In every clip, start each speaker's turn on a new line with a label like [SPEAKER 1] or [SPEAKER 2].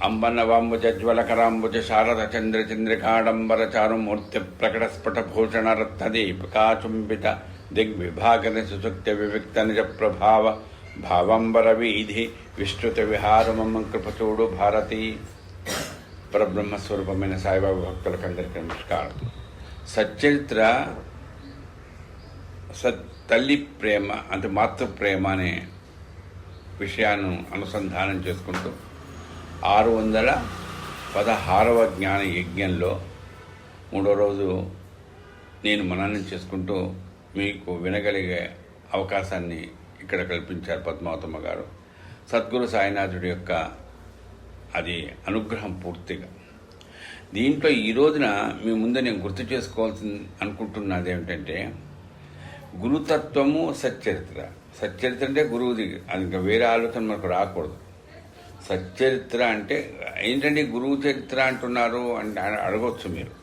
[SPEAKER 1] అంబనవాంబుజ్వలకరాంబుజ శారద చంద్రచంద్రికాడంబర చారుమూర్తి ప్రకటస్ఫుటభూషణరత్నదీపికాచుంబిత దిగ్విభాగన సుశుక్త వివిక్త నిజ ప్రభావ భావంబర వీధి విస్తృత విహారమమ్మ కృపచూడు భారతి. పరబ్రహ్మస్వరూపమైన సాయిబాబా భక్తులకందరికీ నమస్కారం. సచ్చరిత్ర తల్లి ప్రేమ అంటే మాతృ ప్రేమ అనే విషయాన్ని అనుసంధానం చేసుకుంటూ 616వ జ్ఞాన యజ్ఞంలో 3వ రోజు నేను మననం చేసుకుంటూ మీకు వినగలిగే అవకాశాన్ని ఇక్కడ కల్పించారు పద్మావతమ్మ గారు. సద్గురు సాయినాథుడి యొక్క అది అనుగ్రహం పూర్తిగా. దీంట్లో ఈ రోజున మీ ముందు నేను గుర్తు చేసుకోవాల్సింది అనుకుంటున్నది ఏమిటంటే గురుతత్వము సచ్చరిత్ర. సచ్చరిత్ర అంటే గురువుది, అది ఇంకా వేరే ఆలోచన మనకు రాకూడదు. సచ్చరిత్ర అంటే ఏంటంటే గురువు చరిత్ర అంటున్నారు అంటే అడగవచ్చు మీరు.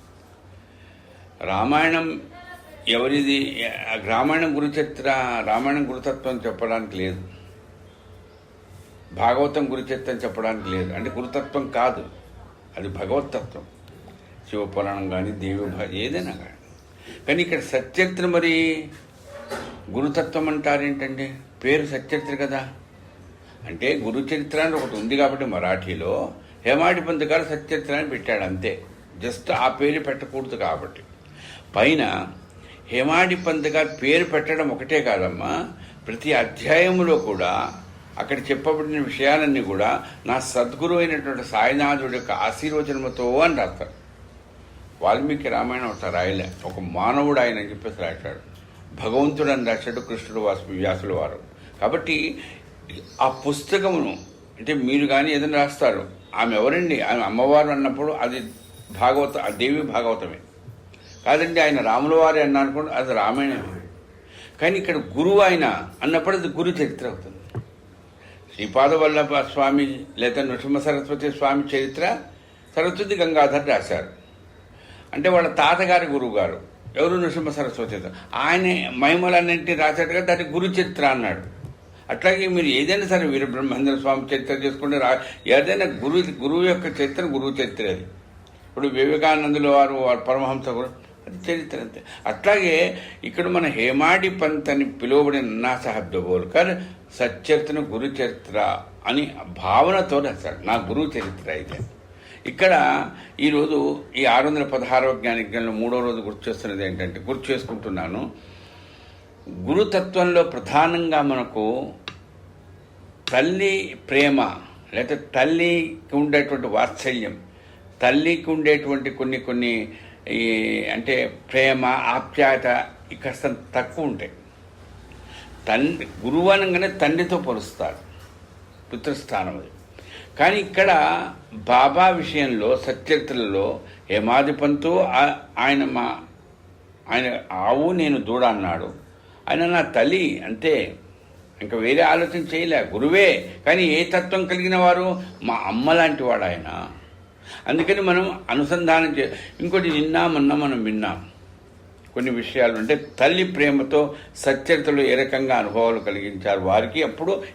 [SPEAKER 1] రామాయణం ఎవరిది? రామాయణం గురు చరిత్ర, రామాయణం గురుతత్వం చెప్పడానికి లేదు. భాగవతం గురుచరిత్రం చెప్పడానికి లేదు. అంటే గురుతత్వం కాదు, అది భగవతత్వం. శివపురాణం కానీ దేవి ఏదైనా కానీ. కానీ ఇక్కడ సచ్చరిత్ర మరి గురుతత్వం అంటారేంటండి? పేరు సచ్చరిత్ర కదా. అంటే గురు చరిత్ర అని ఒకటి ఉంది కాబట్టి మరాఠీలో హేమాడి పంత్ గారు సచ్చరిత్ర అని పెట్టాడు అంతే. జస్ట్ ఆ పేరు పెట్టకూడదు కాబట్టి. పైన హేమాడి పంత్ గారు పేరు పెట్టడం ఒకటే కాదమ్మా, ప్రతి అధ్యాయంలో కూడా అక్కడ చెప్పబడిన విషయాలన్నీ కూడా నా సద్గురు అయినటువంటి సాయినాథుడి యొక్క ఆశీర్వచనముతో అని రాస్తారు. వాల్మీకి రామాయణం ఒకటి రాయలే, ఒక మానవుడు ఆయన అని చెప్పేసి రాశాడు. భగవంతుడు అని రాశాడు కృష్ణుడు వ్యాసుల వారు. కాబట్టి ఆ పుస్తకమును అంటే మీరు కానీ ఏదైనా రాస్తారు, ఆమె ఎవరండి, ఆమె అమ్మవారు అన్నప్పుడు అది భాగవత, ఆ దేవి భాగవతమే కాదండి. ఆయన రాముల వారి అన్న అనుకోండి, అది రామాయణమే. కానీ ఇక్కడ గురువు ఆయన అన్నప్పుడు అది గురు చరిత్ర అవుతుంది. శ్రీపాద వల్లభ స్వామి లేదా నృసింహ సరస్వతి స్వామి చరిత్ర సరస్వతి గంగాధర్ రాశారు. అంటే వాళ్ళ తాతగారి గురువు గారు ఎవరు? నృసింహ సరస్వతి. ఆయన మహిమలన్నింటినీ రాశాడు కదా, దాన్ని గురు చరిత్ర అన్నాడు. అట్లాగే మీరు ఏదైనా సరే వీరబ్రహ్మేంద్ర స్వామి చరిత్ర చేసుకుంటే ఏదైనా గురువు యొక్క చరిత్ర గురువు చరిత్ర అది. ఇప్పుడు వివేకానందుల వారు పరమహంస గురు, అది చరిత్ర అంతే. అట్లాగే ఇక్కడ మన హేమాడి పంత్ అని పిలువబడిన అన్నా సాహెబ్ దబోల్కర్ సచ్చరిత్రను గురు చరిత్ర అని భావనతో రాశాడు. నా గురువు చరిత్ర అయితే ఇక్కడ ఈరోజు ఈ 616వ జ్ఞానయజ్ఞంలో 3వ రోజు గుర్తు చేసుకుంటున్నాను. గురుతత్వంలో ప్రధానంగా మనకు తల్లి ప్రేమ లేకపోతే తల్లికి ఉండేటువంటి వాత్సల్యం, తల్లికి ఉండేటువంటి కొన్ని అంటే ప్రేమ ఆప్యాయత కాస్త తక్కువ ఉంటాయి. గురువు అనగానే తండ్రితో పోలుస్తారు, పితృస్థానం అది. కానీ ఇక్కడ బాబా విషయంలో సచ్చరిత్రలలో హేమాది పంతు ఆయన ఆవు నేను దూడ అన్నాడు. ఆయన నా తల్లి అంతే, ఇంకా వేరే ఆలోచన చేయలే. గురువే, కానీ ఏ తత్వం కలిగిన వారు? మా అమ్మ లాంటి వాడు ఆయన. అందుకని మనం అనుసంధానం ఇంకోటి మొన్న మనం విన్నాం కొన్ని విషయాలు. అంటే తల్లి ప్రేమతో సచ్చరితలో ఏ రకంగా అనుభవాలు కలిగించారు వారికి,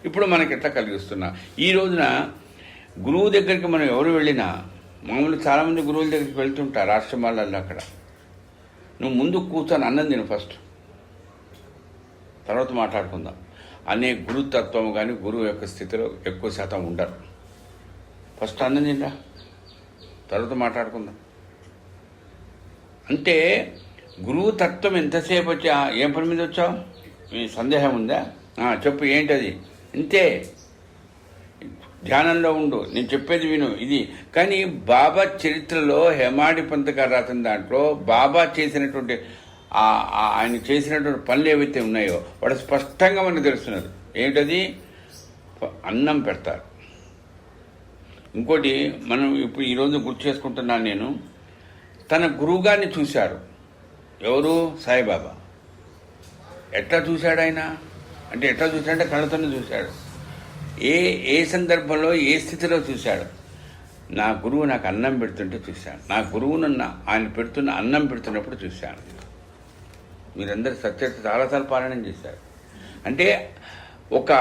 [SPEAKER 1] ఇప్పుడు మనకి ఎట్లా కలిగిస్తున్నా. ఈ రోజున గురువు దగ్గరికి మనం ఎవరు వెళ్ళినా, మామూలు చాలామంది గురువుల దగ్గరికి వెళ్తుంటారు ఆశ్రమాలలో. అక్కడ నువ్వు ముందు కూర్చొని అన్నం తిను ఫస్ట్, తర్వాత మాట్లాడుకుందాం అనే గురుతత్వం కానీ గురువు యొక్క స్థితిలో ఎక్కువ శాతం ఉండరు. ఫస్ట్ అన్నం తినరా, తర్వాత మాట్లాడుకుందాం. అంటే గురువు తత్వం ఎంతసేపు వచ్చా, ఏం పని మీద వచ్చావు, మీ సందేహం ఉందా, చెప్పు ఏంటది, ఇంతే, ధ్యానంలో ఉండు, నేను చెప్పేది విను, ఇది. కానీ బాబా చరిత్రలో హేమాడి పంత్ గారు రాసిన దాంట్లో బాబా చేసినటువంటి ఆయన చేసినటువంటి పనులు ఏవైతే ఉన్నాయో వాడు స్పష్టంగా మనకు తెలుస్తున్నారు. ఏంటది? అన్నం పెడతారు. ఇంకోటి మనం ఇప్పుడు ఈరోజు గుర్తు చేసుకుంటున్నాను నేను, తన గురువుగారిని చూశాడు. ఎవరు? సాయిబాబా. ఎట్లా చూశాడు ఆయన అంటే, ఎట్లా చూశాడంటే కళ్ళతోనే చూశాడు. ఏ సందర్భంలో ఏ స్థితిలో చూశాడు? నా గురువు నాకు అన్నం పెడుతుంటే చూశాను, నా గురువునన్న ఆయన పెడుతున్న అన్నం పెడుతున్నప్పుడు చూశాను. మీరందరూ సత్యత చాలాసార్లు పాలన చేశారు. అంటే ఒక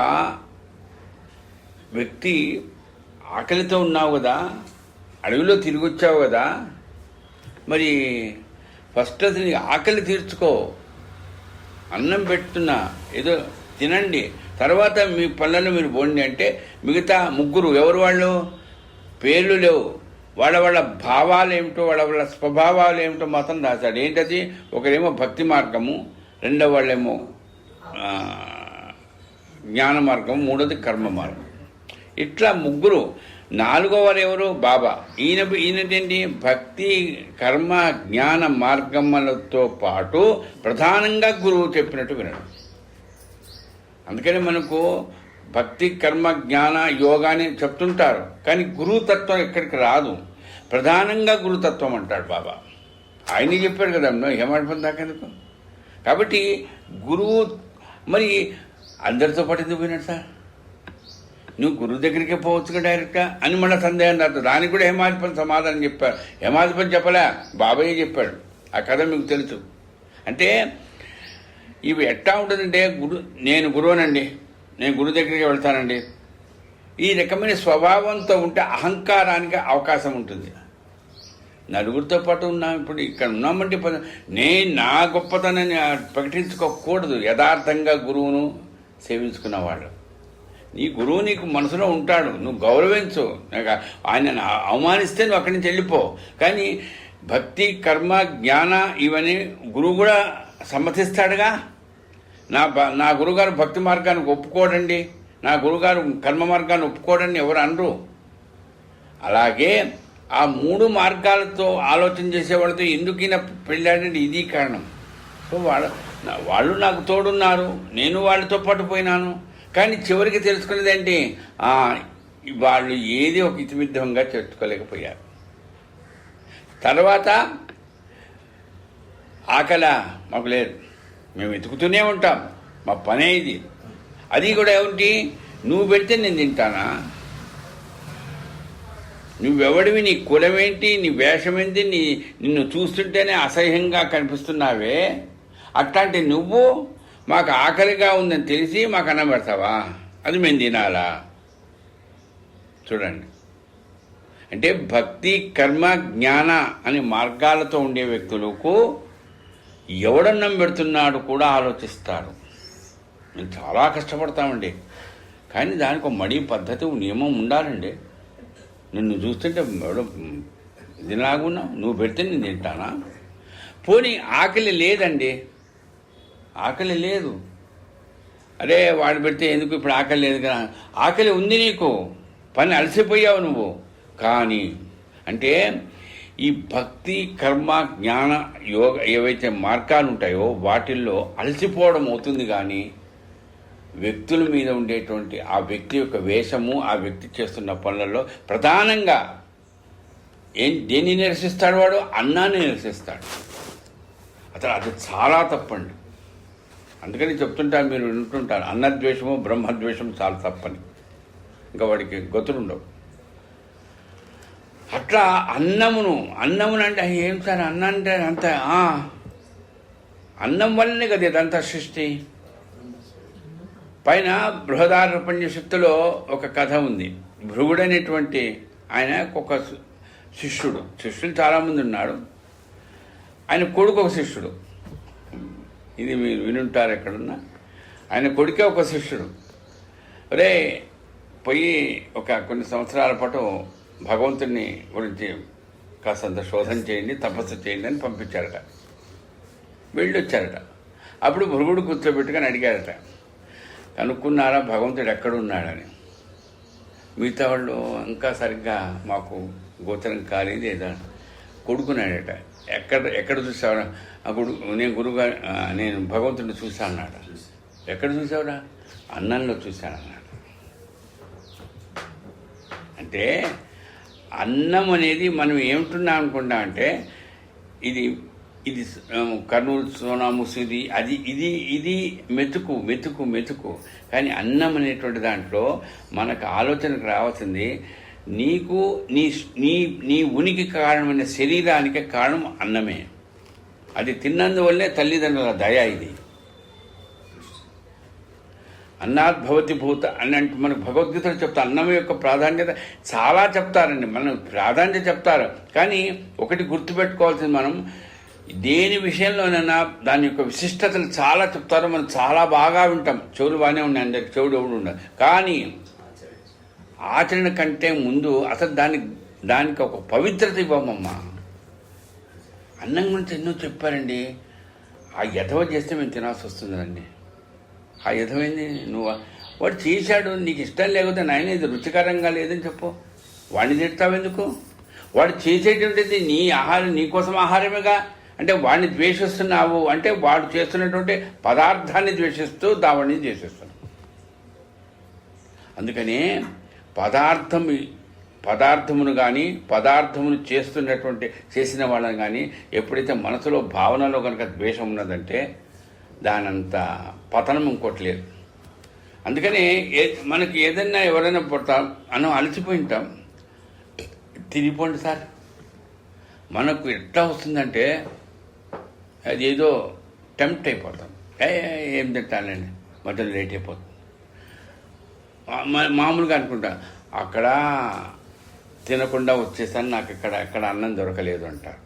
[SPEAKER 1] వ్యక్తి ఆకలితో ఉన్నావు కదా, అడవిలో తిరిగి వచ్చావు కదా, మరి ఫస్ట్ అసలు ఆకలి తీర్చుకో, అన్నం పెడుతున్నా ఏదో తినండి, తర్వాత మీ పళ్ళను మీరు పోండి అంటే మిగతా ముగ్గురు ఎవరు వాళ్ళు, పేర్లు లేవు, వాళ్ళ వాళ్ళ భావాలు ఏమిటో వాళ్ళ వాళ్ళ స్వభావాలు ఏమిటో మాత్రం రాశాడు. ఏంటది? ఒకరేమో భక్తి మార్గము, రెండో వాళ్ళేమో జ్ఞాన మార్గం, మూడోది కర్మ మార్గం. ఇట్లా ముగ్గురు. నాలుగో వారు ఎవరు? బాబా. ఈయనటేంటి? భక్తి కర్మ జ్ఞాన మార్గములతో పాటు ప్రధానంగా గురువు చెప్పినట్టు వినడం. అందుకని మనకు భక్తి కర్మ జ్ఞాన యోగాని చెప్తుంటారు, కానీ గురుతత్వం ఎక్కడికి రాదు. ప్రధానంగా గురుతత్వం అంటాడు బాబా. ఆయనే చెప్పాడు కదా, ఏమాడిపోయింది దాకెందుకు. కాబట్టి గురువు మరి అందరితో పాటు ఎందుకు పోయినాడు సార్? నువ్వు గురువు దగ్గరికే పోవచ్చుగా డైరెక్ట్గా అని మళ్ళీ సందేహం రాదు. దానికి కూడా హేమాధిపతి సమాధానం చెప్పారు. హేమాధిపతి చెప్పలే, బాబాయే చెప్పాడు. ఆ కథ మీకు తెలుసు. అంటే ఇవి ఎట్టా ఉంటుందంటే, నేను గురువునండి, నేను గురువు దగ్గరికి వెళ్తానండి, ఈ రకమైన స్వభావంతో ఉంటే అహంకారానికి అవకాశం ఉంటుంది. నలుగురితో పాటు ఉన్నాం, ఇప్పుడు ఇక్కడ ఉన్నామంటే నేను నా గొప్పతనాన్ని ప్రకటించుకోకూడదు. యథార్థంగా గురువును సేవించుకున్నవాళ్ళు, నీ గురువు నీకు మనసులో ఉంటాడు, నువ్వు గౌరవించు. ఆయన అవమానిస్తే నువ్వు అక్కడి నుంచి వెళ్ళిపో. కానీ భక్తి కర్మ జ్ఞాన ఇవన్నీ గురువు కూడా సమ్మతిస్తాడుగా. నా గురుగారు భక్తి మార్గానికి ఒప్పుకోడండి, నా గురుగారు కర్మ మార్గాన్ని ఒప్పుకోడని ఎవరు అనరు. అలాగే ఆ మూడు మార్గాలతో ఆలోచన చేసేవాళ్ళతో ఎందుకు ఈయన పెళ్ళాడంటే ఇది కారణం. సో వాళ్ళు నాకు తోడున్నారు, నేను వాళ్ళతో పాటు పోయినాను. కానీ చివరికి తెలుసుకునేది ఏంటి? వాళ్ళు ఏది ఒక ఇతిమిద్ధంగా చేర్చుకోలేకపోయారు. తర్వాత ఆకలి మాకు లేదు, మేము వెతుకుతూనే ఉంటాం, మా పనే ఇది. అది కూడా ఏమిటి? నువ్వు పెడితే నేను తింటానా? నువ్వెవడివి, నీ కులమేంటి, నీ వేషమేంటి, నిన్ను చూస్తుంటేనే అసహ్యంగా కనిపిస్తున్నావే, అట్లాంటి నువ్వు మాకు ఆకలిగా ఉందని తెలిసి మాకు అన్నం పెడతావా? అది మేము తినాలా? చూడండి, అంటే భక్తి కర్మ జ్ఞాన అనే మార్గాలతో ఉండే వ్యక్తులకు ఎవడన్నం పెడుతున్నాడు కూడా ఆలోచిస్తారు. మేము చాలా కష్టపడతామండి, కానీ దానికి ఒక మడి పద్ధతి నియమం ఉండాలండి. నిన్ను చూస్తుంటే ఇదిలాగున్నావు, నువ్వు పెడితే నేను తింటానా? పోనీ ఆకలి లేదండి, ఆకలి లేదు, అరే వాడు పెడితే ఎందుకు ఇప్పుడు ఆకలి లేదు కదా. ఆకలి ఉంది నీకు, పని అలసిపోయావు నువ్వు. కానీ అంటే ఈ భక్తి కర్మ జ్ఞాన యోగ ఏవైతే మార్గాలు ఉంటాయో వాటిల్లో అలసిపోవడం అవుతుంది. కానీ వ్యక్తుల మీద ఉండేటువంటి ఆ వ్యక్తి యొక్క వేషము, ఆ వ్యక్తి చేస్తున్న పనులలో ప్రధానంగా దేన్ని నిరసిస్తాడు? వాడు అన్నాన్ని నిరసిస్తాడు. అసలు అది చాలా తప్పండి. అందుకని చెప్తుంటారు, మీరు వింటుంటారు, అన్నద్వేషము బ్రహ్మద్వేషము చాలా తప్పని. ఇంకా వాడికి గతులుండవు. అట్లా అన్నమును అంటే ఏం సార్ అన్నం అంటే అంత అన్నం వల్లనే కదా ఇదంతా సృష్టి. పైన బృహదారూపనిషత్తులో ఒక కథ ఉంది. భృగుడు అనేటువంటి ఆయన ఒక శిష్యుడు చాలామంది ఉన్నాడు. ఆయన కొడుకు ఒక శిష్యుడు. ఇది మీరు వినుంటారు ఎక్కడున్నా. ఆయన కొడుకే ఒక శిష్యుడు. ఒరే పోయి కొన్ని సంవత్సరాల పాటు భగవంతుడిని గురించి కాస్తంత శోధన చేయండి, తపస్సు చేయండి అని పంపించారట. వెళ్ళొచ్చారట. అప్పుడు భృగుడు కూర్చోబెట్టుకొని అడిగారట, కనుక్కున్నారా భగవంతుడు ఎక్కడున్నాడని? మిగతా వాళ్ళు ఇంకా సరిగ్గా మాకు గోచరం కాలేదు ఏదో. కొడుకున్నాడట. ఎక్కడ చూసావురా? అప్పుడు నేను భగవంతుడిని చూశాను అన్నాడు. ఎక్కడ చూసావురా? అన్నంలో చూశానన్నాడు. అంటే అన్నం అనేది మనం ఏమిటున్నాం అనుకుంటా అంటే ఇది కర్నూలు సోనా ముసిరి అది ఇది మెతుకు. కానీ అన్నం అనేటువంటి దాంట్లో మనకు ఆలోచనకు రావాల్సింది, నీకు నీ ఉనికి కారణమైన శరీరానికి కారణం అన్నమే. అది తిన్నందువల్లే తల్లిదండ్రుల దయ. ఇది అన్నాత్ భవతి భూత అని అంటే మనకు భగవద్గీతలో చెప్తారు. అన్నం యొక్క ప్రాధాన్యత చాలా చెప్తారండి, మనం ప్రాధాన్యత చెప్తారు. కానీ ఒకటి గుర్తుపెట్టుకోవాల్సింది, మనం దేని విషయంలోనైనా దాని యొక్క విశిష్టతలు చాలా చెప్తారు, మనం చాలా బాగా వింటాం, చెవులు బాగానే ఉన్నాయి, అందరికి చెవుడు ఎవడు ఉండదు. కానీ ఆచరణ కంటే ముందు అసలు దానికి ఒక పవిత్రత ఇవ్వమమ్మా. అన్నం గురించి ఎన్నో చెప్పారండి, ఆ యథవ చేస్తే మేము తినాల్సి వస్తుందండి. ఆ యథమైంది, వాడు చేశాడు, నీకు ఇష్టం లేకపోతే నాయన ఇది రుచికరంగా లేదని చెప్పు, వాడిని తిడతావెందుకు? వాడు చేసేటువంటిది నీ ఆహారం, నీకోసం ఆహారమేగా. అంటే వాడిని ద్వేషిస్తున్నావు అంటే వాడు చేస్తున్నటువంటి పదార్థాన్ని ద్వేషిస్తూ దావాడిని చేసేస్తున్నావు. అందుకనే పదార్థమును కానీ పదార్థమును చేసిన వాళ్ళని కానీ ఎప్పుడైతే మనసులో భావనలో కనుక ద్వేషం ఉన్నదంటే దానంత పతనం ఇంకోట్లేదు. అందుకని మనకి ఏదైనా ఎవరైనా పుడతాం మనం అలసిపోయి ఉంటాం, తిరిగిపోండి సార్. మనకు ఎట్లా వస్తుందంటే అది ఏదో టెంప్ట్ అయిపోతాం, ఏం తింటానండి మధ్యలో లేట్ అయిపోతుంది. మామూలుగా అనుకుంటా అక్కడ తినకుండా వచ్చేసాను, నాకు ఎక్కడ అన్నం దొరకలేదు అంటారు.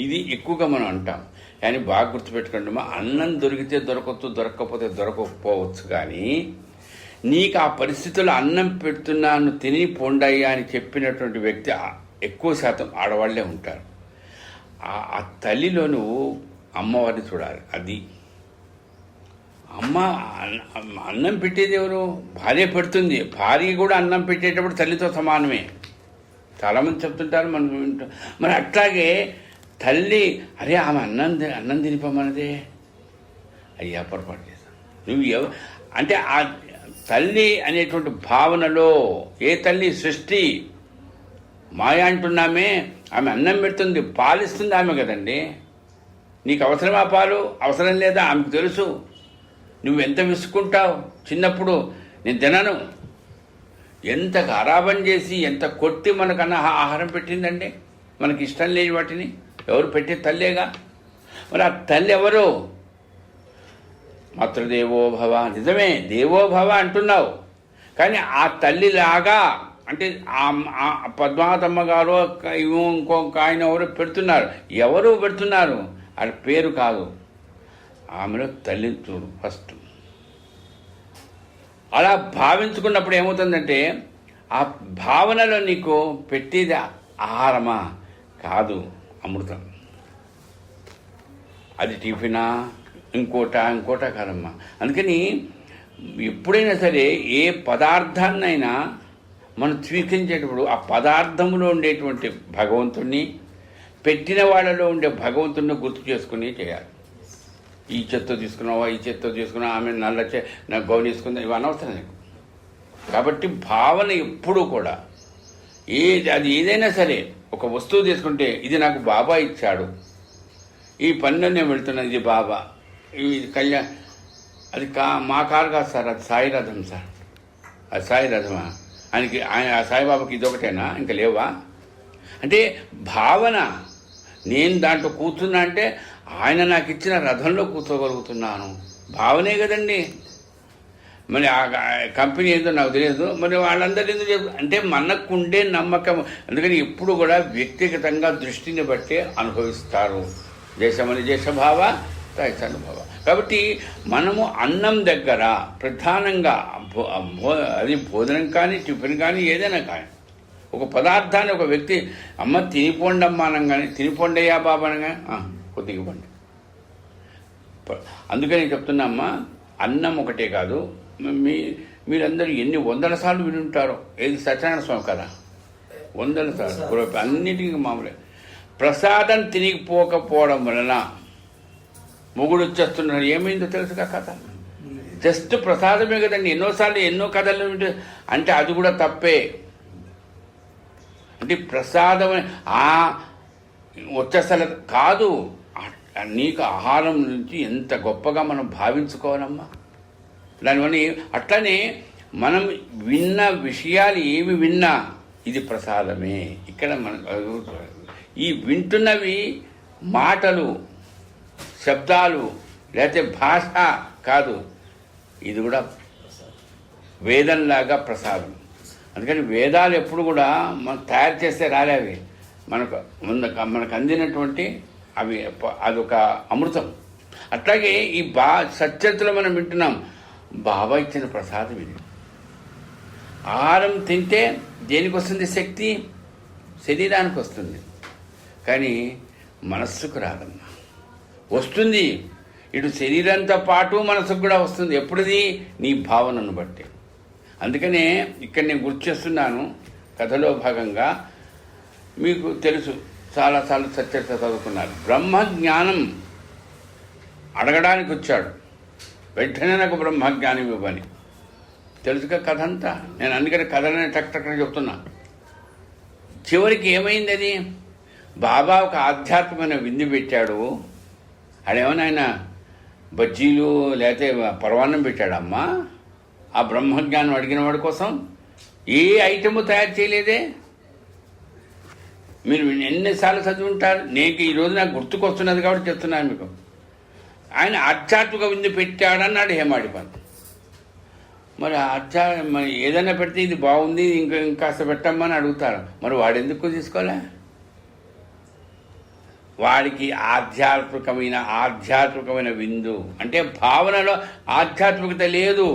[SPEAKER 1] ఇది ఎక్కువగా మనం అంటాం. కానీ బాగా గుర్తుపెట్టుకోండి, అన్నం దొరికితే దొరకవచ్చు, దొరకకపోతే దొరకకపోవచ్చు. కానీ నీకు ఆ పరిస్థితుల్లో అన్నం పెడుతున్నాను తిని పొండయ్యా అని చెప్పినటువంటి వ్యక్తి ఎక్కువ శాతం ఆడవాళ్లే ఉంటారు. ఆ తల్లిలో నువ్వు అమ్మవారిని చూడాలి. అది అమ్మ అన్నం పెట్టేది ఎవరు? భార్య పెడుతుంది. భార్య కూడా అన్నం పెట్టేటప్పుడు తల్లితో సమానమే. చాలామంది చెప్తుంటారు, మనం వింటాం. మరి అట్లాగే తల్లి, అరే ఆమె అన్నం తినిపోమన్నదే, అయ్యా పొరపాటు చేశాను. నువ్వు అంటే ఆ తల్లి అనేటువంటి భావనలో ఏ తల్లి సృష్టి మాయ అంటున్నామే, ఆమె అన్నం పెడుతుంది, పాలిస్తుంది ఆమె కదండి. నీకు అవసరమా పాలు? అవసరం లేదా? ఆమెకు తెలుసు. నువ్వెంత విసుకుంటావు. చిన్నప్పుడు నేను తినను, ఎంత ఖరాబం చేసి ఎంత కొట్టి మనకన్నా ఆహారం పెట్టిందండి. మనకి ఇష్టం లేని వాటిని ఎవరు పెట్టే తల్లేగా. మరి ఆ తల్లి ఎవరు? మాతృదేవోభవ. నిజమే, దేవోభవ అంటున్నావు. కానీ ఆ తల్లిలాగా అంటే పద్మావతమ్మ గారు ఇంకొక ఆయన ఎవరు పెడుతున్నారు. ఎవరు పెడుతున్నారు? అది పేరు కాదు, ఆమెలో తల్లిని చూడు ఫస్ట్. అలా భావించుకున్నప్పుడు ఏమవుతుందంటే ఆ భావనలో నీకు పెట్టేది ఆహారమా కాదు, అమృతం. అది టిఫినా ఇంకోట కాదమ్మా. అందుకని ఎప్పుడైనా సరే ఏ పదార్థాన్నైనా మనం స్వీకరించేటప్పుడు ఆ పదార్థంలో ఉండేటువంటి భగవంతుణ్ణి, పెట్టిన వాళ్ళలో ఉండే భగవంతుణ్ణి గుర్తు చేసుకుని చేయాలి. ఈ చెత్త తీసుకున్నావా, ఈ చెత్త తీసుకున్నావా, ఆమె నా గౌన్ తీసుకుందా, ఇవి అనవసరం నీకు. కాబట్టి భావన ఎప్పుడూ కూడా అది ఏదైనా సరే, ఒక వస్తువు తీసుకుంటే ఇది నాకు బాబా ఇచ్చాడు, ఈ పనిలో నేను వెళ్తున్నాను, ఇది బాబా, ఇది కళ్యాణ్, అది మా కారు కాదు సార్, అది సాయి రథం సార్. అది సాయి రథమా? ఆయన సాయిబాబాకి ఇదొకటేనా, ఇంకా లేవా? అంటే భావన, నేను దాంట్లో కూర్చున్నా అంటే ఆయన నాకు ఇచ్చిన రథంలో కూర్చోగలుగుతున్నాను, భావనే కదండి. మరి ఆ కంపెనీ ఏదో నాకు తెలియదు, మరి వాళ్ళందరూ ఎందుకు అంటే మనకుండే నమ్మకం. అందుకని ఎప్పుడు కూడా వ్యక్తిగతంగా దృష్టిని బట్టే అనుభవిస్తారు. దేశమని దేశభావ, తైసనుభవ. కాబట్టి మనము అన్నం దగ్గర ప్రధానంగా అది భోజనం కానీ టిఫిన్ కానీ ఏదైనా కానీ ఒక పదార్థాన్ని ఒక వ్యక్తి అమ్మ తినిపోండమ్మా అనగానే, తినిపోండయ్యా బాబా అనగానే కొద్దిగా పండి. అందుకని చెప్తున్నా అమ్మా, అన్నం ఒకటే కాదు. మీరందరూ ఎన్ని 100 సార్లు విని ఉంటారో. ఏది సత్యనారాయణ స్వామి కదా, 100 సార్లు. అన్నిటికీ మామూలే. ప్రసాదం తినిగిపోకపోవడం వలన మొగుడు వచ్చేస్తున్నాడు, ఏమైందో తెలుసుగా కథ. జస్ట్ ప్రసాదమే కదండి. ఎన్నోసార్లు ఎన్నో కథలు అంటే అది కూడా తప్పే. అంటే ప్రసాదం వచ్చేసలు కాదు. నీకు ఆహారం నుంచి ఎంత గొప్పగా మనం భావించుకోవాలమ్మా. దానివల్ల అట్లనే మనం విన్న విషయాలు ఏమి విన్నా ఇది ప్రసాదమే. ఇక్కడ మన ఈ వింటున్నవి మాటలు, శబ్దాలు, లేకపోతే భాష కాదు, ఇది కూడా వేదంలాగా ప్రసాదం. అందుకని వేదాలు ఎప్పుడు కూడా మనం తయారు చేస్తే రాలేవి, మనకు అందినటువంటి అవి, అదొక అమృతం. అట్లాగే ఈ సత్యతలో మనం వింటున్నాం, బాబా ఇచ్చిన ప్రసాదం ఇది. ఆహారం తింటే దేనికి వస్తుంది శక్తి? శరీరానికి వస్తుంది, కానీ మనస్సుకు రాదమ్మా. వస్తుంది, ఇటు శరీరంతో పాటు మనసుకు కూడా వస్తుంది. ఎప్పుడుది? నీ భావనను బట్టి. అందుకనే ఇక్కడ నేను గుర్తు చేస్తున్నాను, కథలో భాగంగా మీకు తెలుసు, చాలాసార్లు సత్యత చదువుకున్నారు. బ్రహ్మజ్ఞానం అడగడానికి వచ్చాడు, వెంటనే నాకు బ్రహ్మజ్ఞానం ఇవ్వని. తెలుసుగా కథ అంతా. నేను అందుకని కథలనే టక్ చెప్తున్నా. చివరికి ఏమైంది? అది బాబా ఒక ఆధ్యాత్మికమైన విందు పెట్టాడు. అదేమన్నా ఆయన బజ్జీలు లేకపోతే పరవాన్నం పెట్టాడమ్మా. ఆ బ్రహ్మజ్ఞానం అడిగిన వాడి కోసం ఏ ఐటము తయారు చేయలేదే. మీరు ఎన్నిసార్లు చదివి ఉంటారు? నేను ఈరోజు నాకు గుర్తుకొస్తున్నది కాబట్టి చెప్తున్నాను మీకు. ఆయన ఆధ్యాత్మిక విందు పెట్టాడన్నాడు హేమాడిపంత్. మరి మరి ఏదైనా పెడితే ఇది బాగుంది, ఇంకాస్త పెట్టమ్మని అడుగుతారు. మరి వాడు ఎందుకు తీసుకోలే? వాడికి ఆధ్యాత్మికమైన విందు అంటే భావనలో ఆధ్యాత్మికత లేదు,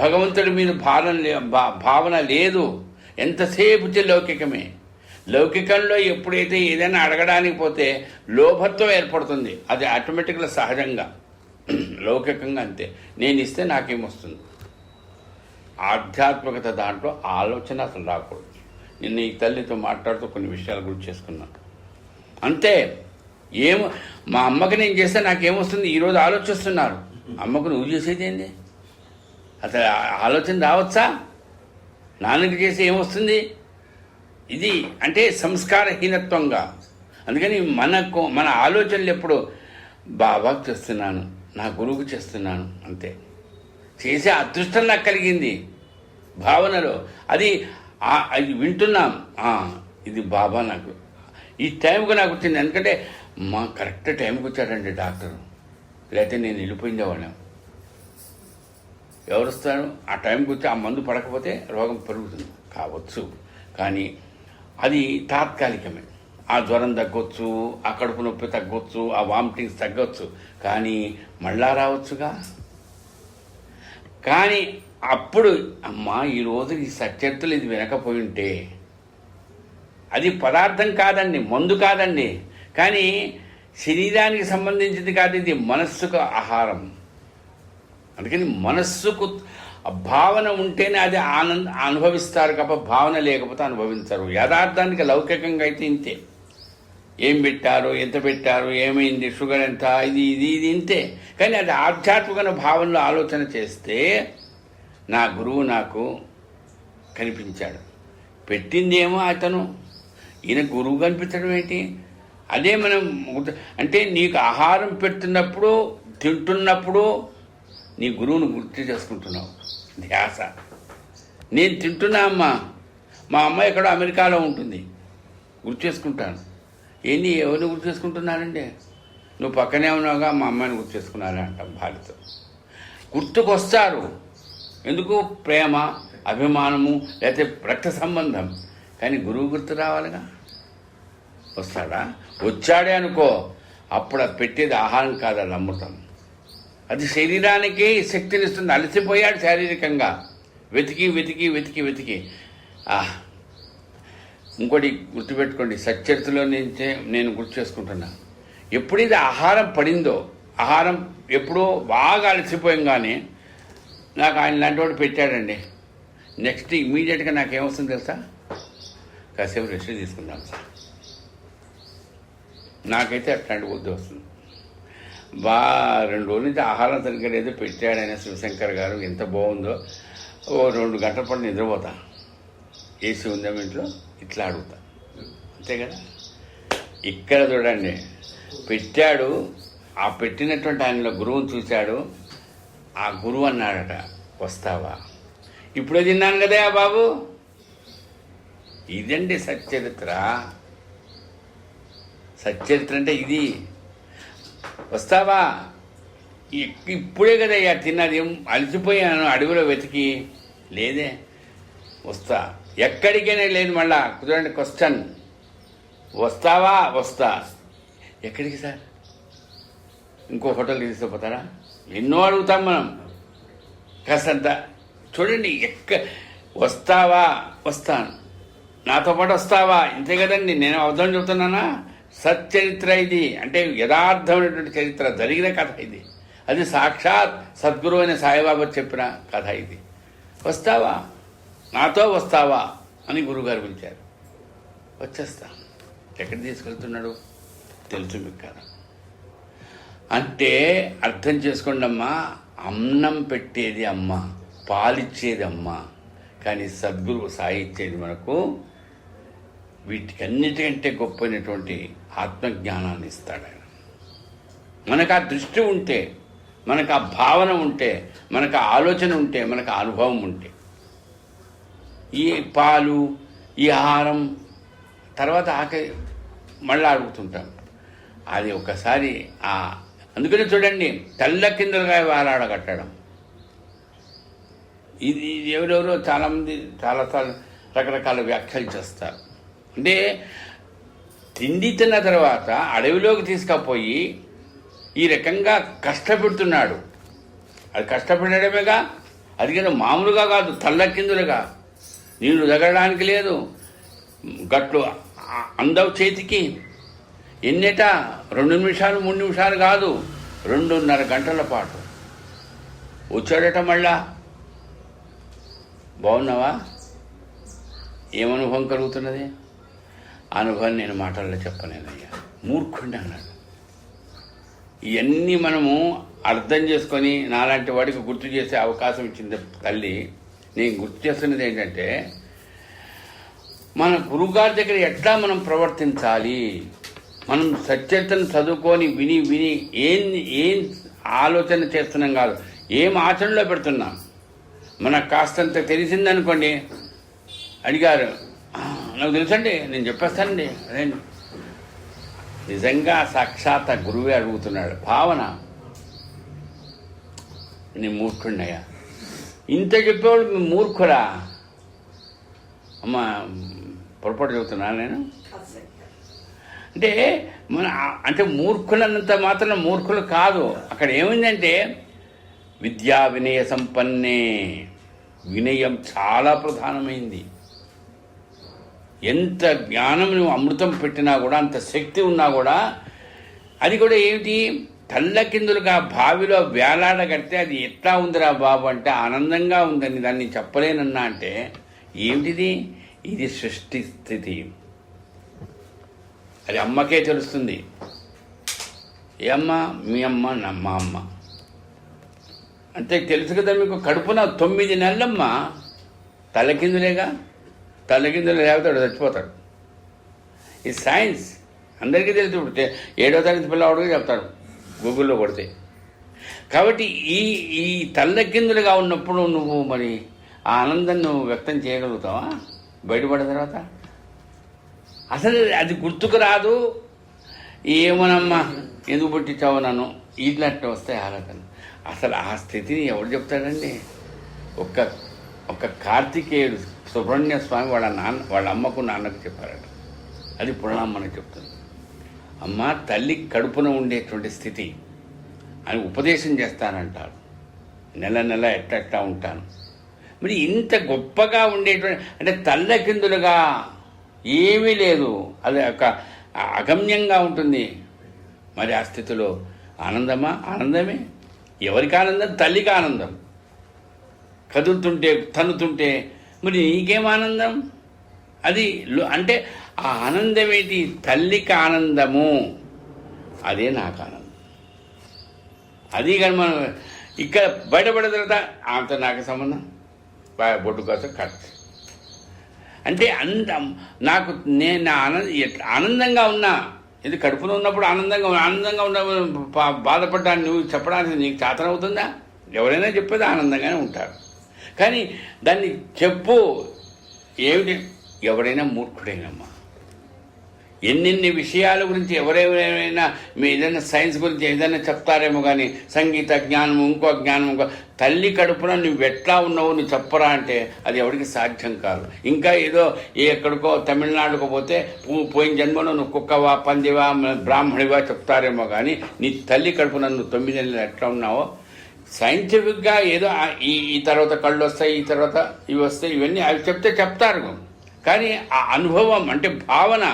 [SPEAKER 1] భగవంతుడి మీద భావన లేదు. ఎంతసేపు లౌకికమే. లౌకికంలో ఎప్పుడైతే ఏదైనా అడగడానికి పోతే లోభత్వం ఏర్పడుతుంది. అది ఆటోమేటిక్గా సహజంగా లౌకికంగా అంతే. నేను ఇస్తే నాకేమొస్తుంది? ఆధ్యాత్మికత దాంట్లో ఆలోచన అసలు రాకూడదు. నిన్న ఈ తల్లితో మాట్లాడుతూ కొన్ని విషయాలు గుర్తు చేసుకున్నాను అంతే. మా అమ్మకి నేను చేస్తే నాకేమొస్తుంది? ఈరోజు ఆలోచిస్తున్నారు. అమ్మకు నువ్వు చేసేది ఏంది? అసలు ఆలోచన రావచ్చా? నాన్నకి చేసి ఏమొస్తుంది? ఇది అంటే సంస్కారహీనత్వంగా. అందుకని మన ఆలోచనలు ఎప్పుడు బాబాకు చేస్తున్నాను, నా గురువుకు చేస్తున్నాను అంతే. చేసే అదృష్టం నాకు కలిగింది భావనలో. అది వింటున్నాం, ఇది బాబా నాకు ఈ టైంకు నాకు వచ్చింది. ఎందుకంటే కరెక్ట్ టైంకి వచ్చాడండి డాక్టర్, లేకపోతే నేను వెళ్ళిపోయిందేవాళ్ళం. ఎవరు వస్తారు? ఆ టైంకి వచ్చి ఆ మందు పడకపోతే రోగం పెరుగుతుంది కావచ్చు, కానీ అది తాత్కాలికమే. ఆ జ్వరం తగ్గొచ్చు, ఆ కడుపు నొప్పి తగ్గొచ్చు, ఆ వామిటింగ్స్ తగ్గొచ్చు, కానీ మళ్ళా రావచ్చుగా. కానీ అప్పుడు అమ్మా ఈరోజు ఈ సత్యర్థులు ఇది వినకపోయి ఉంటే, అది పదార్థం కాదండి, మందు కాదండి, కానీ శరీరానికి సంబంధించింది కాదు, ఇది మనస్సుకు ఆహారం. అందుకని మనస్సుకు భావన ఉంటేనే అది అనుభవిస్తారు తప్ప భావన లేకపోతే అనుభవించరు. యథార్థానికి లౌకికంగా అయితే ఇంతే. ఏం పెట్టారు, ఎంత పెట్టారు, ఏమైంది, షుగర్ ఎంత, ఇది ఇది ఇది ఇంతే. కానీ అది ఆధ్యాత్మిక భావనలో ఆలోచన చేస్తే నా గురువు నాకు కనిపించాడు. పెట్టిందేమో అతను, ఈయన గురువు కనిపించడం ఏంటి? అదే మనం అంటే నీకు ఆహారం పెడుతున్నప్పుడు, తింటున్నప్పుడు నీ గురువును గుర్తు చేసుకుంటున్నావు. ధ్యాస. నేను తింటున్నా అమ్మా, మా అమ్మ ఎక్కడో అమెరికాలో ఉంటుంది, గుర్తు చేసుకుంటాను. ఏంటి ఎవరిని గుర్తు చేసుకుంటున్నానండి? నువ్వు పక్కనే ఉన్నావుగా, మా అమ్మాయిని గుర్తు చేసుకున్నాను అంటాం భార్యతో. గుర్తుకొస్తారు. ఎందుకు? ప్రేమ, అభిమానము, లేకపోతే రక్త సంబంధం. కానీ గురువు గుర్తు రావాలిగా. వస్తాడా? వచ్చాడే అనుకో, అప్పుడు అది పెట్టేది ఆహారం కాదు, అది అమృతం. అది శరీరానికి శక్తినిస్తుంది. అలసిపోయాడు శారీరకంగా, వెతికి వెతికి వెతికి వెతికి. ఇంకోటి గుర్తుపెట్టుకోండి, సచ్చరితలో నుంచే నేను గుర్తు చేసుకుంటున్నా. ఎప్పుడు ఇది ఆహారం పడిందో, ఆహారం ఎప్పుడో బాగా అలసిపోయంగానే నాకు ఆయన లాంటి వాడు పెట్టాడండి, నెక్స్ట్ ఇమీడియట్గా నాకేమొస్తుంది తెలుసా? కాసేపు రెస్ట్ తీసుకుందాం సార్. నాకైతే అట్లాంటి బుద్ధి వస్తుంది. 2 రోజుల నుంచి ఆహారం సరిగ్గా లేదు, పెట్టాడైనా శివశంకర్ గారు, ఎంత బాగుందో. 2 గంటల పాటు నిద్రపోతా. ఏసీ ఉందా ఇంట్లో? ఇట్లా అడుగుతా, అంతే కదా. ఇక్కడ చూడండి, పెట్టాడు. ఆ పెట్టినటువంటి ఆయనలో గురువుని చూశాడు. ఆ గురువు అన్నాడట, వస్తావా? ఇప్పుడే తిన్నాను కదా బాబు. ఇదండి సచ్చరిత్ర. సచ్చరిత్ర అంటే ఇది. వస్తావా? ఇప్పుడే కదయ్యా తిన్నది, అలసిపోయాను అడవిలో వెతికి. లేదే, వస్తా. ఎక్కడికైనా లేదు. మళ్ళా చూడండి క్వశ్చన్, వస్తావా? వస్తా. ఎక్కడికి సార్? ఇంకో హోటల్కి తీసుకుపోతారా? ఎన్నో అడుగుతాం మనం. కాస్తంత చూడండి, వస్తావా? వస్తాను. నాతో పాటు వస్తావా? ఇంతే కదండి. నేను అబద్ధం చెబుతున్నానా? సచ్చరిత్ర ఇది. అంటే యథార్థమైనటువంటి చరిత్ర, జరిగిన కథ ఇది. అది సాక్షాత్ సద్గురు అయిన సాయిబాబా చెప్పిన కథ ఇది. వస్తావా? నాతో వస్తావా అని గురువుగారు పిలిచారు. వచ్చేస్తా. ఎక్కడ తీసుకెళ్తున్నాడు తెలుసు మీకు కదా. అంటే అర్థం చేసుకోండి అమ్మా, అన్నం పెట్టేది అమ్మ, పాలిచ్చేది అమ్మ, కానీ సద్గురువు సాయి ఇచ్చేది మనకు వీటికన్నిటికంటే గొప్పైనటువంటి ఆత్మజ్ఞానాన్ని ఇస్తాడు ఆయన. మనకు ఆ దృష్టి ఉంటే, మనకు ఆ భావన ఉంటే, మనకు ఆ ఆలోచన ఉంటే, మనకు ఆ అనుభవం ఉంటే, ఈ పాలు, ఈ ఆహారం తర్వాత ఆకలి మళ్ళీ అడుగుతుంటాం. అది ఒకసారి అందుకని చూడండి, తెల్ల కిందలుగా వేలాడగట్టడం. ఇది ఎవరెవరో చాలామంది చాలా రకరకాల వ్యాఖ్యలు చేస్తారు. అంటే తిండి తిన్న తర్వాత అడవిలోకి తీసుకుపోయి ఈ రకంగా కష్టపెడుతున్నాడు. అది కష్టపెట్టడమేగా, అది కదా మామూలుగా కాదు, తల్లకిందులుగా. నీళ్లు తగలడానికి లేదు, గట్లు అందవు చేతికి. ఎన్నేట 2 నిమిషాలు 3 నిమిషాలు కాదు, 2.5 గంటల పాటు వచ్చాడట. మళ్ళా బాగున్నావా? ఏమనుభవం కలుగుతున్నది? అనుభవం నేను మాటల్లో చెప్పలేదయ్యా, మూర్ఖుండి అన్నాడు. ఇవన్నీ మనము అర్థం చేసుకొని నాలాంటి వాడికి గుర్తు చేసే అవకాశం ఇచ్చింది తల్లి. నేను గుర్తు చేస్తున్నది ఏంటంటే, మన గురువుగారి దగ్గర ఎట్లా మనం ప్రవర్తించాలి. మనం సచరితను చదువుకొని విని విని ఏం ఆలోచన చేస్తున్నాం కాదు, ఏం ఆచరణలో పెడుతున్నాం. మనకు కాస్తంత తెలిసిందనుకోండి, అడిగారు, నాకు తెలుసండి, నేను చెప్పేస్తానండి. అదే నిజంగా సాక్షాత్ గురువే అడుగుతున్నాడు. భావన, నీ మూర్ఖుడినయ్యా, ఇంత చెప్పేవాళ్ళు మీ మూర్ఖురా? అమ్మ పొరపాటు చెబుతున్నా నేను. అంటే అంటే మూర్ఖులన్నంత మాత్రం మూర్ఖులు కాదు. అక్కడ ఏమైందంటే విద్యా వినయ సంపన్నే, వినయం చాలా ప్రధానమైంది. ఎంత జ్ఞానం నువ్వు అమృతం పెట్టినా కూడా, అంత శక్తి ఉన్నా కూడా, అది కూడా ఏమిటి, తల్లకిందులుగా బావిలో వేలాడగడితే అది ఎట్లా ఉందిరా బాబు అంటే ఆనందంగా ఉందని దాన్ని చెప్పలేనన్నా. అంటే ఏమిటిది? ఇది సృష్టి స్థితి. అది అమ్మకే తెలుస్తుంది. ఏ అమ్మ? మీ అమ్మ, మా అమ్మ. అంతే తెలుసు కదా మీకు. కడుపున 9 నెలలమ్మ, తలకిందులేగా. తలకిందులు లేకపోతాడు, చచ్చిపోతాడు. ఇది సైన్స్, అందరికీ తెలుసు. ఇప్పుడు 7వ తరగతి పిల్లవాడికి చెప్తాడు గూగుల్లో కొడితే. కాబట్టి ఈ తల్లకిందులుగా ఉన్నప్పుడు నువ్వు మరి ఆ ఆనందం నువ్వు వ్యక్తం చేయగలుగుతావా బయటపడిన తర్వాత? అసలు అది గుర్తుకు రాదు. ఏమోనమ్మా, ఎందుకు పుట్టించావు నన్ను, ఇట్లాంటి వస్తాయి ఆలోచన. అసలు ఆ స్థితిని ఎవరు చెప్తాడండి? ఒక్క కార్తికేయుడు సుబ్రహ్మణ్య స్వామి వాళ్ళ అమ్మకు నాన్నకు చెప్పారట. అది పురాణమ్మని చెప్తుంది. అమ్మ, తల్లి కడుపున ఉండేటువంటి స్థితి అని ఉపదేశం చేస్తానంటారు. నెల ఎట్లా ఉంటాను. మరి ఇంత గొప్పగా ఉండేటువంటి, అంటే తల్లకిందులుగా ఏమీ లేదు, అది ఒక అగమ్యంగా ఉంటుంది. మరి ఆ స్థితిలో ఆనందమా? ఆనందమే. ఎవరికి ఆనందం? తల్లికి ఆనందం. కదులుతుంటే, తన్నుతుంటే మరి నీకేం ఆనందం? అది అంటే ఆ ఆనందం ఏంటి? తల్లికి ఆనందము, అదే నాకు ఆనందం. అది కానీ మనం ఇక్కడ బయటపడిన తర్వాత ఆమెతో నాకు సంబంధం, బొడ్డు కోసం ఖర్చు. అంటే నాకు నేను ఆనందంగా ఉన్నా. ఇది కడుపులో ఉన్నప్పుడు ఆనందంగా ఉన్న బాధపడ్డాను నువ్వు చెప్పడానికి నీకు చేతనవుతుందా? ఎవరైనా చెప్పేది ఆనందంగానే ఉంటారు. కానీ దాన్ని చెప్పు ఏమిటి? ఎవడైనా మూర్ఖుడేనమ్మా. ఎన్నెన్ని విషయాల గురించి ఎవరెవరైనా మీ ఏదైనా సైన్స్ గురించి ఏదైనా చెప్తారేమో కానీ సంగీత జ్ఞానము ఇంకో జ్ఞానం ఇంకో తల్లి కడుపున నువ్వు ఎట్లా ఉన్నావు నువ్వు చెప్పరా అంటే అది ఎవరికి సాధ్యం కాదు. ఇంకా ఏదో ఎక్కడికో తమిళనాడుకో పోతే పోయిన జన్మలో నువ్వు కుక్కవా పందివా బ్రాహ్మణివా చెప్తారేమో కానీ నీ తల్లి కడుపున నువ్వు 9 నెలలు ఎట్లా ఉన్నావో సైంటిఫిక్గా ఏదో ఈ తర్వాత కళ్ళు వస్తాయి, ఈ తర్వాత ఇవి వస్తాయి, ఇవన్నీ అవి చెప్తారు. కానీ ఆ అనుభవం అంటే భావన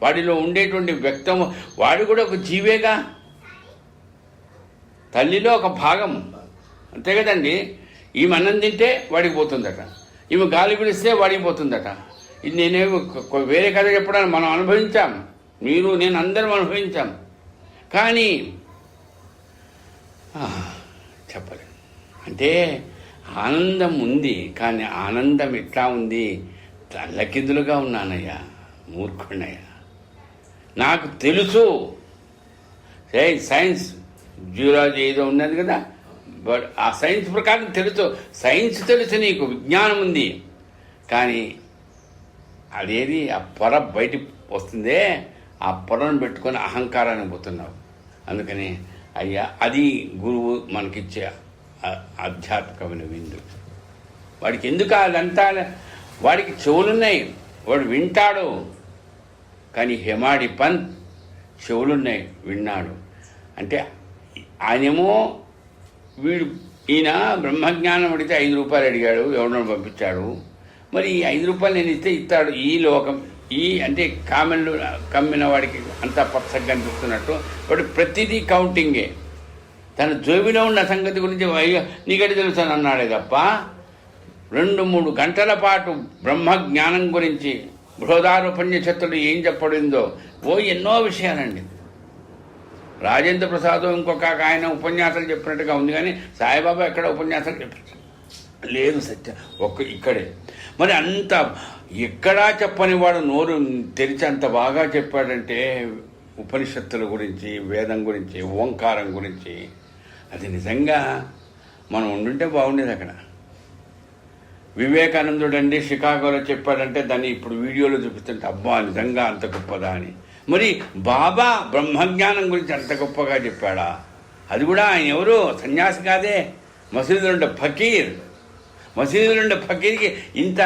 [SPEAKER 1] వాడిలో ఉండేటువంటి వ్యక్తం, వాడు కూడా ఒక జీవేగా, తల్లిలో ఒక భాగం, అంతే కదండి. ఈమె అన్నం తింటే వాడికి పోతుందట, ఈమె గాలి పిలిస్తే వాడికి పోతుందట. ఇది నేనేమో వేరే కథ చెప్పడానికి మనం అనుభవించాం, మీరు నేను అందరం అనుభవించాం. కానీ చెప్పలేదు. అంటే ఆనందం ఉంది, కానీ ఆనందం ఎట్లా ఉంది? తల్లకిందులుగా ఉన్నానయ్యా, మూర్ఖుణ్ణయ్యా. నాకు తెలుసు సైన్స్ జియోలజీ ఏదో ఉన్నది కదా, బట్ ఆ సైన్స్ ప్రకారం తెలుసు, సైన్స్ తెలుసు, నీకు విజ్ఞానం ఉంది. కానీ అదేది ఆ పొర బయట వస్తుందే, ఆ పొరను పెట్టుకొని అహంకారాన్ని పోతున్నావు. అందుకని అయ్యా అది గురువు మనకిచ్చే ఆధ్యాత్మికమైన విందు. వాడికి ఎందుకు అదంతా, వాడికి చెవులున్నాయి, వాడు వింటాడు. కానీ హేమాడి పంత్ చెవులున్నాయి, విన్నాడు. అంటే ఆయనేమో ఈయన బ్రహ్మజ్ఞానం అడిగితే 5 రూపాయలు అడిగాడు, ఎవరినో పంపించాడు. మరి ఈ 5 రూపాయలు నేను ఇస్తాడు. ఈ లోకం అంటే కమ్మిన వాడికి అంతా పచ్చగా కనిపిస్తున్నట్టు వాడు ప్రతిదీ కౌంటింగే. తన జోబిలో ఉన్న సంగతి గురించి నీకటి తెలుసు అని అన్నాడే తప్ప 2-3 గంటల పాటు బ్రహ్మజ్ఞానం గురించి బృహదారోపన్యశత్తుడు ఏం చెప్పడిందో ఎన్నో విషయాలండి. రాజేంద్ర ప్రసాద్ ఇంకొక ఆయన ఉపన్యాసాలు చెప్పినట్టుగా ఉంది, కానీ సాయిబాబా ఎక్కడ ఉపన్యాసాలు చెప్పారు లేదు, సత్యం ఇక్కడే. మరి అంత ఎక్కడా చెప్పని వాడు నోరు తెరిచి అంత బాగా చెప్పాడంటే ఉపనిషత్తుల గురించి, వేదం గురించి, ఓంకారం గురించి. అది నిజంగా మనం ఉండుంటే బాగుండేది అక్కడ. వివేకానందుడు అండి షికాగోలో చెప్పాడంటే దాన్ని ఇప్పుడు వీడియోలో చూపిస్తుంటే అబ్బా నిజంగా అంత గొప్పదా అని. మరి బాబా బ్రహ్మజ్ఞానం గురించి అంత గొప్పగా చెప్పాడా? అది కూడా ఆయన ఎవరు, సన్యాసి కాదే, మసీదులో ఉండే ఫకీర్. మసీదులో ఉండే ఫకీర్కి ఇంత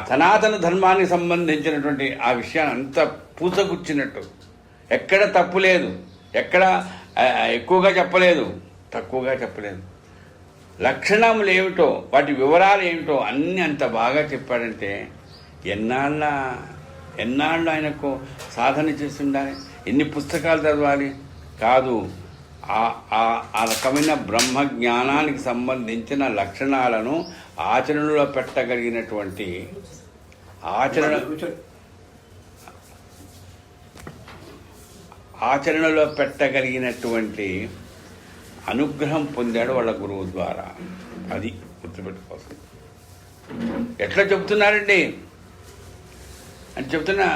[SPEAKER 1] సనాతన ధర్మానికి సంబంధించినటువంటి ఆ విషయాన్ని అంత పూసగుచ్చినట్టు, ఎక్కడ తప్పు లేదు, ఎక్కడ ఎక్కువగా చెప్పలేదు, తక్కువగా చెప్పలేదు. లక్షణములు ఏమిటో, వాటి వివరాలు ఏమిటో అన్నీ అంత బాగా చెప్పాడంటే ఎన్నాళ్ళు ఆయనకు సాధన చేసి ఉండాలి, ఎన్ని పుస్తకాలు చదవాలి కాదు. ఆ రకమైన బ్రహ్మ జ్ఞానానికి సంబంధించిన లక్షణాలను ఆచరణలో పెట్టగలిగినటువంటి ఆచరణలో పెట్టగలిగినటువంటి అనుగ్రహం పొందాడు వాళ్ళ గురువు ద్వారా. అది గుర్తుపెట్టుకోవాలి. ఎట్లా చెప్తున్నారండి అని చెప్తున్నా,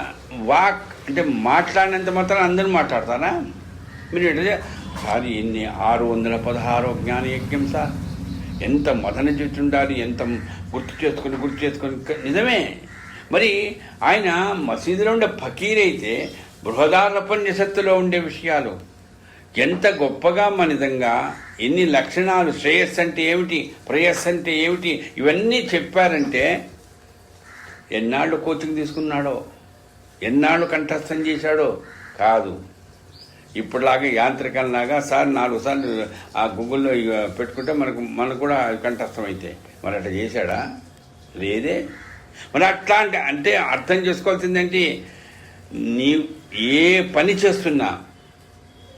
[SPEAKER 1] వాక్ అంటే మాట్లాడినంత మాత్రం అందరూ మాట్లాడతారా? మీరు ఎట్లా సార్ ఎన్ని 616 జ్ఞాన యజ్ఞం సార్, ఎంత మదన చేసి ఉండాలి, ఎంత గుర్తు చేసుకొని నిజమే. మరి ఆయన మసీదులో ఉండే ఫకీర్ అయితే బృహదారోపన్యశత్తులో ఉండే విషయాలు ఎంత గొప్పగా నిజంగా ఎన్ని లక్షణాలు, శ్రేయస్సు అంటే ఏమిటి, ప్రేయస్సు అంటే ఏమిటి, ఇవన్నీ చెప్పారంటే ఎన్నాళ్ళు కోచింగ్ తీసుకున్నాడో, ఎన్నాళ్ళు కంఠస్థం చేశాడో కాదు. ఇప్పుడులాగా యాంత్రికంలాగా సార్ 4 సార్లు ఆ గూగుల్లో పెట్టుకుంటే మనకు కూడా కంఠస్థం అయితే మరి అట్లా చేశాడా? లేదే. మరి అట్లాంటి అంటే అర్థం చేసుకోవాల్సిందంటే నీ ఏ పని చేస్తున్నా,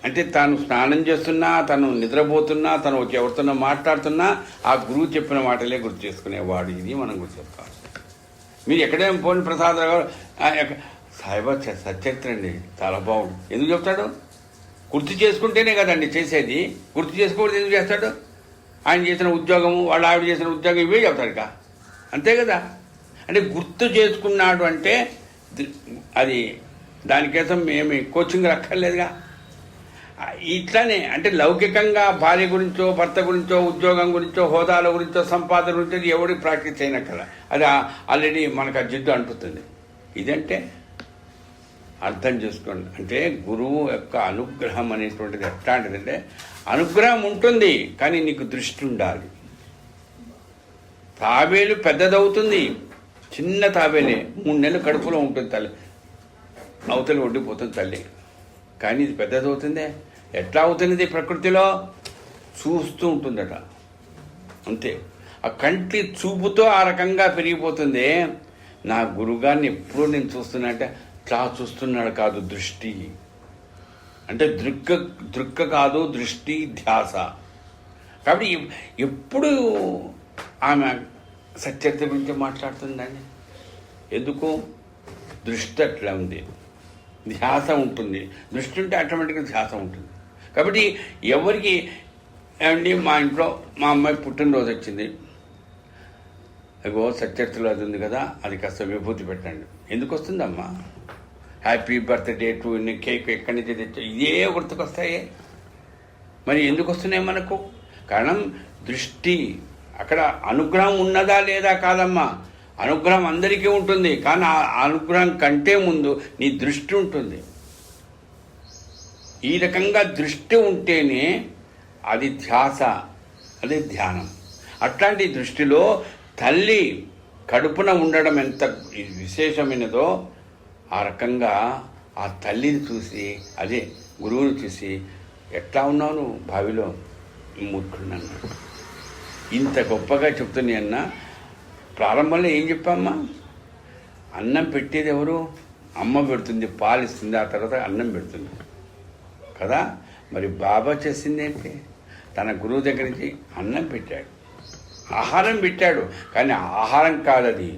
[SPEAKER 1] అంటే తాను స్నానం చేస్తున్నా, తను నిద్రపోతున్నా, తను ఎవరితోనో మాట్లాడుతున్నా ఆ గురువు చెప్పిన మాటలే గుర్తు చేసుకునేవాడు. ఇది మనం గుర్తు చేసుకోవాలి. మీరు ఎక్కడేం పోని ప్రసాదరావు సాయిబా సచరిత్ర అండి చాలా బాగుంది. ఎందుకు చెప్తాడు? గుర్తు చేసుకుంటేనే కదండి చేసేది. గుర్తు చేసుకోవడం ఎందుకు చేస్తాడు? ఆయన చేసిన ఉద్యోగము, వాళ్ళ ఆవిడ చేసిన ఉద్యోగం ఇవే చెప్తాడు కా, అంతే కదా. అంటే గుర్తు చేసుకున్నాడు అంటే అది దానికోసం ఏమి కోచింగ్ రక్కర్లేదుగా. ఇట్లానే అంటే లౌకికంగా భార్య గురించో, భర్త గురించో, ఉద్యోగం గురించో, హోదాల గురించో, సంపాదన గురించో ఎవరికి ప్రాక్టీస్ అయినక్కల అది ఆల్రెడీ మనకు ఆ జిడ్డు అంటుతుంది. ఇదంటే అర్థం చేసుకోండి. అంటే గురువు యొక్క అనుగ్రహం అనేటువంటిది ఎట్లాంటిదంటే, అనుగ్రహం ఉంటుంది కానీ నీకు దృష్టి ఉండాలి. తాబేలు పెద్దదవుతుంది, చిన్న తాబేలే 3 నెలలు కడుపులో ఉంటుంది తల్లి, అవతలి ఒడ్డిపోతుంది తల్లి. కానీ ఇది పెద్దదవుతుందే. ఎట్లా అవుతున్నది? ప్రకృతిలో చూస్తూ ఉంటుందట, అంతే. ఆ కంటి చూపుతో ఆ రకంగా పెరిగిపోతుంది. నా గురుగారిని ఎప్పుడూ నేను చూస్తున్నా అంటే ఇట్లా చూస్తున్నాడు కాదు, దృష్టి అంటే దృక్క కాదు, దృష్టి ధ్యాస. కాబట్టి ఎప్పుడు ఆమె సత్యత గురించి మాట్లాడుతుందండి. ఎందుకు? దృష్టి అట్లా ఉంది, ధ్యాస ఉంటుంది. దృష్టి ఉంటే ఆటోమేటిక్గా ధ్యాస ఉంటుంది. కాబట్టి ఎవరికి ఏమండి, మా ఇంట్లో మా అమ్మాయి పుట్టినరోజు వచ్చింది, అగో సత్యర్థులు అది ఉంది కదా, అది కాస్త విభూతి పెట్టండి. ఎందుకు వస్తుందమ్మా? హ్యాపీ బర్త్డే టు కేక్ ఎక్కడి నుంచి తెచ్చా, ఇదే గుర్తుకొస్తాయి. మరి ఎందుకు వస్తున్నాయి మనకు? కారణం దృష్టి. అక్కడ అనుగ్రహం ఉన్నదా లేదా కాదమ్మా, అనుగ్రహం అందరికీ ఉంటుంది. కానీ ఆ అనుగ్రహం కంటే ముందు నీ దృష్టి ఉంటుంది. ఈ రకంగా దృష్టి ఉంటేనే అది ధ్యాస, అది ధ్యానం. అట్లాంటి దృష్టిలో తల్లి కడుపున ఉండడం ఎంత విశేషమైనదో, ఆ రకంగా ఆ తల్లిని చూసి, అదే గురువుని చూసి, ఎట్లా ఉన్నావు భావిలో మూర్ఖున్నాను, ఇంత గొప్పగా చెప్తున్నా అన్న. ప్రారంభంలో ఏం చెప్పమ్మా? అన్నం పెట్టేది ఎవరు? అమ్మ పెడుతుంది, పాలిస్తుంది, ఆ తర్వాత అన్నం పెడుతుంది కదా. మరి బాబా చేసింది ఏంటి? తన గురువు దగ్గర నుంచి అన్నం పెట్టాడు, ఆహారం పెట్టాడు. కానీ ఆహారం కాదది.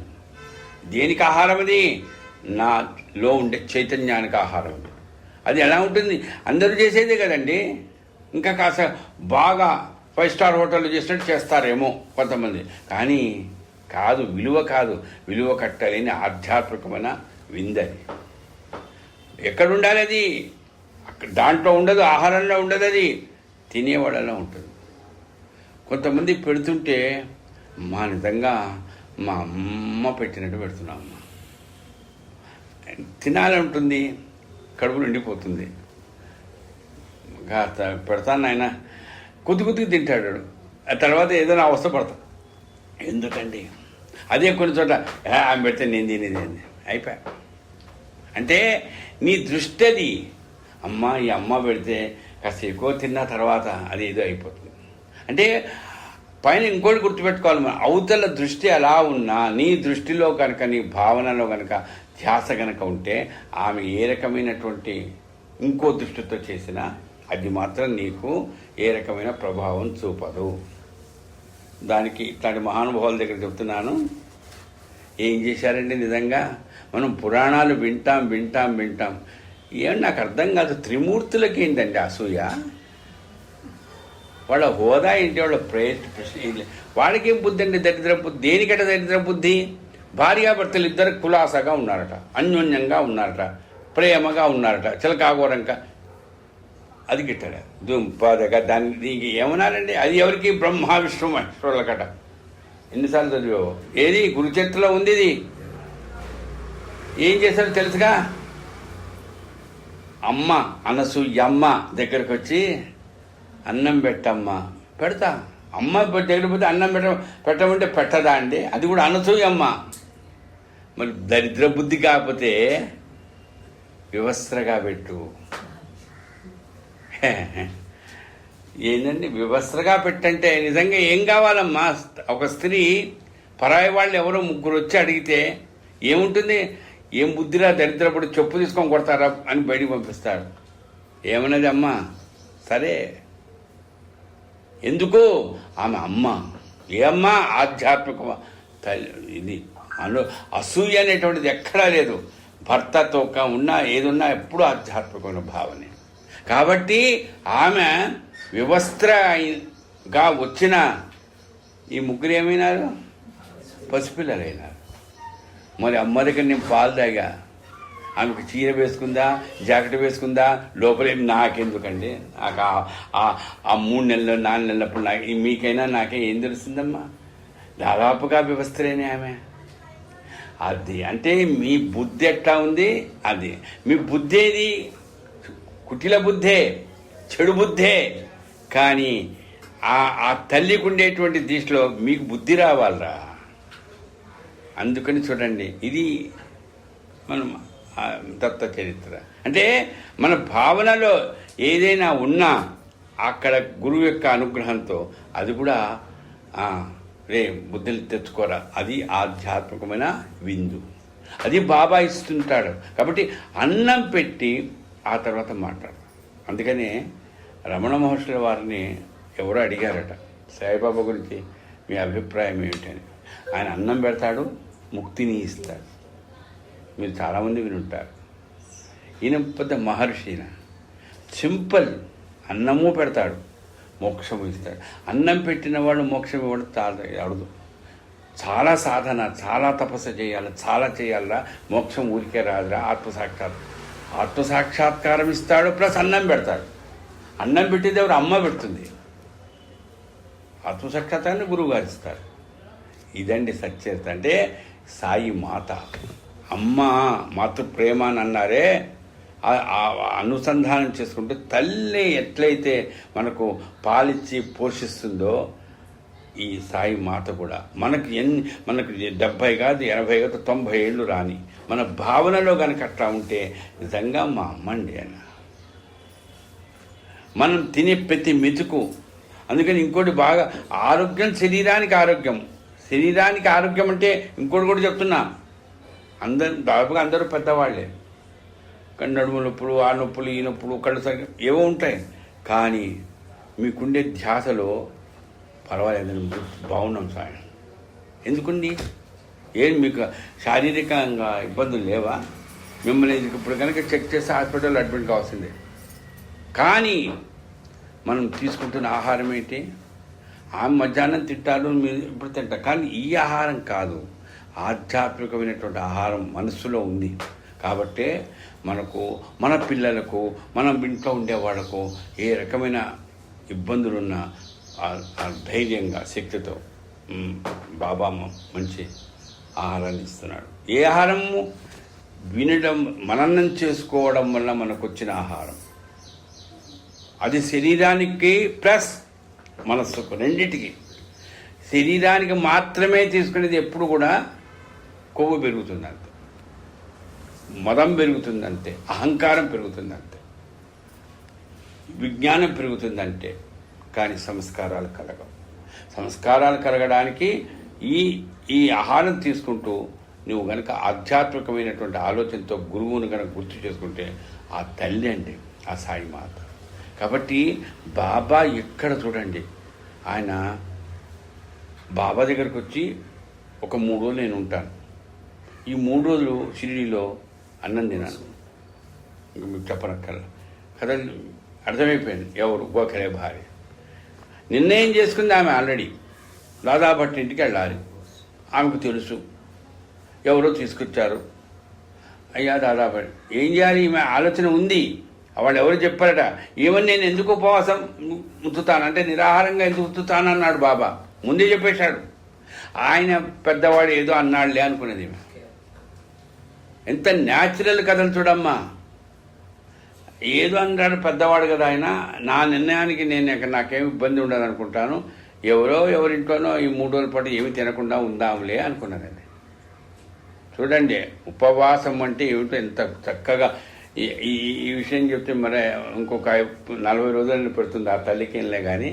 [SPEAKER 1] దేనికి ఆహారం? అది నాలో ఉండే చైతన్యానికి ఆహారం. అది ఎలా ఉంటుంది? అందరూ చేసేదే కదండి. ఇంకా కాస్త బాగా 5 స్టార్ హోటల్లో చేసినట్టు చేస్తారేమో కొంతమంది, కానీ కాదు, విలువ కాదు. విలువ కట్టలేని ఆధ్యాత్మికమైన విందని. ఎక్కడుండాలి అది? దాంట్లో ఉండదు, ఆహారంలో ఉండదు, అది తినేవాళ్ళలో ఉంటుంది. కొంతమంది పెడుతుంటే మా నిజంగా మా అమ్మ పెట్టినట్టు పెడుతున్నాం. తినాలంటుంది, కడుపు నిండిపోతుంది. కాస్త పెడతాను ఆయన, కొద్దిగా తింటాడు. ఆ తర్వాత ఏదైనా అవస్థ పడతాం. ఎందుకండి? అదే కొన్ని చోట ఆమె పెడితే నేను తినేది అయిపోయా. అంటే నీ దృష్టి అది. అమ్మ, ఈ అమ్మ పెడితే కాస్త ఎక్కువ తిన్న తర్వాత అది ఏదో అయిపోతుంది. అంటే పైన ఇంకోటి గుర్తుపెట్టుకోవాలి, మనం అవతల దృష్టి ఎలా ఉన్నా నీ దృష్టిలో కనుక, నీ భావనలో కనుక ధ్యాస కనుక ఉంటే, ఆమె ఏ రకమైనటువంటి ఇంకో దృష్టితో చేసినా అది మాత్రం నీకు ఏ రకమైన ప్రభావం చూపదు. దానికి ఇట్లాంటి మహానుభావుల దగ్గర చెప్తున్నాను. ఏం చేశారండి నిజంగా? మనం పురాణాలు వింటాం. ఏం నాకు అర్థం కాదు, త్రిమూర్తులకి ఏంటండి అసూయ? వాళ్ళ హోదా ఏంటి? వాళ్ళ ప్రశ్న వాడికేం బుద్ధి అండి? దరిద్ర బుద్ధి. దేనికట దరిద్ర బుద్ధి? భార్యాభర్తలు ఇద్దరు కులాసగా ఉన్నారట, అన్యోన్యంగా ఉన్నారట, ప్రేమగా ఉన్నారట, చిలకాగోరంక. అది గిట్టడా దుంపదగా? దాన్ని ఏమన్నారండి? అది ఎవరికి? బ్రహ్మ విష్ణు మహేశ్వరులకట. ఎన్నిసార్లు చదివావు? ఏది గురుచరిత్రలో ఉంది ఇది. ఏం చేశారో తెలుసుగా? అమ్మ అనసూయమ్మ దగ్గరకు వచ్చి అన్నం పెట్టమ్మా. పెడతా. అమ్మ దగ్గర పోతే అన్నం పెట్టమంటే పెట్టదా అండి? అది కూడా అనసూయమ్మ. మరి దరిద్ర బుద్ధి కాకపోతే వివస్త్రగా పెట్టు. ఏంటండి వివస్త్రగా పెట్టంటే? నిజంగా ఏం కావాలమ్మా? ఒక స్త్రీ పరాయి వాళ్ళు ఎవరో ముగ్గురు వచ్చి అడిగితే ఏముంటుంది? ఏం బుద్ధిరా దరిద్రపడి చెప్పు తీసుకొని కొడతారా అని బయటికి పంపిస్తాడు. ఏమన్నది అమ్మ? సరే. ఎందుకు? ఆమె అమ్మ. ఏ అమ్మ? ఆధ్యాత్మిక తల్లి. ఇది అసూయ అనేటువంటిది ఎక్కడా లేదు. భర్తతో ఉన్నా ఏదున్నా ఎప్పుడూ ఆధ్యాత్మికమైన భావనే. కాబట్టి ఆమె వివస్త్రగా వచ్చిన ఈ ముగ్గురు ఏమైనారు? పసిపిల్లలైనారు. మరి అమ్మ దగ్గర నేను పాలు తాగా, ఆమెకు చీర వేసుకుందా, జాకెట్ వేసుకుందా, లోపలేం నాకెందుకండి? నాకు ఆ 3 నెలలు 4 నెలలప్పుడు మీకైనా నాకే ఏం తెలుస్తుందమ్మా? దాదాపుగా వ్యవస్థలేనే ఆమె. అది అంటే మీ బుద్ధి ఎట్లా ఉంది అది. మీ బుద్ధి ఏది? కుటిల బుద్ధే, చెడు బుద్ధే. కానీ ఆ తల్లికి ఉండేటువంటి దీక్షలో మీకు బుద్ధి రావాలరా. అందుకని చూడండి, ఇది మనం తత్వ చరిత్ర. అంటే మన భావనలో ఏదైనా ఉన్నా అక్కడ గురువు యొక్క అనుగ్రహంతో అది కూడా రే బుద్ధులు తెచ్చుకోరా, అది ఆధ్యాత్మికమైన విందు. అది బాబా ఇస్తుంటాడు. కాబట్టి అన్నం పెట్టి ఆ తర్వాత మాట్లాడు. అందుకనే రమణ మహర్షుల వారిని ఎవరో అడిగారట, సాయిబాబా గురించి మీ అభిప్రాయం ఏమిటని. ఆయన అన్నం పెడతాడు, ముక్తిని ఇస్తాడు. మీరు చాలామంది వినుంటారు. ఈయన పెద్ద మహర్షి. ఈయన సింపుల్, అన్నము పెడతాడు, మోక్షము ఇస్తాడు. అన్నం పెట్టిన వాడు మోక్షం ఇవ్వడం చాలా అడదు. చాలా సాధన, చాలా తపస్సు చేయాలి, చాలా చేయాలరా. మోక్షం ఊరికే రాదురా. ఆత్మసాక్షాత్కారం ఇస్తాడు, ప్లస్ అన్నం పెడతాడు. అన్నం పెట్టేది ఎవరు? అమ్మ పెడుతుంది. ఆత్మసాక్షాత్కారాన్ని గురువు గారు ఇస్తారు. ఇదండి సత్యత. అంటే సాయి మాత, అమ్మ మాతృ ప్రేమ అని అన్నారే, అనుసంధానం చేసుకుంటూ తల్లి ఎట్లయితే మనకు పాలిచ్చి పోషిస్తుందో ఈ సాయి మాత కూడా మనకు మనకు 70 కాదు, 80 కాదు, 90 ఏళ్ళు రాని మన భావనలో కనుక అట్లా ఉంటే నిజంగా మా అమ్మండి అన్న. మనం తినే ప్రతి మెతుకు. అందుకని ఇంకోటి బాగా ఆరోగ్యం, శరీరానికి ఆరోగ్యం. శరీరానికి ఆరోగ్యం అంటే ఇంకోటి కూడా చెప్తున్నా, దాదాపుగా అందరూ పెద్దవాళ్లే. నడుము నొప్పులు, ఆ నొప్పులు, ఈ నొప్పులు, కళ్ళు సరిగ్గా ఏవో ఉంటాయి. కానీ మీకుండే ధ్యాసలో పర్వాలేదు, బాగున్నాం సాయం. ఎందుకండి? మీకు శారీరకంగా ఇబ్బందులు లేవా? మిమ్మల్ని ఇప్పుడు కనుక చెక్ చేస్తే హాస్పిటల్లో అడ్మిట్ కావాల్సిందే. కానీ మనం తీసుకుంటున్న ఆహారం ఏంటి? మధ్యాహ్నం తింటారు, మీరు ఇప్పుడు తింటారు. కానీ ఈ ఆహారం కాదు, ఆధ్యాత్మికమైనటువంటి ఆహారం మనస్సులో ఉంది. కాబట్టే మనకు, మన పిల్లలకు, మన ఇంట్లో ఉండే వాళ్ళకు ఏ రకమైన ఇబ్బందులున్నా ధైర్యంగా, శక్తితో బాబా మంచి ఆహారాన్ని ఇస్తున్నాడు. ఏ ఆహారము? వినడం, మననం చేసుకోవడం వల్ల మనకు వచ్చిన ఆహారం. అది శరీరానికి ప్లస్ మనస్సుకు, రెండింటికి. శరీరానికి మాత్రమే తీసుకునేది ఎప్పుడు కూడా కొవ్వు పెరుగుతుందంతే, మదం పెరుగుతుందంతే, అహంకారం పెరుగుతుందంతే, విజ్ఞానం పెరుగుతుందంటే. కానీ సంస్కారాలు కలగవు. సంస్కారాలు కలగడానికి ఈ ఆహారం తీసుకుంటూ నువ్వు కనుక ఆధ్యాత్మికమైనటువంటి ఆలోచనతో గురువును కనుక గుర్తు చేసుకుంటే ఆ తల్లి అండి, ఆ సాయి మాత. కాబట్టి బాబా ఎక్కడ చూడండి, ఆయన బాబా దగ్గరకు వచ్చి ఒక 3 రోజులు నేను ఉంటాను. ఈ 3 రోజులు షిరిడీలో అన్నం తినాను. ఇంక మీకు చెప్పనక్కర్లా కదా, అర్థమైపోయింది. ఎవరు? గోఖలే భార్య నిర్ణయం చేసుకుంది ఆమె. ఆల్రెడీ దాదాభట్ ఇంటికి వెళ్ళాలి. ఆమెకు తెలుసు, ఎవరో తీసుకొచ్చారు. అయ్యా దాదాభట్ ఏం చేయాలి? ఈమె ఆలోచన ఉంది. వాళ్ళు ఎవరు చెప్పారట, ఏమని నేను ఎందుకు ఉపవాసం ఉంచుతాను అంటే, నిరాహారంగా ఎందుకు ఉంచుతానన్నాడు బాబా. ముందే చెప్పేశాడు. ఆయన పెద్దవాడు ఏదో అన్నాడులే అనుకునేది. ఎంత న్యాచురల్ కథలు చూడమ్మా. ఏదో అన్నాడు పెద్దవాడు కదా ఆయన, నా నిర్ణయానికి నాకేమి ఇబ్బంది ఉండదు అనుకుంటాను. ఎవరింట్లోనో ఈ 3 రోజుల పాటు ఏమి తినకుండా ఉందాంలే అనుకున్నదండి. చూడండి, ఉపవాసం అంటే ఏమిటో ఎంత చక్కగా. ఈ విషయం చెప్తే మరి ఇంకొక 40 రోజులని పెడుతుంది ఆ తల్లికేంలే. కానీ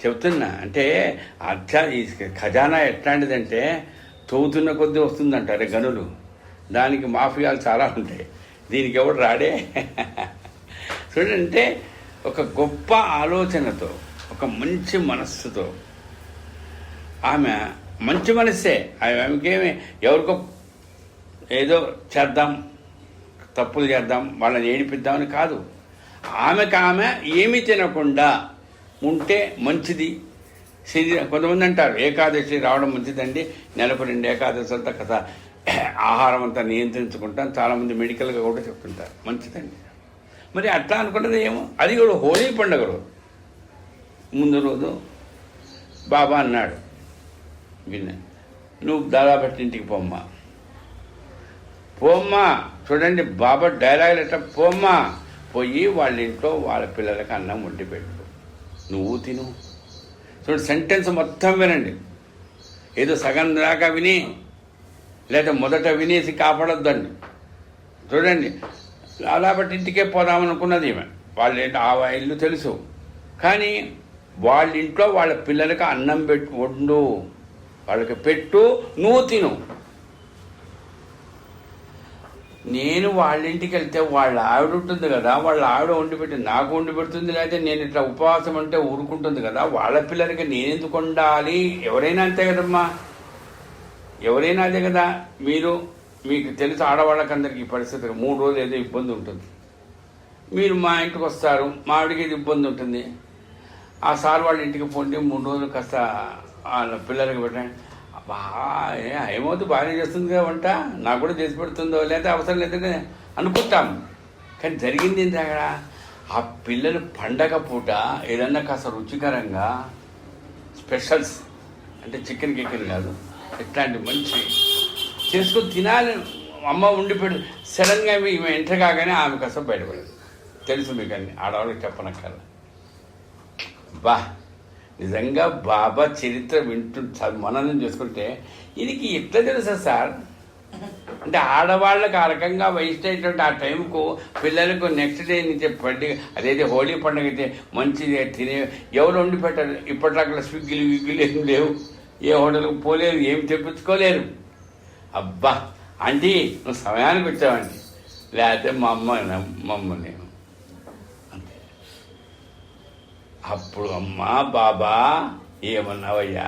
[SPEAKER 1] చెప్తున్నా అంటే ఈ ఖజానా ఎట్లాంటిదంటే తవ్వుతున్న కొద్దీ వస్తుందంటారే గనులు. దానికి మాఫియాలు చాలా ఉంటాయి. దీనికి ఎవడు రాడే. చూడంటే ఒక గొప్ప ఆలోచనతో, ఒక మంచి మనస్సుతో, ఆమె మంచి మనస్సే. ఆమెకేమి ఎవరికో ఏదో చేద్దాం, తప్పులు చేద్దాం, వాళ్ళని ఏడిపిద్దామని కాదు. ఆమె ఏమీ తినకుండా ఉంటే మంచిది. శరీరం కొంతమంది అంటారు ఏకాదశి రావడం మంచిదండి, నెలకు 2 ఏకాదశులతో కదా ఆహారం అంతా నియంత్రించుకుంటాం. చాలామంది మెడికల్గా కూడా చెప్తుంటారు మంచిదండి. మరి అట్లా అనుకున్నది ఏమో. అది కూడా హోలీ పండుగ రోజు ముందు రోజు బాబా అన్నాడు, విన్నా, నువ్వు దాదాపు ఇంటికి పోమ్మా, పోమ్మా. చూడండి బాబా డైలాగులు ఎట్లా, పోమ్మా పోయి వాళ్ళ ఇంట్లో వాళ్ళ పిల్లలకి అన్నం వండి పెట్టు, నువ్వు తిను. చూడండి సెంటెన్స్ మొత్తం వినండి, ఏదో సగం దాకా విని లేదా మొదట వినేసి కాపాడొద్దండి. చూడండి అలా బట్టి ఇంటికే పోదామనుకున్నది ఈమె. ఆ ఇల్లు తెలుసు, కానీ వాళ్ళ ఇంట్లో వాళ్ళ పిల్లలకి అన్నం వండు, వాళ్ళకి పెట్టు, నువ్వు తిను. నేను వాళ్ళ ఇంటికి వెళ్తే వాళ్ళ ఆవిడ ఉంటుంది కదా, వాళ్ళ ఆవిడ వండి పెట్టి నాకు వండి పెడుతుంది, లేకపోతే నేను ఇట్లా ఉపవాసం అంటే ఊరుకుంటుంది కదా, వాళ్ళ పిల్లలకి నేనెందుకు వండాలి? ఎవరైనా అంతే కదమ్మా, ఎవరైనా అదే కదా. మీకు తెలుసు ఆడవాళ్ళకందరికీ ఈ పరిస్థితి 3 రోజులు ఏదో ఇబ్బంది ఉంటుంది. మీరు మా ఇంటికి వస్తారు, మా ఆవిడకి ఇది ఇబ్బంది ఉంటుంది, ఆ సార్ వాళ్ళ ఇంటికి పోండి 3 రోజులు కాస్త వాళ్ళ పిల్లలకి పెట్టండి. ఏమవుతుంది, బాగానే చేస్తుంది కదా వంట, నాకు కూడా చేసి పెడుతుందో లేదా అవసరం లేదని అనుకుంటాం. కానీ జరిగింది ఏంటి అక్కడ, ఆ పిల్లలు పండగ పూట ఏదన్నా కాస్త రుచికరంగా స్పెషల్స్ అంటే చికెన్ కాదు, ఇట్లాంటి మంచి చేసుకొని తినాలి. అమ్మ ఉండి పెడు సడన్గా ఈమె ఎంటర్ కాగానే ఆమె కాస్త బయటపడేది. తెలుసు మీకు అన్ని, ఆడవాళ్ళకి చెప్పనక్కర్లా. బా నిజంగా బాబా చరిత్ర మననం చేసుకుంటే ఇది ఎట్లా తెలుసా సార్ అంటే, ఆడవాళ్ళకి ఆ రకంగా వయసుటువంటి ఆ టైంకు పిల్లలకు నెక్స్ట్ డే నుంచి పండుగ, అదైతే హోలీ పండుగ అయితే మంచిది తినే, ఎవరు వండి పెట్టారు. ఇప్పటిలాగా స్విగ్గీలు ఏం లేవు, ఏ హోటల్కి పోలేరు, ఏం తెప్పించుకోలేరు. అబ్బా ఆంటీ నువ్వు సమయానికి వచ్చావండి, లేకపోతే మా అమ్మని అంతే. అప్పుడు అమ్మా బాబా ఏమన్నావయ్యా,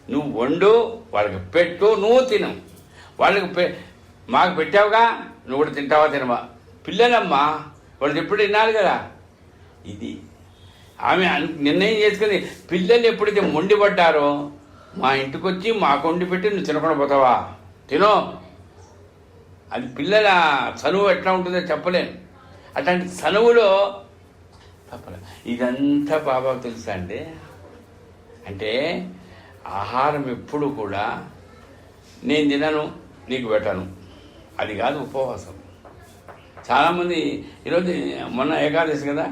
[SPEAKER 1] నువ్వు వండు, వాళ్ళకి పెట్టు, నువ్వు తిను. వాళ్ళకి మాకు పెట్టావుగా, నువ్వు కూడా తింటావా తినవా, పిల్లలమ్మా వాళ్ళు ఎప్పుడు తినాలి కదా. ఇది ఆమె నిర్ణయం చేసుకుని, పిల్లలు ఎప్పుడైతే మొండిపడ్డారో మా ఇంటికి వచ్చి మాకు వండి పెట్టి నువ్వు తినకుండా పోతావా, తినో. అది పిల్లల చనువు ఎట్లా ఉంటుందో చెప్పలేను. అట్లాంటి చనువులో తప్పలే. ఇదంతా బాబాకు తెలుసా అండి. అంటే ఆహారం ఎప్పుడు కూడా నేను తినను నీకు పెట్టను, అది కాదు ఉపవాసం. చాలామంది ఈరోజు మొన్న ఏకాదశి కదా,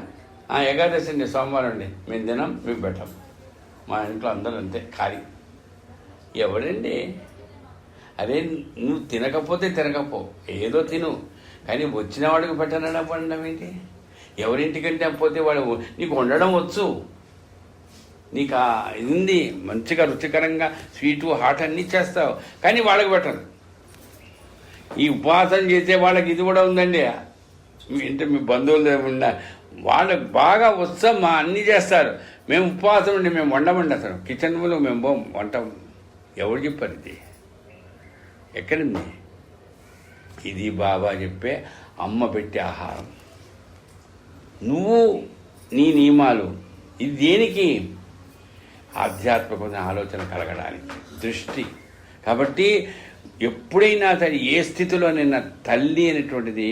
[SPEAKER 1] ఏకాదశి అండి సోమవారం అండి, మేము తినం మీకు పెట్టాం. మా ఇంట్లో అందరూ అంతే ఖాళీ. ఎవడండి, అరే నువ్వు తినకపోతే తినకపో, ఏదో తిను, కానీ వచ్చిన వాడికి పెట్టనడం పడడం ఏంటి? ఎవరింటికంటే పోతే వాడు నీకు వండడం వచ్చు, నీకు ఇది మంచిగా రుచికరంగా స్వీటు హాట్ అన్నీ చేస్తావు, కానీ వాళ్ళకి పెట్టరు. ఈ ఉపవాసం చేసే వాళ్ళకి ఇది కూడా ఉందండి. అంటే మీ బంధువులు ఉన్న వాళ్ళకి బాగా వస్తాం, అన్నీ చేస్తారు. మేము ఉపవాసం ఉండి మేము వండమండి, అసలు కిచెన్లో మేము వంట. ఎవరు చెప్పారు ఇది, ఎక్కడుంది? ఇది బాబా చెప్పే అమ్మ పెట్టే ఆహారం. నువ్వు నీ నియమాలు, ఇది దేనికి? ఆధ్యాత్మికమైన ఆలోచన కలగడానికి, దృష్టి. కాబట్టి ఎప్పుడైనా సరే ఏ స్థితిలోనైనా తల్లి అనేటువంటిది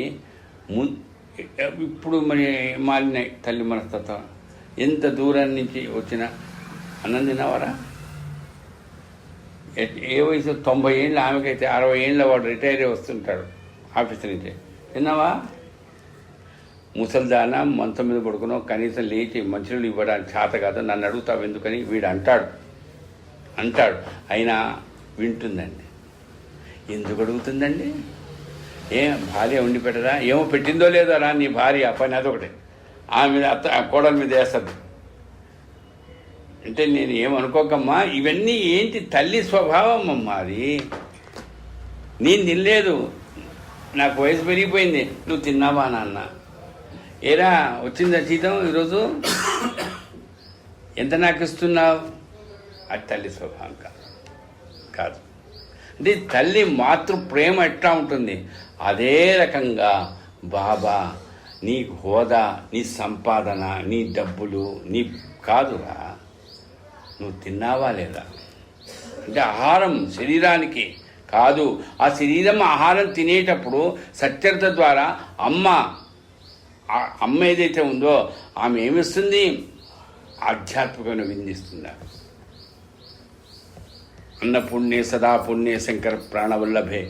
[SPEAKER 1] ఇప్పుడు మరి మాలిన తల్లి మనస్తత్వం. ఎంత దూరం నుంచి వచ్చిన అన్నం తినవరా? ఏ వయసు 90 ఏళ్ళు ఆమెకైతే 60 ఏళ్ళ వాడు రిటైర్ వస్తుంటాడు ఆఫీస్ నుంచి. తిన్నావా? ముసల్దానా మంచం మీద పడుకునో కనీసం లేచి మంచినీళ్ళు ఇవ్వడానికి చేత కాదు, నన్ను అడుగుతావు ఎందుకని వీడు అంటాడు. అయినా వింటుందండి. ఎందుకు అడుగుతుందండి? ఏం భార్య వండి పెట్టదా? ఏమో పెట్టిందో లేదో రా నీ భార్య, పని అదొకటి. ఆమె మీద కోడల మీద వేస్తుంది. అంటే నేను ఏమనుకోకమ్మా, ఇవన్నీ ఏంటి తల్లి స్వభావం అమ్మా. అది నేను తినలేదు, నాకు వయసు పెరిగిపోయింది, నువ్వు తిన్నావా నాన్న? ఏరా వచ్చిందా జీతం ఈరోజు, ఎంత నాకు ఇస్తున్నావు? అది తల్లి స్వభావం కాదు. అంటే తల్లి మాతృ ప్రేమ ఎట్లా ఉంటుంది, అదే రకంగా బాబా నీ హోదా, నీ సంపాదన, నీ డబ్బులు నీ కాదురా, నువ్వు తిన్నావా లేదా. అంటే ఆహారం శరీరానికి కాదు, ఆ శరీరం ఆహారం తినేటప్పుడు సత్యత ద్వారా అమ్మ ఏదైతే ఉందో ఆమె ఏమిస్తుంది? ఆధ్యాత్మికమైన విందిస్తుందా. అన్నపుణ్యే సదా పుణ్యే శంకర ప్రాణవల్లభే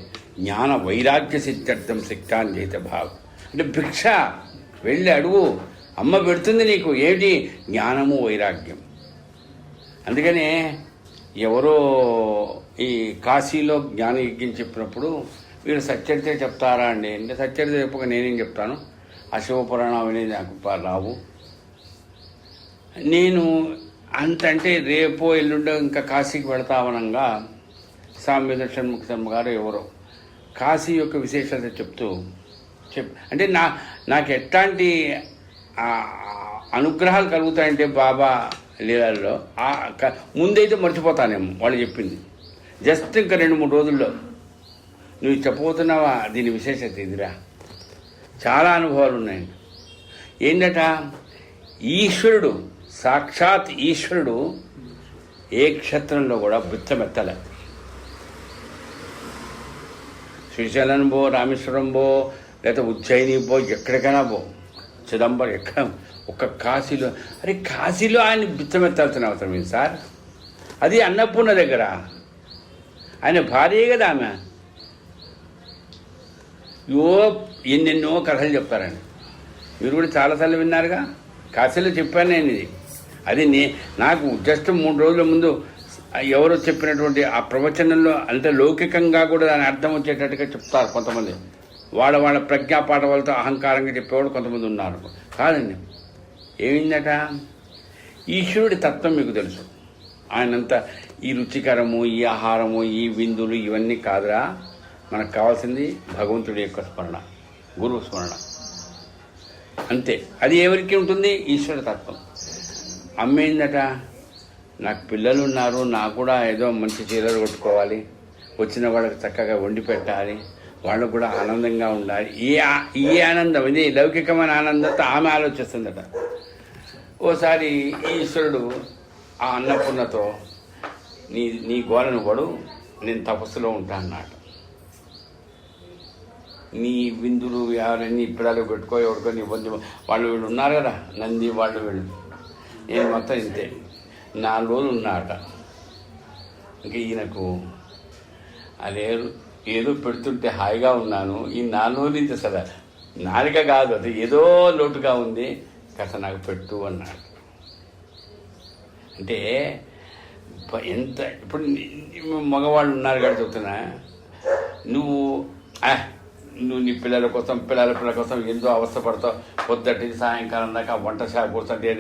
[SPEAKER 1] జ్ఞాన వైరాగ్య సిద్ధార్థం శక్తాన్ని చేత భావం. అంటే భిక్ష వెళ్ళి అడుగు, అమ్మ పెడుతుంది నీకు. ఏమిటి? జ్ఞానము వైరాగ్యం. అందుకనే ఎవరో ఈ కాశీలో జ్ఞానయజ్ఞం చెప్పినప్పుడు వీరు సచ్చరిత చెప్తారా అండి అంటే, సచ్చరిత చెప్పక నేనేం చెప్తాను, ఆ శివపురాణం అనేది నాకు రావు. నేను అంటే రేపో ఎల్లుండో ఇంకా కాశీకి వెళతామనంగా సామ్యద షణ్ముఖ శర్మ గారు ఎవరో కాశీ యొక్క విశేషత చెప్తూ అంటే నాకు ఎట్లాంటి అనుగ్రహాలు కలుగుతాయంటే బాబా లీలల్లో ముందైతే మర్చిపోతానేమో వాళ్ళు చెప్పింది. జస్ట్ ఇంకా 2-3 రోజుల్లో నువ్వు చెప్పబోతున్నావా దీని విశేషత ఇదిరా. చాలా అనుభవాలు ఉన్నాయండి. ఏంటట, ఈశ్వరుడు సాక్షాత్ ఈశ్వరుడు ఏ క్షేత్రంలో కూడా బిచ్చమెత్తలే. శ్రీశైలం పో, రామేశ్వరం పో, లేదా ఉజ్జయిని పో, ఎక్కడికైనా పో, చిదంబరం ఎక్కడ, ఒక్క కాశీలో. అరే కాశీలో ఆయన బిచ్చమెత్తాల్సిన అవసరం ఏంటి సార్? అది అన్నపూర్ణ దగ్గర, ఆయన భార్యే కదా ఆమె. ఎన్నెన్నో కథలు చెప్తారండి. మీరు కూడా చాలాసార్లు విన్నారుగా. కాశీలో చెప్పాను నేను ఇది. అది నాకు జస్ట్ 3 రోజుల ముందు ఎవరో చెప్పినటువంటి ఆ ప్రవచనంలో అంటే లౌకికంగా కూడా దాని అర్థం వచ్చేటట్టుగా చెప్తారు కొంతమంది. వాళ్ళ ప్రజ్ఞాపాఠవాలతో అహంకారంగా చెప్పేవాడు కొంతమంది ఉన్నారు. కాదండి, ఏమిందట, ఈశ్వరుడి తత్వం మీకు తెలుసు. ఆయనంతా ఈ రుచికరము, ఈ ఆహారము, ఈ విందులు ఇవన్నీ కాదురా. మనకు కావాల్సింది భగవంతుడి యొక్క స్మరణ, గురువు స్మరణ, అంతే. అది ఎవరికి ఉంటుంది? ఈశ్వర తత్వం. అమ్మేందట, నాకు పిల్లలు ఉన్నారు, నాకు కూడా ఏదో మంచి చీరలు కొట్టుకోవాలి, వచ్చిన వాళ్ళకి చక్కగా వండి పెట్టాలి, వాళ్ళకు కూడా ఆనందంగా ఉండాలి. ఈ ఆనందం, ఇది లౌకికమైన ఆనందంతో ఆమె ఆలోచిస్తుందట. ఓసారి ఈశ్వరుడు ఆ అన్నపూర్ణతో నీ గోలను పడు, నేను తపస్సులో ఉంటా అన్నాడు. నీ విందులు ఎవరన్నీ పిల్లలు పెట్టుకో, ఎవరికో నీ బంధు వాళ్ళు వీళ్ళు ఉన్నారు కదా, నంది వాళ్ళు వీళ్ళు, నేను మొత్తం ఇంతే. 4 రోజులు ఉన్నాట. ఇంక ఈయనకు అదే ఏదో పెడుతుంటే హాయిగా ఉన్నాను, ఈ 4 రోజులు ఇంత సరే నాలిక కాదు, అది ఏదో లోటుగా ఉంది, కాస్త నాకు పెట్టు అన్నాడు. అంటే ఎంత ఇప్పుడు మగవాళ్ళు ఉన్నారు కాబట్టి చెప్తున్నా, నువ్వు నీ పిల్లల కోసం ఎంతో అవస్థపడతావు, పొద్దుటి సాయంకాలం దాకా వంట షాప్ కూర్చుంటే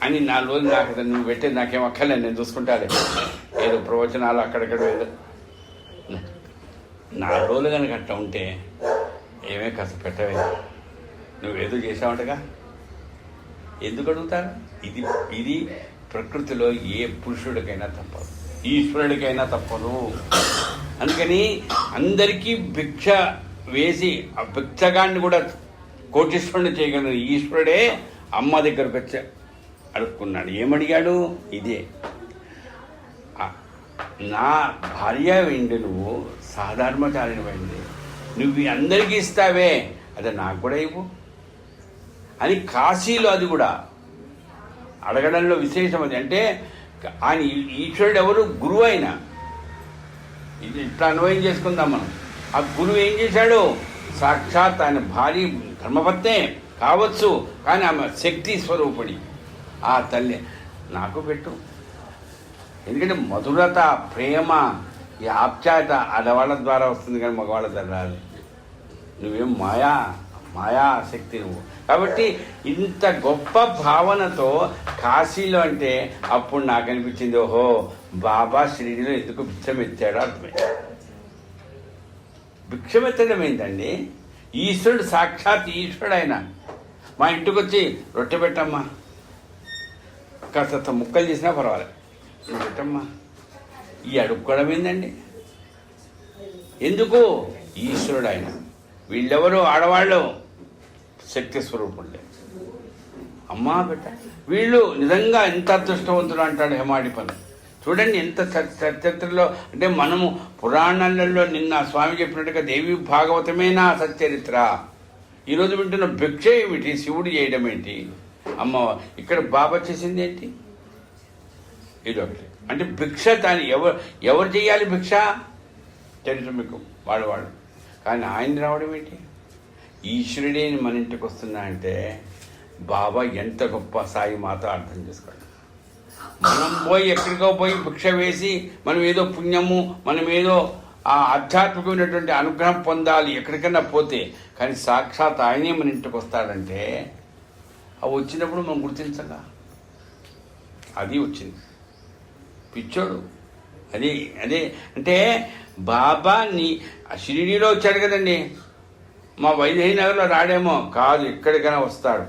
[SPEAKER 1] అని 4 రోజులు నాకు నువ్వు పెట్టేది నాకేం అక్కర్లేదు, నేను చూసుకుంటాను. ఏదో ప్రవచనాలు అక్కడక్కడ ఏదో 4 రోజులు కనుక అట్లా ఉంటే ఏమే కాస్త పెట్టవే, నువ్వేదో చేసావంటగా, ఎందుకు అడుగుతారు? ఇది ప్రకృతిలో ఏ పురుషుడికైనా తప్పదు, ఈశ్వరుడికైనా తప్పదు. అందుకని అందరికీ భిక్ష వేసి ఆ భిక్షగాన్ని కూడా కోటీశ్వరుని చేయగలరు ఈశ్వరుడే. అమ్మ దగ్గరకు వచ్చి అడుక్కున్నాడు. ఏమడిగాడు? ఇదే, నా భార్య వెండి, నువ్వు సాధారణచారిని వెండి, నువ్వు అందరికీ ఇస్తావే, అదే నాకు కూడా ఇవ్వు అని కాశీలో అది కూడా అడగడంలో విశేషం. అది అంటే ఆయన ఈశ్వరుడు ఎవరు? గురువు. అయిన ఇది ఇట్లా అన్వయం చేసుకుందాం మనం. ఆ గురువు ఏం చేశాడు? సాక్షాత్ ఆయన భార్య ధర్మపత్నే కావచ్చు, కానీ ఆమె శక్తి స్వరూపుడి. ఆ తల్లి నాకు పెట్టు. ఎందుకంటే మధురత, ప్రేమ, ఈ ఆప్యాయత ఆడవాళ్ళ ద్వారా వస్తుంది, కానీ మగవాళ్ళ ద్వారా రాదు. నువ్వేం మాయా శక్తి నువ్వు. కాబట్టి ఇంత గొప్ప భావనతో కాశీలో అంటే అప్పుడు నాకు అనిపించింది, ఓహో బాబా షిరిడీలో ఎందుకు భిక్షమెత్తాడో అర్థమైంది. భిక్షమెత్తడం ఏంటండి? ఈశ్వరుడు సాక్షాత్ ఈశ్వరుడు ఆయన. మా ఇంటికి వచ్చి రొట్టె పెట్టమ్మా, కాస్త ముక్కలు చేసినా పర్వాలేదు, నువ్వు పెట్టమ్మా, ఈ అడుక్కోవడం ఏందండి? ఎందుకు? ఈశ్వరుడు ఆయన. వీళ్ళెవరు? ఆడవాళ్ళు శక్తి స్వరూపులే. అమ్మా పెట్ట. వీళ్ళు నిజంగా ఎంత అదృష్టవంతులు అంటాడు హేమాడిపల్లి. చూడండి ఎంత సచరిత్రలో, అంటే మనము పురాణాలలో నిన్న స్వామి చెప్పినట్టుగా దేవి భాగవతమేనా సచ్చరిత్ర. ఈరోజు వింటున్న భిక్ష ఏమిటి? శివుడు చేయడం ఏంటి? అమ్మ ఇక్కడ బాబా చేసింది ఏంటి? ఇదొకటి. అంటే భిక్ష దాన్ని ఎవరు చేయాలి? భిక్ష చరిత్ర మీకు వాళ్ళు కానీ ఆయన రావడం ఏంటి? ఈశ్వరుడే మన ఇంటికి వస్తున్నా అంటే బాబా ఎంత గొప్ప సాయి మాత అర్థం చేసుకోండి. మనం పోయి ఎక్కడికో పోయి భిక్ష వేసి మనం ఏదో పుణ్యము, మనం ఏదో ఆ ఆధ్యాత్మికమైనటువంటి అనుగ్రహం పొందాలి ఎక్కడికన్నా పోతే, కానీ సాక్షాత్ ఆయనే మన ఇంటికి వస్తాడంటే అవి వచ్చినప్పుడు మనం గుర్తించగా అది వచ్చింది పిచ్చోడు. అదే అదే అంటే బాబా షిరిడీలో వచ్చాడు కదండి, మా వైదేహి నగర్లో రాడేమో కాదు, ఎక్కడికైనా వస్తాడు.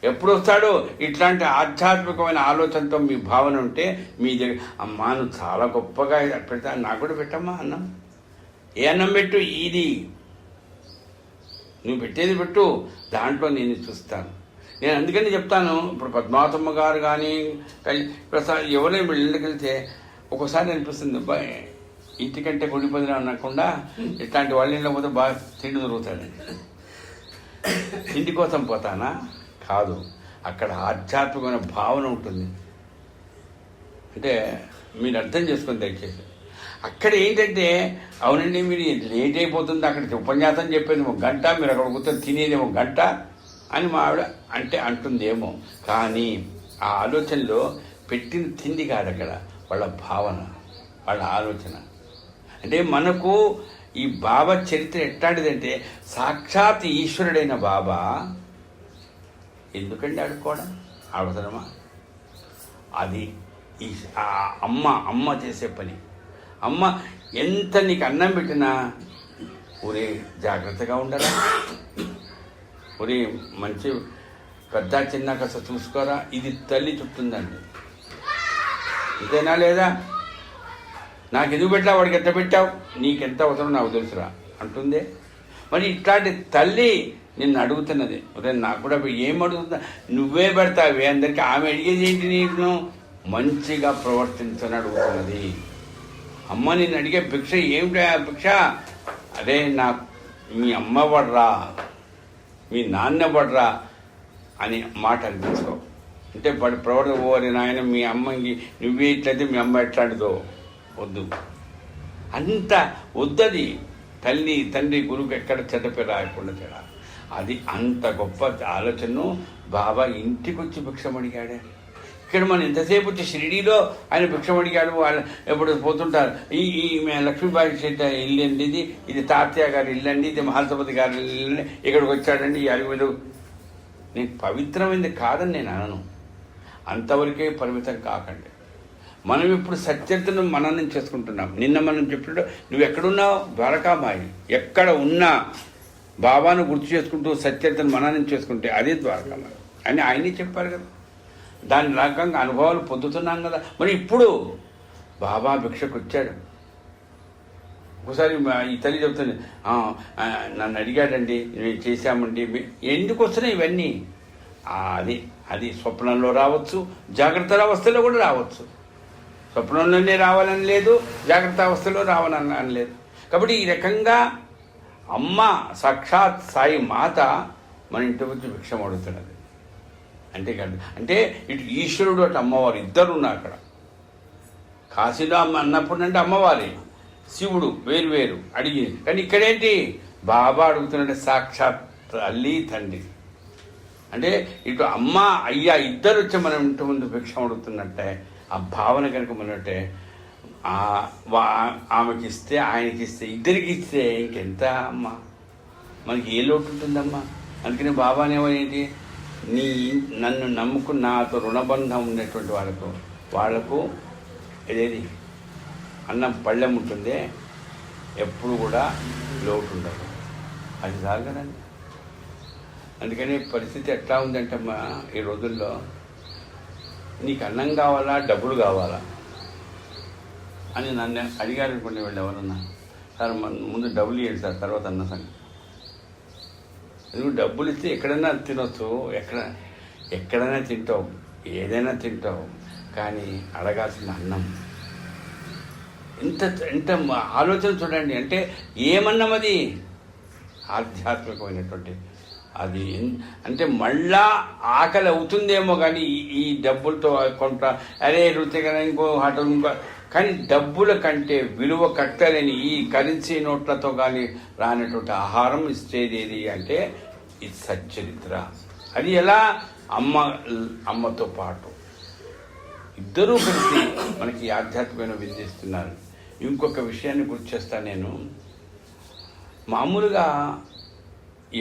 [SPEAKER 1] ఎప్పుడు వస్తాడు? ఇట్లాంటి ఆధ్యాత్మికమైన ఆలోచనతో మీ భావన ఉంటే మీ దగ్గర అమ్మా నువ్వు చాలా గొప్పగా పెడతా, నాకు కూడా పెట్టమ్మా అన్నం. ఏ అన్నం పెట్టు, ఇది నువ్వు పెట్టేది పెట్టు, దాంట్లో నేను చూస్తాను. నేను అందుకని చెప్తాను. ఇప్పుడు పద్మావతమ్మ గారు కానీ ప్రసాద్ ఎవరైనా వీళ్ళకి వెళ్తే ఒక్కోసారి అనిపిస్తుంది, అబ్బాయి ఇంటికంటే గుడిపదిన అనకుండా ఇట్లాంటి వాళ్ళ ఇంట్లో పోతే బాగా తిండి దొరుకుతాడండి. తిండి కోసం పోతానా? కాదు, అక్కడ ఆధ్యాత్మికమైన భావన ఉంటుంది. అంటే మీరు అర్థం చేసుకొని దయచేసి అక్కడ ఏంటంటే అవునండి మీరు లేట్ అయిపోతుంది, అక్కడికి ఉపన్యాసం చెప్పేది 1 గంట, మీరు అక్కడ కూర్చొని తినేది 1 గంట అని మా ఆవిడ అంటే అంటుందేమో, కానీ ఆ ఆలోచనలో పెట్టిన తిండి కాదు అక్కడ, వాళ్ళ భావన, వాళ్ళ ఆలోచన. అంటే మనకు ఈ బాబా చరిత్ర ఎట్లాంటిదంటే సాక్షాత్ ఈశ్వరుడైన బాబా ఎందుకండి అడుక్కోవడం అవసరమా? అది ఈ అమ్మ చేసే పని. అమ్మ ఎంత నీకు అన్నం పెట్టినా ఒరే జాగ్రత్తగా ఉండరా, ఒరే మంచి పెద్ద చిన్న కాస్త చూసుకోరా, ఇది తల్లి చుట్టుందండి. ఇంతేనా లేదా? నాకు ఎందుకు పెట్టా, వాడికి ఎంత పెట్టావు, నీకెంత అవసరం నాకు తెలుసురా అంటుందే. మరి ఇట్లాంటి తల్లి నిన్ను అడుగుతున్నది, ఒరే నాకు కూడా ఏం అడుగుతుందా, నువ్వే పెడతావే అందరికీ, ఆమె అడిగేది ఏంటి, నీకు మంచిగా ప్రవర్తించని అడుగుతున్నది. అమ్మ నిన్ను అడిగే భిక్ష ఏమిటా భిక్ష? అరే మీ అమ్మ పడరా, మీ నాన్న పడరా అని మాట అనిపించుకో. అంటే ప్రవర్తన ఓరి నాయన మీ అమ్మకి నువ్వే ఇట్లయితే మీ అమ్మ ఎట్లాంటిదో వద్దు, అంత వద్దది. తల్లి తండ్రి గురువుకి ఎక్కడ చెడ్డపేరు రాయకుండా తేడా. అది అంత గొప్ప ఆలోచనను బాబా ఇంటికి వచ్చి భిక్షం అడిగాడే. ఇక్కడ మనం ఎంతసేపు వచ్చి షిరిడీలో ఆయన భిక్షం అడిగాడు. వాళ్ళు ఎప్పుడు పోతుంటారు, ఈ లక్ష్మీబాయి శెట్టి ఇల్లు అండి, ఇది తాతయ్య గారి ఇల్లు అండి, ఇది మహాసపతి గారి ఇల్లు, ఇక్కడికి వచ్చాడండి ఈ అరుగులు. నేను పవిత్రమైంది కాదని నేను అనను, అంతవరకే పరిమితం కాకండి. మనం ఇప్పుడు సత్యతను మననం చేసుకుంటున్నాం. నిన్న మనం చెప్పినట్టు నువ్వు ఎక్కడున్నావు, ద్వారకామాయి ఎక్కడ ఉన్నా బాబాను గుర్తు చేసుకుంటూ సత్యతను మననం చేసుకుంటే అదే ద్వారకామాయి అని ఆయనే చెప్పారు కదా. దాని రకంగా అనుభవాలు పొందుతున్నాం కదా. మరి ఇప్పుడు బాబా భిక్షకు వచ్చాడు. ఒకసారి ఈ తల్లి చెబుతుంది, నన్ను అడిగాడండి, మేము చేశామండి. ఎందుకు వస్తున్నాయి ఇవన్నీ? అది స్వప్నంలో రావచ్చు, జాగ్రత్త అవస్థలో కూడా రావచ్చు. స్వప్నంలోనే రావాలని లేదు, జాగ్రత్త అవస్థలో రావాలని లేదు. కాబట్టి ఈ రకంగా అమ్మ సాక్షాత్ సాయి మాత మన ఇంటి వచ్చి భిక్షం అడుగుతున్నది. అంతేకాదు, అంటే ఇటు ఈశ్వరుడు అటు అమ్మవారు ఇద్దరు ఉన్నారు అక్కడ. కాశీలో అన్నప్పుడు అంటే అమ్మవారి, శివుడు వేరు అడిగింది. కానీ ఇక్కడేంటి బాబా అడుగుతున్నట్టే సాక్షాత్ తల్లి తండ్రి. అంటే ఇటు అమ్మ అయ్యా ఇద్దరు వచ్చి మనం ఇంటి ముందు భిక్షం అడుగుతున్నట్టే ఆ భావన కనుక మనట్టే ఆమెకి ఇస్తే ఆయనకి ఇస్తే ఇద్దరికి ఇస్తే ఇంకెంత అమ్మ మనకి ఏ లోటు ఉంటుందమ్మా. అందుకని బాబానేమో ఏంటి, నన్ను నమ్ముకుని నాతో రుణబంధం ఉండేటువంటి వాళ్లకు ఏదేది అన్నం పళ్ళెం ఉంటుందే, ఎప్పుడు కూడా లోటు ఉండదు. అది చాలు కదండి. అందుకని పరిస్థితి ఎట్లా ఉందంటే అమ్మా ఈ రోజుల్లో, నీకు అన్నం కావాలా డబ్బులు కావాలా అని నన్ను అడిగారు అనుకోండి వీళ్ళు ఎవరన్నా, సార్ ముందు డబ్బులు ఇవ్వండి సార్, తర్వాత అన్న సంగతి. నువ్వు డబ్బులు ఇస్తే ఎక్కడైనా తినొచ్చు, ఎక్కడైనా తింటావు, ఏదైనా తింటావు, కానీ అడగాల్సిన అన్నం ఎంత ఆలోచన చూడండి. అంటే ఏమన్నం అది ఆధ్యాత్మికమైనటువంటి అది. అంటే మళ్ళా ఆకలి అవుతుందేమో కానీ ఈ డబ్బులతో కొంట అరే రుచిగా ఇంకో హోటల్ ఇంకో కానీ డబ్బుల కంటే విలువ కట్టలేని ఈ కరెన్సీ నోట్లతో కానీ రానటువంటి ఆహారం ఇచ్చేది ఏది అంటే ఇది సచ్చరిత్ర. అది ఎలా? అమ్మతో పాటు ఇద్దరూ కలిసి మనకి ఆధ్యాత్మికమైన విధిస్తున్నారు. ఇంకొక విషయాన్ని గుర్తు చేస్తాను నేను. మామూలుగా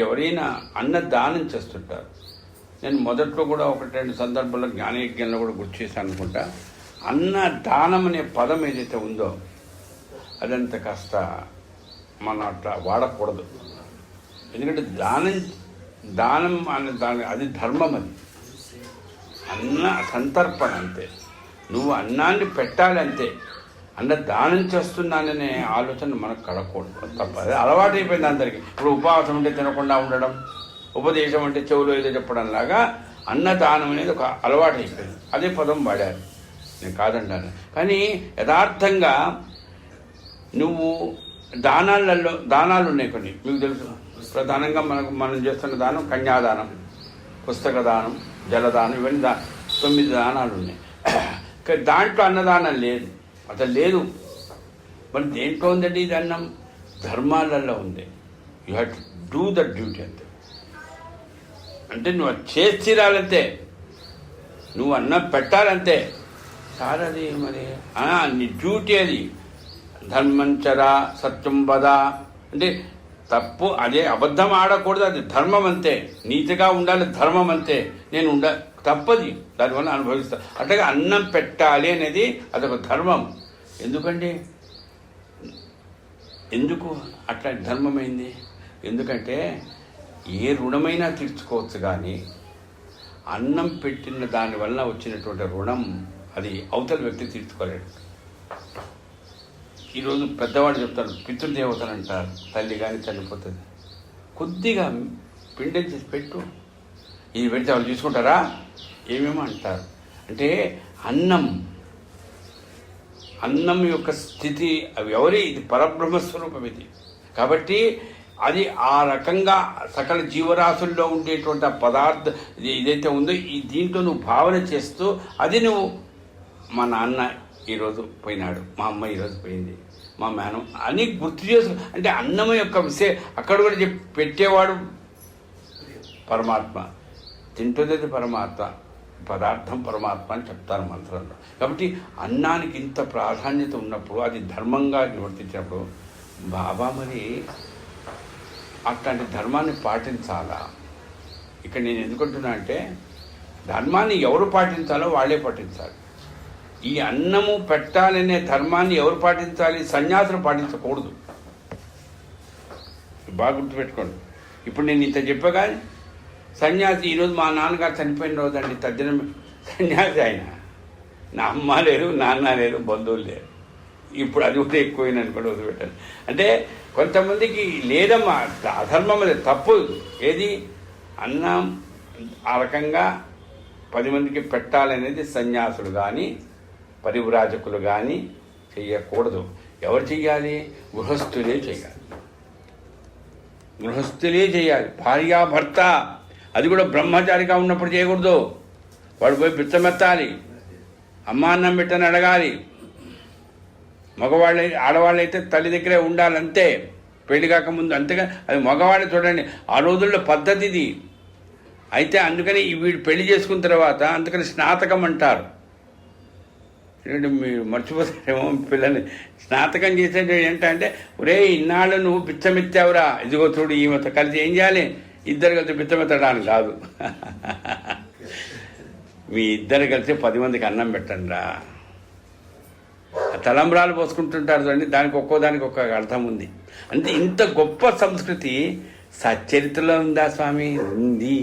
[SPEAKER 1] ఎవరైనా అన్నదానం చేస్తుంటారు. నేను మొదట్లో కూడా 1-2 సందర్భాల్లో జ్ఞానయజ్ఞంలో కూడా గుర్తు చేశాను అనుకుంటా. అన్నదానం అనే పదం ఏదైతే ఉందో అదంతా కాస్త మనం అట్లా వాడకూడదు. ఎందుకంటే దానం అనే అది ధర్మం. అది అన్న సంతర్పణ అంతే. నువ్వు అన్నాన్ని పెట్టాలంతే. దానం చేస్తున్నాననే ఆలోచన మనకు కలగకూడదు. తప్ప అలవాటు అయిపోయింది అందరికీ. ఇప్పుడు ఉపవాసం అంటే తినకుండా ఉండడం, ఉపదేశం అంటే చెవులో ఏదో చెప్పడం లాగా అన్నదానం అనేది ఒక అలవాటు అయిపోయింది. అదే పదం వాడారు, నేను కాదంటాను. కానీ యథార్థంగా నువ్వు దానాలు ఉన్నాయి కొన్ని, మీకు తెలుసు. ప్రధానంగా మనం చేస్తున్న దానం కన్యాదానం, పుస్తక దానం, జలదానం, ఇవన్నీ 9 దానాలు ఉన్నాయి. దాంట్లో అన్నదానం లేదు, అసలు లేదు. మరి దేంట్లో ఉందండి ఇది? అన్నం ధర్మాలలో ఉంది. You have to do the duty అంతే. అంటే నువ్వు చేసి తీరాలంతే, నువ్వు అన్నం పెట్టాలంతే. సార్ అది మరి నీ డ్యూటీ అది. ధర్మంచరా సత్యం వద అంటే తప్పు, అదే అబద్ధం ఆడకూడదు, అది ధర్మం అంతే. నీతిగా ఉండాలి, ధర్మం అంతే. నేను తప్పది, దానివల్ల అనుభవిస్తా. అట్లాగే అన్నం పెట్టాలి అనేది అదొక ధర్మం. ఎందుకు అట్లా ధర్మమైంది? ఎందుకంటే ఏ రుణమైనా తీర్చుకోవచ్చు, కానీ అన్నం పెట్టిన దానివల్ల వచ్చినటువంటి రుణం అది అవతల వ్యక్తి తీర్చుకోలేడు. ఈరోజు పెద్దవాళ్ళు చెప్తారు, పితృదేవతలు అంటారు. తల్లి కానీ చనిపోతుంది, కొద్దిగా పిండం చేసి పెట్టు, ఇది పెడితే వాళ్ళు చూసుకుంటారా, ఏమేమో అంటారు. అంటే అన్నం యొక్క స్థితి అవి ఇది పరబ్రహ్మస్వరూపం ఇది. కాబట్టి అది ఆ రకంగా సకల జీవరాశుల్లో ఉండేటువంటి ఆ పదార్థం ఏదైతే ఉందో దీంట్లో నువ్వు భావన చేస్తూ అది నువ్వు మా నాన్న ఈరోజు పోయినాడు, మా అమ్మ ఈరోజు పోయింది, మా మేనం అని గుర్తు చేసు. అంటే అన్నం యొక్క విషయం అక్కడ కూడా పెట్టేవాడు పరమాత్మ, తింటున్నది పరమాత్మ, పదార్థం పరమాత్మ అని చెప్తారు మంత్రంలో. కాబట్టి అన్నానికి ఇంత ప్రాధాన్యత ఉన్నప్పుడు, అది ధర్మంగా నివర్తించినప్పుడు, బాబా మరి అట్లాంటి ధర్మాన్ని పాటించాలా? ఇక్కడ నేను ఎందుకంటున్నా అంటే ధర్మాన్ని ఎవరు పాటించాలో వాళ్ళే పాటించాలి. ఈ అన్నము పెట్టాలనే ధర్మాన్ని ఎవరు పాటించాలి? సన్యాసులు పాటించకూడదు. బాగా గుర్తుపెట్టుకోండి. ఇప్పుడు నేను ఇంత చెప్పగా సన్యాసి ఈరోజు మా నాన్నగారు చనిపోయిన రోజండి తద్దినం సన్యాసి ఆయన. నా అమ్మ లేరు, నాన్న లేరు, బంధువులు లేరు. ఇప్పుడు అది కూడా ఎక్కువైందని కూడా వదిలిపెట్టాను. అంటే కొంతమందికి లేదమ్మా, అధర్మం, అది తప్పు. ఏది? అన్నం ఆ రకంగా 10 మందికి పెట్టాలనేది సన్యాసులు కానీ పరివ్రాజకులు కానీ చెయ్యకూడదు. ఎవరు చెయ్యాలి? గృహస్థులే చేయాలి. గృహస్థులే చేయాలి. భార్యాభర్త, అది కూడా బ్రహ్మచారిగా ఉన్నప్పుడు చేయకూడదు. వాడు పోయి బిచ్చమెత్తాలి, అమ్మ అన్నం పెట్టని అడగాలి. మగవాళ్ళ ఆడవాళ్ళైతే తల్లి దగ్గరే ఉండాలంతే, పెళ్లి కాకముందు. అంతేగా అది మగవాళ్ళు చూడండి, ఆ రోజుల్లో పద్ధతి ఇది. అయితే అందుకని వీడు పెళ్లి చేసుకున్న తర్వాత అందుకని స్నాతకం అంటారు. ఎందుకంటే మీరు మర్చిపోతారేమో పిల్లల్ని. స్నాతకం చేసేది ఏంటంటే, ఒరే ఇన్నాళ్ళు నువ్వు బిచ్చమెత్తావురా, ఇదిగో చూడు ఈమెతో కలిసి ఏం చేయాలి, ఇద్దరు కలిసి బిచ్చమెత్తడానికి కాదు, మీ ఇద్దరు కలిసి 10 మందికి అన్నం పెట్టండి రా. తలంబ్రాలు పోసుకుంటుంటారు చూడండి, దానికి ఒక్కొక్క అర్థం ఉంది. అంటే ఇంత గొప్ప సంస్కృతి సచ్చరిత్రలో ఉందా స్వామి? ఉంది.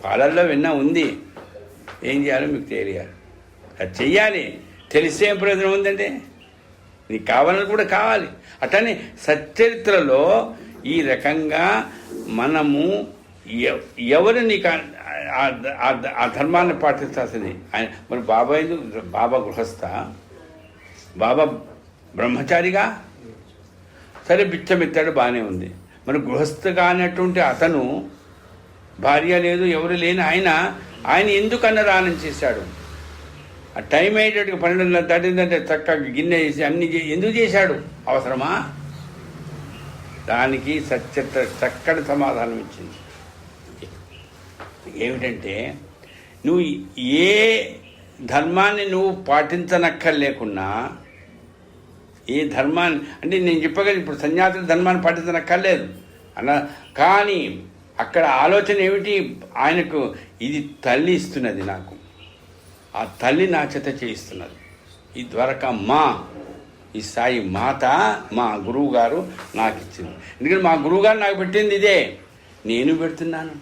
[SPEAKER 1] పాలల్లో విన్నా ఉంది. ఏం చేయాలో మీకు తెలియాలి, అది చెయ్యాలి. తెలిసే ప్రయోజనం ఉందంటే నీకు కావాలని కూడా కావాలి. అట్లనే సచ్చరిత్రలో ఈ రకంగా మనము ఎవరు నీకు ఆ ధర్మాన్ని పాటించాల్సింది ఆయన. మరి బాబా గృహస్థ, బాబా బ్రహ్మచారిగా, సరే బిచ్చమెత్తాడు, బాగానే ఉంది. మరి గృహస్థగా అనేటువంటి అతను భార్య లేదు, ఎవరు లేని ఆయన ఎందుకు అన్నదానం చేశాడు? ఆ టైం అయ్యేటట్టుగా 12:30 దాటిందంటే చక్కగా గిన్నె చేసి అన్ని ఎందుకు చేశాడు? అవసరమా? దానికి చక్కటి సమాధానం ఇచ్చింది. ఏమిటంటే, నువ్వు ఏ ధర్మాన్ని నువ్వు పాటించనక్కర్లేకున్నా, ఏ ధర్మాన్ని అంటే నేను చెప్పగలను, ఇప్పుడు సన్యాసుల ధర్మాన్ని పాటించనక్కర్లేదు అన్న, కానీ అక్కడ ఆలోచన ఏమిటి? ఆయనకు ఇది తల్లి ఇస్తున్నది, నాకు ఆ తల్లి నా చేత చేయిస్తున్నది. ఈ ద్వారకమ్మ, ఈ సాయి మాత, మా గురువు గారు నాకు ఇచ్చింది. ఎందుకంటే మా గురువు గారు నాకు పెట్టింది ఇదే, నేను పెడుతున్నాను.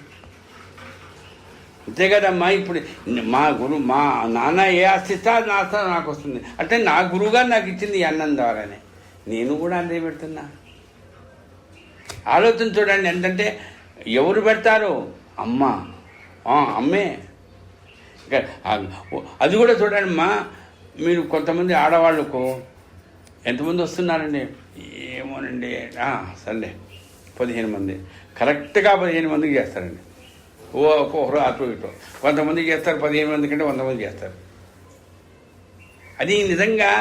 [SPEAKER 1] అంతే కదమ్మా. ఇప్పుడు మా నాన్న ఏ ఆస్తి ఇస్తా నా ఆస్తి నాకు వస్తుంది అంటే నా గురువుగారు నాకు ఇచ్చింది ఈ అన్నం ద్వారానే, నేను కూడా అదే పెడుతున్నా. ఆలోచన చూడండి. ఏంటంటే ఎవరు పెడతారు? అమ్మ, అమ్మే. అది కూడా చూడండి అమ్మా, మీరు కొంతమంది ఆడవాళ్ళకు ఎంతమంది వస్తున్నారండి? ఏమోనండి, సర్లే 15 మంది, కరెక్ట్గా 15 మందికి చేస్తారండి. ఒక్కొక్కరు అటు ఇటు, కొంతమందికి చేస్తారు 15 మంది కంటే 100 మంది చేస్తారు. అది నిజంగా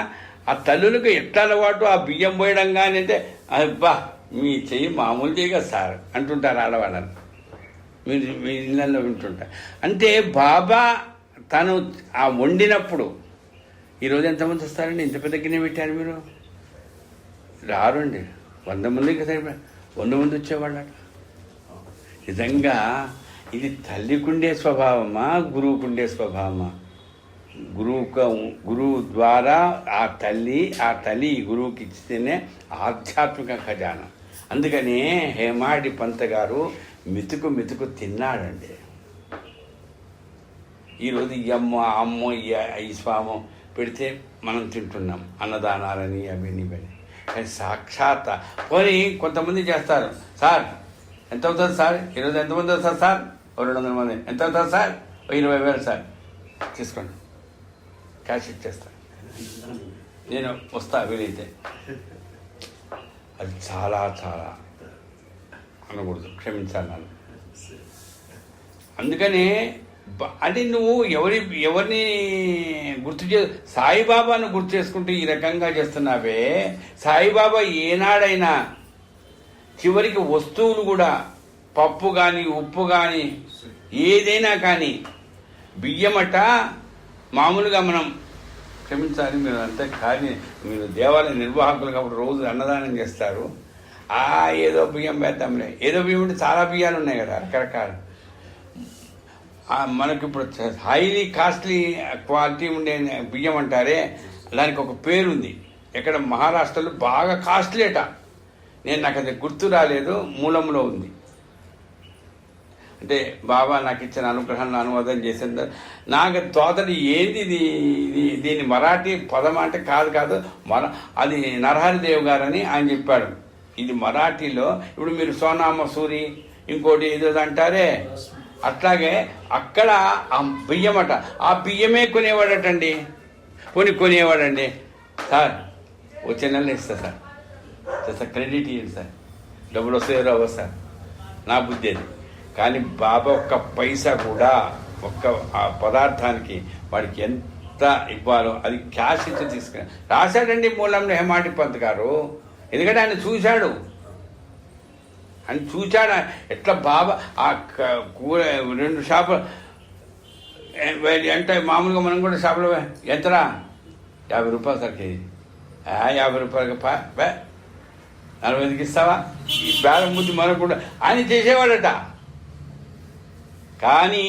[SPEAKER 1] ఆ తల్లులకు ఎట్లా అలవాటు, ఆ బియ్యం పోయడం కానీ అంటే, అబ్బా మీ చెయ్యి మామూలు చేయగా సార్ అంటుంటారు ఆడవాళ్ళని, మీరు మీ ఇళ్ళల్లో వింటుంటారు. అంటే బాబా తను ఆ వండినప్పుడు, ఈరోజు ఎంతమంది వస్తారండి? ఇంత పెద్ద గిన్నె పెట్టారు మీరు, రారండి. 100 మందికి సరిపోయి 100 మంది వచ్చేవాళ్ళ. నిజంగా ఇది తల్లికుండే స్వభావమా, గురువుకుండే స్వభావమా? గురువు ద్వారా ఆ తల్లి గురువుకి ఇస్తేనే ఆధ్యాత్మిక ఖజానా. అందుకని హేమాడి పంత గారు మెతుకు తిన్నాడండి. ఈరోజు ఈ అమ్మో ఈ స్వామో పెడితే మనం తింటున్నాం, అన్నదానాలని అవన్నీ ఇవన్నీ. కానీ సాక్షాత్ పోనీ కొంతమంది చేస్తారు, సార్ ఎంత అవుతుంది సార్, ఈరోజు ఎంతమంది వస్తారు సార్? 200 మంది. ఎంత అవుతుంది సార్? 20,000 సార్, తీసుకోండి, క్యాష్ ఇచ్చేస్తాను, నేను వస్తా వీలైతే. అది చాలా అనకూడదు, క్షమించాలి నన్ను. అందుకని అంటే నువ్వు ఎవరిని సాయిబాబాను గుర్తు చేసుకుంటూ ఈ రకంగా చేస్తున్నావే. సాయిబాబా ఏనాడైనా చివరికి వస్తువులు కూడా, పప్పు కానీ ఉప్పు కానీ ఏదైనా కానీ, బియ్యమట మామూలుగా మనం క్షమించాలి, మీరు అంతే కానీ మీరు దేవాలయ నిర్వాహకులు కాబట్టి రోజు అన్నదానం చేస్తారు. ఏదో బియ్యం వేద్దాంలే, ఏదో బియ్యం అంటే చాలా బియ్యాలు ఉన్నాయి కదా రకరకాలు. మనకి ఇప్పుడు హైలీ కాస్ట్లీ క్వాలిటీ ఉండే బియ్యం అంటారే, దానికి ఒక పేరుంది. ఎక్కడ మహారాష్ట్రలో బాగా కాస్ట్లీ అట. నాకు అది గుర్తు రాలేదు, మూలంలో ఉంది. అంటే బాబా నాకు ఇచ్చిన అనుగ్రహాన్ని అనువాదం చేసింది. నాకు తోతడి ఏంది దీని మరాఠీ పదం అంటే కాదు అది నరహరిదేవ్ గారని ఆయన చెప్పాడు. ఇది మరాఠీలో ఇప్పుడు మీరు సోనా మసూరి ఇంకోటి ఏదో అంటారే, అట్లాగే అక్కడ ఆ బియ్యమట, ఆ బియ్యమే కొనేవాడటండి. కొనేవాడండి. సార్ వచ్చే నెలలో ఇస్తా సార్, క్రెడిట్ ఇవ్వండి సార్, డబ్బులు వస్తాయో రావో సార్, నా బుద్ధి అది. కానీ బాబా ఒక్క పైసా కూడా ఆ పదార్థానికి వాడికి ఎంత ఇవ్వాలో అది క్యాష్ ఇచ్చి తీసుకుని రాశాడండి మూలంలో హేమాడి పంత్ గారు. ఎందుకంటే ఆయన చూశాడు ఎట్లా బాబా ఆ కూర 2 షాపులు అంటే మామూలుగా మనం కూడా షాపులో ఎంతరా 50 రూపాయలు సార్ కేజీ. 50 రూపాయలకి 40 ఇస్తావా? ఈ బేరం బుద్ధి మనకు కూడా ఆయన చేసేవాడట. కానీ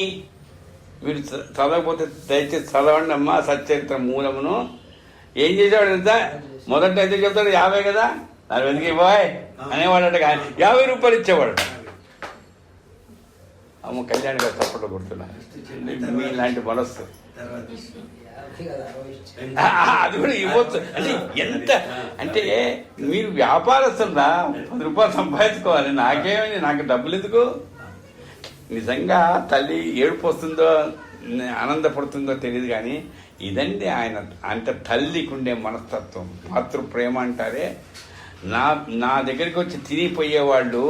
[SPEAKER 1] మీరు చదవకపోతే దయచేసి చదవండి అమ్మా సచ్చరిత్ర మూలమును. ఏం చేసేవాడు ఎంత మొదట అయితే చెప్తాడు 50 కదా, 40కి ఇవ్వాయ్ అనేవాడట. కానీ 50 రూపాయలు ఇచ్చేవాడట. అమ్మ కళ్యాణ్ గారు చప్పట్లు కొడుతున్నారు. మీలాంటి మనస్సు అది కూడా ఇవ్వచ్చు. అంటే ఎంత అంటే మీరు వ్యాపారస్తున్నా 10 రూపాయలు సంపాదించుకోవాలి. నాకేమైంది, నాకు డబ్బులు ఎందుకు? నిజంగా తల్లి ఏడుపు వస్తుందో ఆనందపడుతుందో తెలియదు, కానీ ఇదండి ఆయన అంత తల్లికి ఉండే మనస్తత్వం, మాతృ ప్రేమ అంటారే. నా దగ్గరికి వచ్చి తినిపోయేవాళ్ళు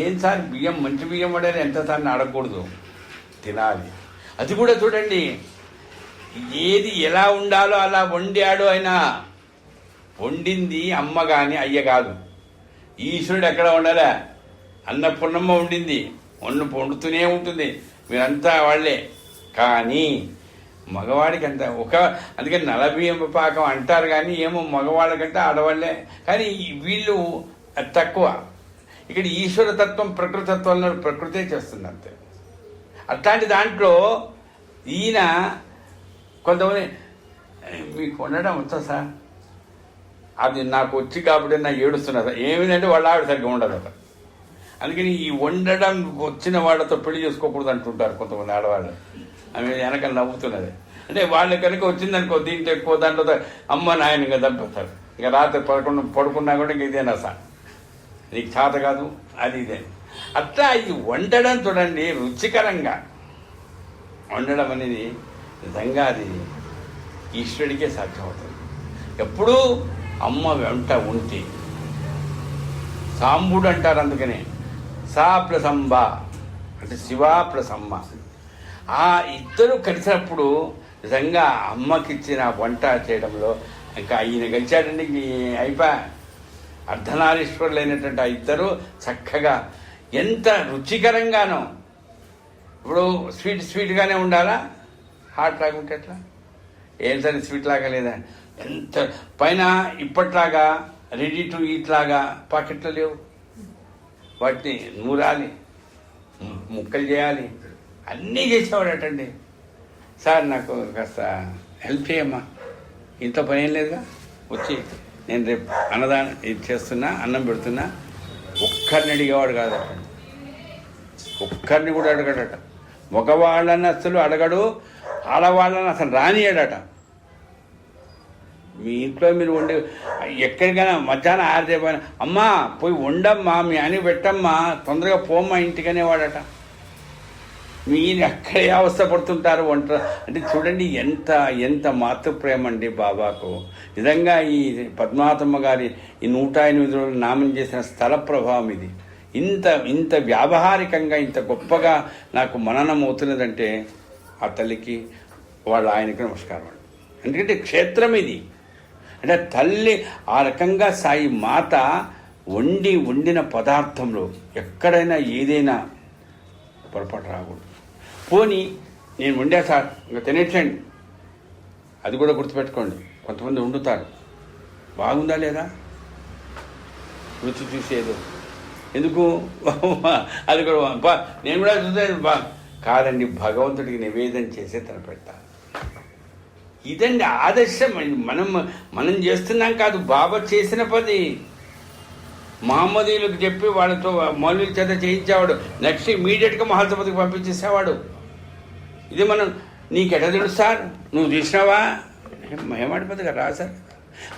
[SPEAKER 1] ఏం సార్ బియ్యం మంచి బియ్యం పడారు ఎంత సార్ని అడగకూడదు, తినాలి. అది కూడా చూడండి, ఏది ఎలా ఉండాలో అలా వండాడు ఆయన. వండింది అమ్మ కానీ అయ్య కాదు. ఈశ్వరుడు ఎక్కడ వండాలా? అన్నపూర్ణమ్మ వండింది, వండుతూనే ఉంటుంది, మీరంతా వాళ్ళే. కానీ మగవాడికి అంత అందుకని నలబియ్యం పాకం అంటారు, కానీ ఏమో మగవాళ్ళకంటే ఆడవాళ్ళే. కానీ వీళ్ళు తక్కువ. ఇక్కడ ఈశ్వర తత్వం ప్రకృతి తత్వంలో ప్రకృతే చేస్తుంది అంతే. అట్లాంటి దాంట్లో ఈయన కొంతమంది మీకు వండడం వచ్చా సార్, అది నాకు వచ్చి కాబట్టి నా ఏడుస్తున్నా సార్. ఏమిటంటే వాళ్ళ ఆవిడ సరిగ్గా ఉండదు అట. అందుకని ఈ వండడం వచ్చిన వాళ్ళతో పెళ్లి చేసుకోకూడదు అంటుంటారు కొంతమంది ఆడవాళ్ళు. ఆమె వెనకాల నవ్వుతున్నది. అంటే వాళ్ళు కనుక వచ్చిందనుకో దీంట్లో ఎక్కువ దాంట్లో అమ్మ నాయనగా చంపేస్తారు. ఇంకా రాత్రి పడుకున్నా కూడా ఇంక ఇదేనా సార్, నీకు చేత కాదు అది ఇదే. అట్లా ఇది వండడం చూడండి, రుచికరంగా వండడం అనేది నిజంగా అది ఈశ్వరుడికే సాధ్యమవుతుంది. ఎప్పుడూ అమ్మ వెంట ఉంటే. సాంబుడు అంటారు, అందుకనే సా ప్లస్ అంబ అంటే శివ ప్లస్ అమ్మ. ఆ ఇద్దరు కలిసినప్పుడు నిజంగా అమ్మకిచ్చిన వంట చేయడంలో ఇంకా ఈయన గెలిచాడండి. అయిపోయా అర్ధనారీశ్వరులైనటువంటి ఆ ఇద్దరు చక్కగా ఎంత రుచికరంగానో. ఇప్పుడు స్వీట్గానే ఉండాలా, హాట్ లాగా ఉంటే ఎట్లా? ఏం సరే స్వీట్ లాగా లేదా, ఎంత పైన ఇప్పట్లాగా రెడీ టు ఈట్ లాగా పాకెట్లు లేవు. వాటిని నూరాలి, ముక్కలు చేయాలి, అన్నీ చేసేవాడటండి. సార్ నాకు కాస్త హెల్ప్ చేయమ్మా, ఇంట్లో పని ఏం లేదుగా, వచ్చి నేను రేపు అన్నదానం ఇది చేస్తున్నా, అన్నం పెడుతున్నా. ఒక్కరిని అడిగేవాడు కాదట, ఒక్కరిని కూడా అడగడట. మగవాళ్ళని అసలు అడగడు, ఆడవాళ్ళని అసలు రానియడట. మీ ఇంట్లో మీరు వండే ఎక్కడికైనా మధ్యాహ్నం ఆరిపోయినా అమ్మా పోయి వండమ్మా, మీ అని పెట్టమ్మా, తొందరగా పోమ్మా ఇంటికనే వాడట. మీరు అక్కడే అవస్థ పడుతుంటారు వంట అంటే. చూడండి ఎంత ఎంత మాతృప్రేమ అండి బాబాకు. నిజంగా ఈ పద్మావతమ్మ గారి ఈ 108 రోజులు నామం చేసిన స్థల ప్రభావం ఇది. ఇంత వ్యావహారికంగా ఇంత గొప్పగా నాకు మననం అవుతున్నదంటే ఆ తల్లికి వాళ్ళ ఆయనకి నమస్కారం అండి. ఎందుకంటే క్షేత్రం ఇది. అంటే తల్లి ఆ రకంగా సాయి మాత వండిన పదార్థంలో ఎక్కడైనా ఏదైనా పొరపాటు రాకూడదు. పోనీ నేను వండా సార్ ఇంకా తినేటండి, అది కూడా గుర్తుపెట్టుకోండి. కొంతమంది వండుతారు, బాగుందా లేదా రుచి చూసేదో ఎందుకు అది కూడా నేను కూడా చూసేది కాదండి, భగవంతుడికి నివేదన చేసే తన పెడతారు. ఇదండి ఆదర్శం. మనం చేస్తున్నాం కాదు, బాబా చేసిన పని. మహమ్మదీయులకు చెప్పి వాళ్ళతో మౌల్వీల చేత చేయించేవాడు, నెక్స్ట్ ఇమీడియట్గా మహాసభకి పంపించేసేవాడు. ఇది మనం నీకెట తెలుసు సార్, నువ్వు చూసినావా? హేమాడిపతిగా రాశారు.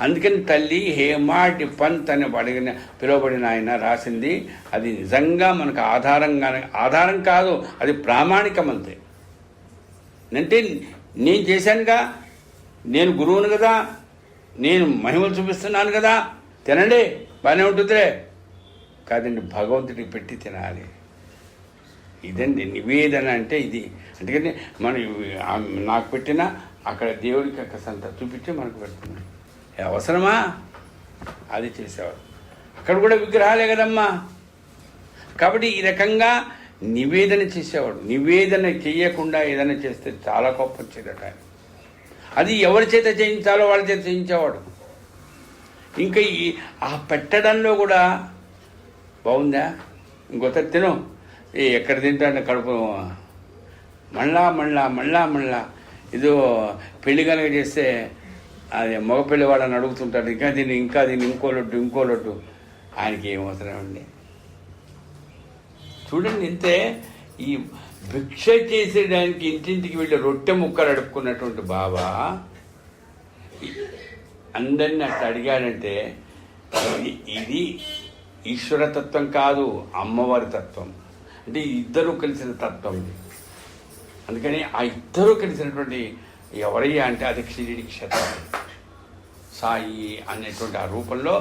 [SPEAKER 1] అందుకని తల్లి హేమాటి పంత్ అని పిలువబడిన ఆయన రాసింది. అది నిజంగా మనకు ఆధారం కాదు, అది ప్రామాణికం అంతే. అంటే నేను చేశానుగా, నేను గురువును కదా, నేను మహిమలు చూపిస్తున్నాను కదా, తినండి బాగానే ఉంటుందిలే కాదండి, భగవంతుడికి పెట్టి తినాలి. ఇదండి నివేదన అంటే ఇది. అందుకని మనం నాకు పెట్టినా అక్కడ దేవుడికి సంత చూపించి మనకు పెడుతున్నాం. అవసరమా? అది చేసేవాడు. అక్కడ కూడా విగ్రహాలే కదమ్మా. కాబట్టి ఈ రకంగా నివేదన చేసేవాడు. నివేదన చేయకుండా ఏదైనా చేస్తే చాలా కోపం వచ్చేదట. అది ఎవరి చేత చేయించాలో వాళ్ళ చేత చేయించేవాడు. ఇంకా ఆ పెట్టడంలో కూడా బాగుందా, ఇంకొత తిను, ఎక్కడ తింటాడంటే కడుపు మళ్ళా ఇదో పెళ్లి కనుక చేస్తే అది మగపెళ్లి వాళ్ళని అడుగుతుంటాడు, ఇంకా దీన్ని ఇంకో లడ్డు. ఆయనకి ఏం అవసరం అండి? చూడండి, ఇంతే. ఈ భిక్ష చేసేదానికి ఇంటింటికి వెళ్ళి రొట్టె ముక్కలు అడుక్కున్నటువంటి బాబా అందరినీ అట్లా అడిగాడంటే ఇది ఈశ్వరతత్వం కాదు, అమ్మవారి తత్వం. అంటే ఇద్దరు కలిసిన తత్వం ఇది. అందుకని ఆ ఇద్దరు కలిసినటువంటి ఎవరయ్యా అంటే అది షిరిడి క్షేత్రం. సాయి అనేటువంటి ఆ రూపంలో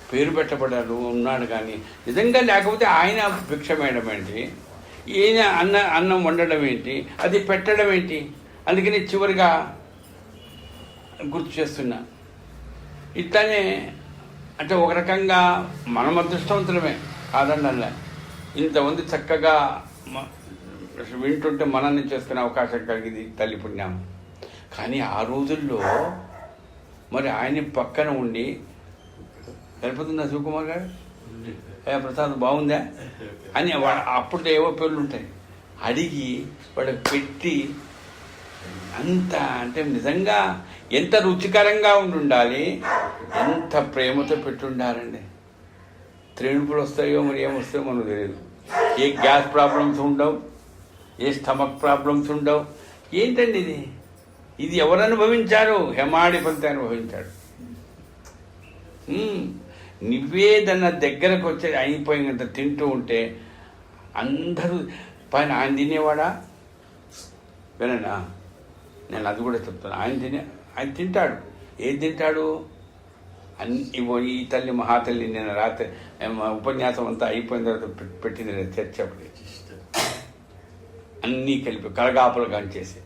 [SPEAKER 1] పేరు పెట్టబడ్డాడు ఉన్నాడు. కానీ నిజంగా లేకపోతే ఆయన భిక్ష వేయడం ఏంటి, ఈయన అన్నం వండడం ఏంటి, అది పెట్టడం ఏంటి? అందుకని చివరిగా గుర్తు చేస్తున్నా. ఇట్లానే అంటే ఒక రకంగా మనం అదృష్టవంతులమే కాదండి. ఇంతమంది చక్కగా వింటుంటే మనల్ని చేసుకునే అవకాశం కలిగింది తల్లి పుణ్యం. కానీ ఆ రోజుల్లో మరి ఆయన పక్కన ఉండి సరిపోతుందా శివకుమార్ గారు, ప్రసాద్ బాగుందా అని అప్పుడు ఏవో పేర్లు ఉంటాయి అడిగి వాడికి పెట్టి అంత అంటే నిజంగా ఎంత రుచికరంగా ఉండాలి, ఎంత ప్రేమతో పెట్టుండాలండి. త్రేణుకులు వస్తాయో మరి ఏమొస్తాయో మనకు తెలియదు. ఏ గ్యాస్ ప్రాబ్లమ్స్ ఉండవు, ఏ స్టమక్ ప్రాబ్లమ్స్ ఉండవు. ఏంటండి ఇది? ఇది ఎవరు అనుభవించారు? హెమాడిపతి అనుభవించాడు. నివేదన దగ్గరకు వచ్చి అయిపోయినంత తింటూ ఉంటే అందరూ పైన ఆయన తినేవాడా విననా? నేను అది కూడా చెప్తాను. ఆయన తింటాడు. ఏది తింటాడు? ఈ తల్లి మహాతల్లి నేను రాత్రి ఉపన్యాసం అంతా అయిపోయిన తర్వాత పెట్టింది చర్చ. అప్పుడు అన్నీ కలిపి కలగాపులు కాంచేసి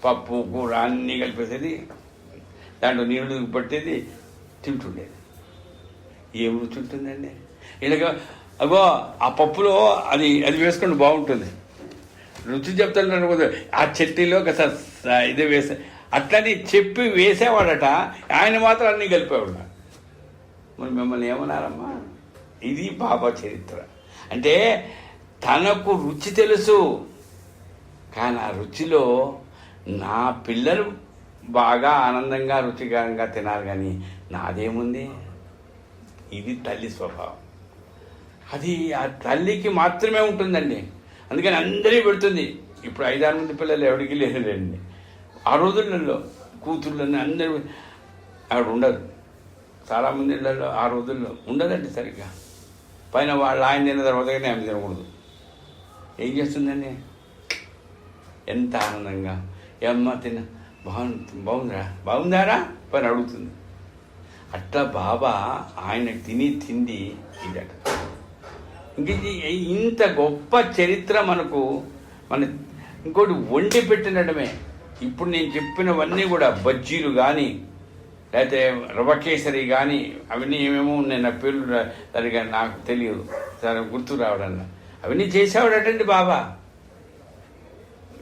[SPEAKER 1] పప్పు కూర అన్నీ కలిపేసేది, దాంట్లో నీళ్ళు పట్టేది, తింటుండేది. ఏం రుచి ఉంటుందండి ఇలాగ? అగో ఆ పప్పులో అది వేసుకుంటే బాగుంటుంది, రుచి చెప్తాను. ఆ చట్నీలో ఇదే వేసే అట్లని చెప్పి వేసేవాడట. ఆయన మాత్రం అన్నీ కలిపేవాడు. మరి మిమ్మల్ని ఏమన్నారమ్మా? ఇది బాబా చరిత్ర. అంటే తనకు రుచి తెలుసు, కానీ ఆ రుచిలో నా పిల్లలు బాగా ఆనందంగా రుచికరంగా తినాలి, కానీ నాదేముంది? ఇది తల్లి స్వభావం. అది ఆ తల్లికి మాత్రమే ఉంటుందండి. అందుకని అందరికీ పెడుతుంది. ఇప్పుడు 5-6 మంది పిల్లలు ఎవరికి లేదండి. ఆ రోజులలో కూతుళ్ళని అందరూ ఆవిడ ఉండదు. చాలామంది ఇళ్ళల్లో ఆ రోజుల్లో ఉండదండి సరిగ్గా. పైన వాళ్ళు ఆయన తిన్న తర్వాతగానే ఆమె తినకూడదు. ఏం చేస్తుందండి? ఎంత ఆనందంగా ఏమ్మా తిన్న బాగుందారా పని అడుగుతుంది. అట్లా బాబా ఆయన తిని తిండి ఇదట. ఇంక ఇంత గొప్ప చరిత్ర మనకు ఇంకోటి వండి పెట్టినడమే. ఇప్పుడు నేను చెప్పినవన్నీ కూడా బజ్జీలు కానీ లేకపోతే రవ్వకేసరి కానీ అవన్నీ ఏమేమో ఉన్నాయి. నా పేర్లు సరిగా నాకు తెలియదు, సరే గుర్తు రావడన్నా. అవన్నీ చేసేవాడటండి బాబా.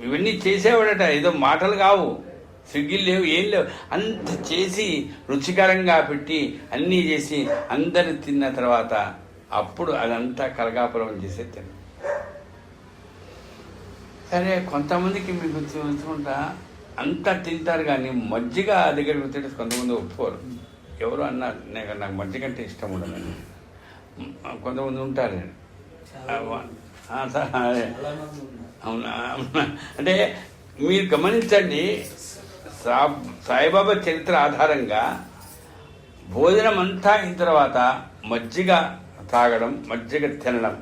[SPEAKER 1] ఇవన్నీ చేసేవాడట. ఏదో మాటలు కావు, స్విగ్గీలు లేవు, ఏం లేవు. అంత చేసి రుచికరంగా పెట్టి అన్నీ చేసి అందరు తిన్న తర్వాత అప్పుడు అదంతా కలగాపురం చేసే తిన. సరే కొంతమందికి మీకు చూసుకుంటా అంతా తింటారు, కానీ మజ్జిగ దగ్గరికి వచ్చేసి కొంతమంది ఒప్పుకోరు. ఎవరు అన్నారు నాకు మజ్జిగ అంటే ఇష్టం ఉండదని కొంతమంది ఉంటారు. అవునా? అంటే మీరు గమనించండి, సాయిబాబా చరిత్ర ఆధారంగా భోజనం అంతా అయిన తర్వాత మజ్జిగ తాగడం, మజ్జిగ తినడం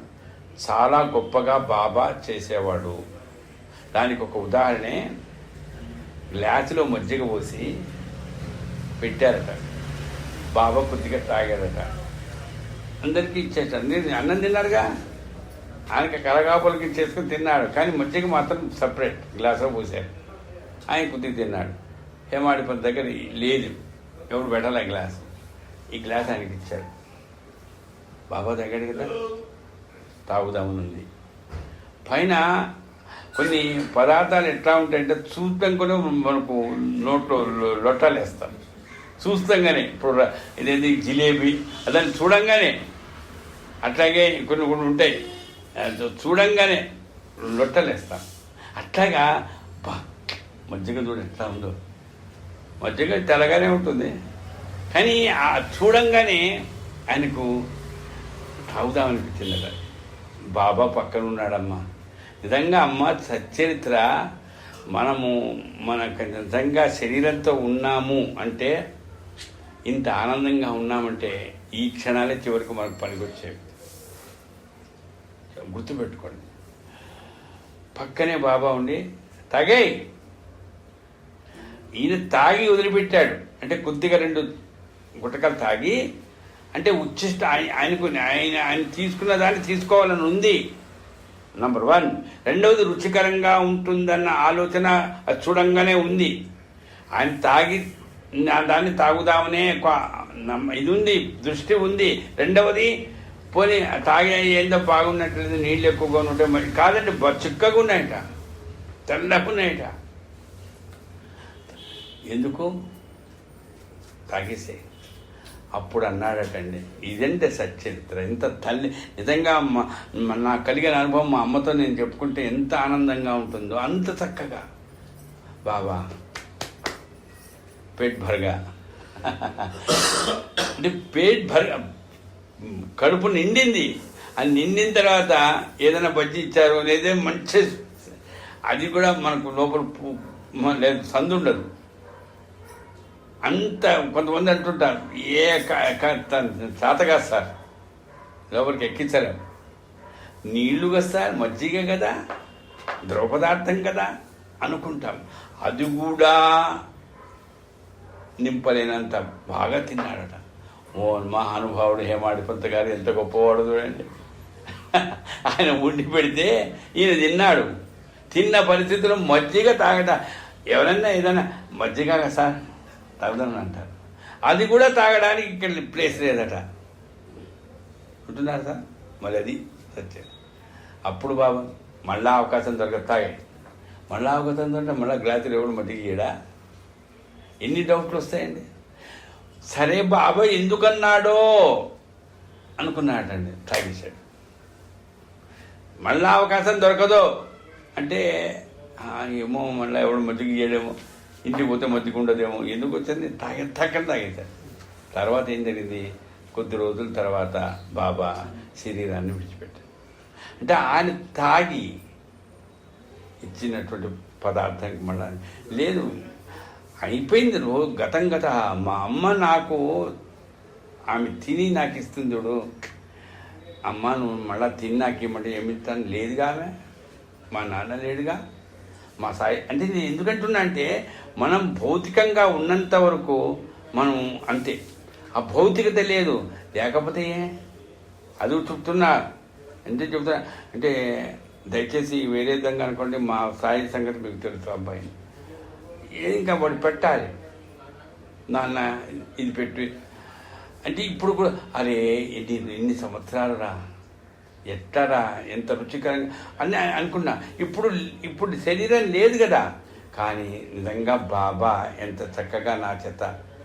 [SPEAKER 1] చాలా గొప్పగా బాబా చేసేవాడు. దానికి ఒక ఉదాహరణే, గ్లాసులో మజ్జిగ పోసి పెట్టారట. బాబా కొద్దిగా తాగారట. అందరికీ ఇచ్చేసాడు. అన్నం తిన్నారుగా, ఆయనకి కలగాపులకి చేసుకుని తిన్నాడు, కానీ మజ్జిగ మాత్రం సపరేట్ గ్లాసులో పోసారు. ఆయన కొద్దిగా తిన్నాడు. హేమాడిపతి దగ్గర లేదు, ఎవరు పెట్టాలి గ్లాస్. ఈ గ్లాస్ ఆయనకి ఇచ్చాడు. బాబా తాగాడు కదా, తాగుదామని ఉంది. పైన కొన్ని పదార్థాలు ఎట్లా ఉంటాయంటే చూస్తాం కూడా మనకు నోట్లో లొట్టాలు వేస్తాం చూస్తాంగానే. ఇప్పుడు ఇదేంటి జిలేబీ అదని చూడంగానే, అట్లాగే కొన్ని ఉంటాయి చూడంగానే లొట్టలు వేస్తాం. అట్లాగా మజ్జిగ చూడ ఎట్లా ఉందో, మజ్జిగ తెల్లగానే ఉంటుంది, కానీ ఆ చూడంగానే ఆయనకు తాగుదామనిపించిందట. బాబా పక్కన ఉన్నాడమ్మా. నిజంగా అమ్మ సచ్చరిత్ర, మనము మనకు నిజంగా శరీరంతో ఉన్నాము అంటే, ఇంత ఆనందంగా ఉన్నామంటే ఈ క్షణాలే చివరికి మనకు పనికొచ్చేవి. గుర్తుపెట్టుకోండి. పక్కనే బాబా ఉండి తాగాయి. ఈయన తాగి వదిలిపెట్టాడు. అంటే కొద్దిగా 2 గుటకలు తాగి, అంటే ఉచ్చిష్ట ఆయనకు ఆయన తీసుకున్న దాన్ని తీసుకోవాలని ఉంది నంబర్ 1. రెండవది రుచికరంగా ఉంటుందన్న ఆలోచన అది చూడంగానే ఉంది. ఆయన తాగి దాన్ని తాగుదామనే ఇది ఉంది, దృష్టి ఉంది. రెండవది పోనీ తాగే ఏందో బాగున్నట్లేదు, నీళ్ళు ఎక్కువగా ఉంటాయి. మరి కాదండి, చిక్కగా ఉన్నాయట, తెల్లగా ఉన్నాయట. ఎందుకు తాగేసే? అప్పుడు అన్నాడటండి, ఇదంటే సచ్చరిత్ర. ఎంత తల్లి నిజంగా నాకు కలిగిన అనుభవం మా అమ్మతో నేను చెప్పుకుంటే ఎంత ఆనందంగా ఉంటుందో అంత చక్కగా. బాబా పేట్ భరగా అంటే పేట్ భరగా, కడుపు నిండింది. అది నిండిన తర్వాత ఏదైనా బజ్జీ ఇచ్చారు లేదా మంచి, అది కూడా మనకు లోపల లేదు, సందు ఉండదు. అంత కొంతమంది అంటుంటారు, చేతగా సార్ లోపలికి ఎక్కించారు. నీళ్లుగా సార్, మజ్జిగ కదా, ద్రవ పదార్థం కదా అనుకుంటాం. అది కూడా నింపలేనంత బాగా తిన్నాడట. ఓ మహానుభావుడు హేమాడిపంత గారు ఎంత గొప్పవాడు చూడండి. ఆయన ఉండి పెడితే ఈయన తిన్నాడు. తిన్న పరిస్థితుల్లో మజ్జిగ తాగట. ఎవరన్నా ఏదైనా మజ్జిగ సార్ తాగుదామని అంటారు. అది కూడా తాగడానికి ఇక్కడ ప్లేస్ లేదట. ఉంటున్నారు సార్. మరి అది సత్యం. అప్పుడు బాబా మళ్ళా అవకాశం దొరకదు, తాగాయి. మళ్ళా అవకాశం దొరికితే మళ్ళీ గ్లాసులు ఎవడు మట్టికి ఇయ్యడా? ఎన్ని డౌట్లు వస్తాయండి. సరే బాబా ఎందుకన్నాడో అనుకున్నాడండి, తాగేశాడు. మళ్ళా అవకాశం దొరకదు అంటే ఏమో మళ్ళీ ఎవడు మజ్జిగ ఇయ్యడేమో, ఇంటికి పోతే మజ్జిగ ఉండదేమో, ఎందుకు వచ్చింది తాగేశాడు. తర్వాత ఏం జరిగింది? కొద్ది రోజుల తర్వాత బాబా శరీరాన్ని విడిచిపెట్టాడు. అంటే ఆయన తాగి ఇచ్చినటువంటి పదార్థానికి మళ్ళా లేదు, అయిపోయింది. రోజు గతం. మా అమ్మ నాకు ఆమె తిని నాకు ఇస్తుంది చూడు, అమ్మ నువ్వు మళ్ళీ తిని నాకు ఇమ్మంటే ఏమిస్తాను, లేదుగా ఆమె, మా నాన్న లేడుగా, మా సాయి. అంటే నేను ఎందుకంటున్నా అంటే మనం భౌతికంగా ఉన్నంత వరకు మనం అంతే, ఆ భౌతికత లేదు. లేకపోతే అది చెప్తున్నా, అంటే చెప్తున్నా అంటే దయచేసి వేరే విధంగా అనుకోండి. మా సాయి సంగతి మీకు తెలుసు, అబ్బాయిని ఇంకా వాడు పెట్టాలి, నాన్న ఇది పెట్టి అంటే ఇప్పుడు కూడా అరే ఎన్ని సంవత్సరాలు రా, ఎట్టారా, ఎంత రుచికరంగా అని అనుకున్నా. ఇప్పుడు శరీరం లేదు కదా, కానీ నిజంగా బాబా ఎంత చక్కగా నా చేత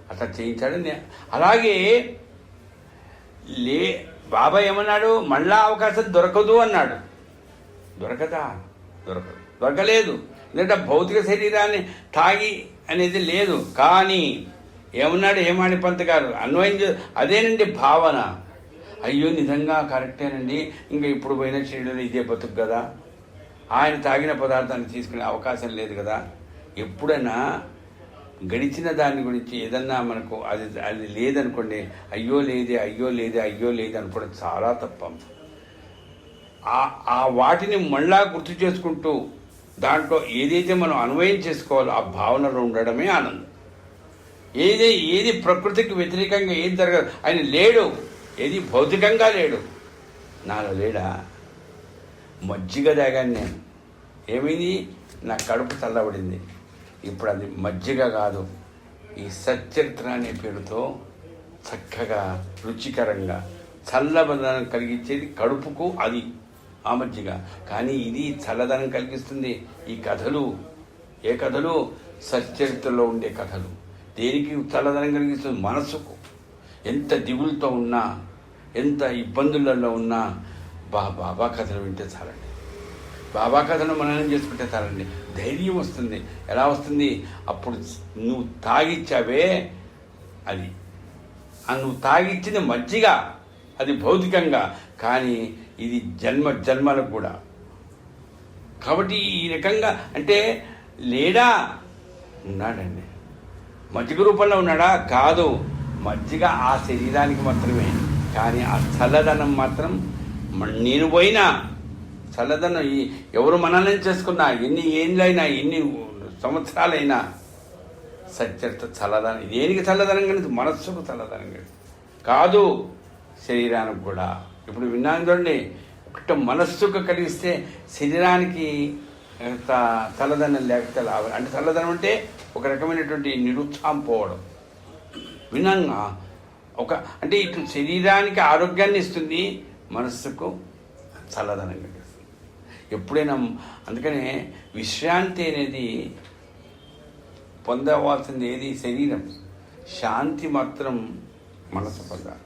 [SPEAKER 1] అట్లా చేయించాడు. అలాగే బాబా ఏమన్నాడు? మళ్ళా అవకాశం దొరకదు అన్నాడు. దొరకలేదు. ఎందుకంటే భౌతిక శరీరాన్ని తాగి అనేది లేదు. కానీ ఏమన్నాడు హేమాడిపంత్ గారు? అన్వయం అదేనండి భావన. అయ్యో నిజంగా కరెక్టేనండి, ఇంకా ఇప్పుడు పోయిన శరీరంలో ఇదే బతుకు కదా, ఆయన తాగిన పదార్థాన్ని తీసుకునే అవకాశం లేదు కదా. ఎప్పుడైనా గడిచిన దాని గురించి ఏదన్నా మనకు అది లేదనుకోండి, అయ్యో లేదే అనుకోవడం చాలా తప్ప. ఆ వాటిని మళ్ళా గుర్తు చేసుకుంటూ దాంట్లో ఏదైతే మనం అన్వయం చేసుకోవాలో ఆ భావనలో ఉండడమే ఆనందం. ఏది ప్రకృతికి వ్యతిరేకంగా ఏది జరగదు. ఆయన లేడు, ఏది భౌతికంగా లేడు. నాలో లేడా? మజ్జిగ తాగాను నేను, ఏమైంది? నా కడుపు చల్లబడింది. ఇప్పుడు అది మజ్జిగ కాదు, ఈ సచ్చరిత్ర అనే పేరుతో చక్కగా రుచికరంగా చల్లబదనం కలిగించేది కడుపుకు అది ఆ మజ్జిగ. కానీ ఇది చల్లదనం కలిగిస్తుంది. ఈ కథలు ఏ కథలు? సచ్చరిత్రలో ఉండే కథలు. దేనికి చల్లదనం కలిగిస్తుంది? మనసుకు. ఎంత దిగులుతో ఉన్నా, ఎంత ఇబ్బందులలో ఉన్నా బాబా కథలు వింటే చాలండి. బాబా కథను మననం చేసుకుంటే చాలండి, ధైర్యం వస్తుంది. ఎలా వస్తుంది? అప్పుడు నువ్వు తాగిచ్చావే అది, నువ్వు తాగిచ్చింది మజ్జిగ, అది భౌతికంగా, కానీ ఇది జన్మలకు కూడా. కాబట్టి ఈ రకంగా అంటే లేడా? ఉన్నాడండి. మజ్జిగ రూపంలో ఉన్నాడా? కాదు, మజ్జిగ ఆ శరీరానికి మాత్రమే. కానీ ఆ చల్లదనం మాత్రం నేను పోయినా చల్లదనం ఎవరు మననం చేసుకున్నా, ఎన్ని ఏళ్ళైనా, ఎన్ని సంవత్సరాలైనా సచ్చరిత చల్లదనం. దేనికి చల్లదనం కలిగి? మనస్సుకు చల్లదనం కలిగి కాదు, శరీరానికి కూడా. ఇప్పుడు విన్నాను చూడండి, ఒకటి మనస్సుకు కలిగిస్తే శరీరానికి చల్లదనం లేకపోతే లాభం. అంటే చల్లదనం అంటే ఒక రకమైనటువంటి నిరుత్సాహం పోవడం. వినంగా ఒక అంటే ఇటు శరీరానికి ఆరోగ్యాన్ని ఇస్తుంది, మనస్సుకు చల్లదనంగా ఇస్తుంది. ఎప్పుడైనా అందుకనే విశ్రాంతి అనేది పొందవలసింది ఏది? శరీరం. శాంతి మాత్రం మనసు పొందాలి.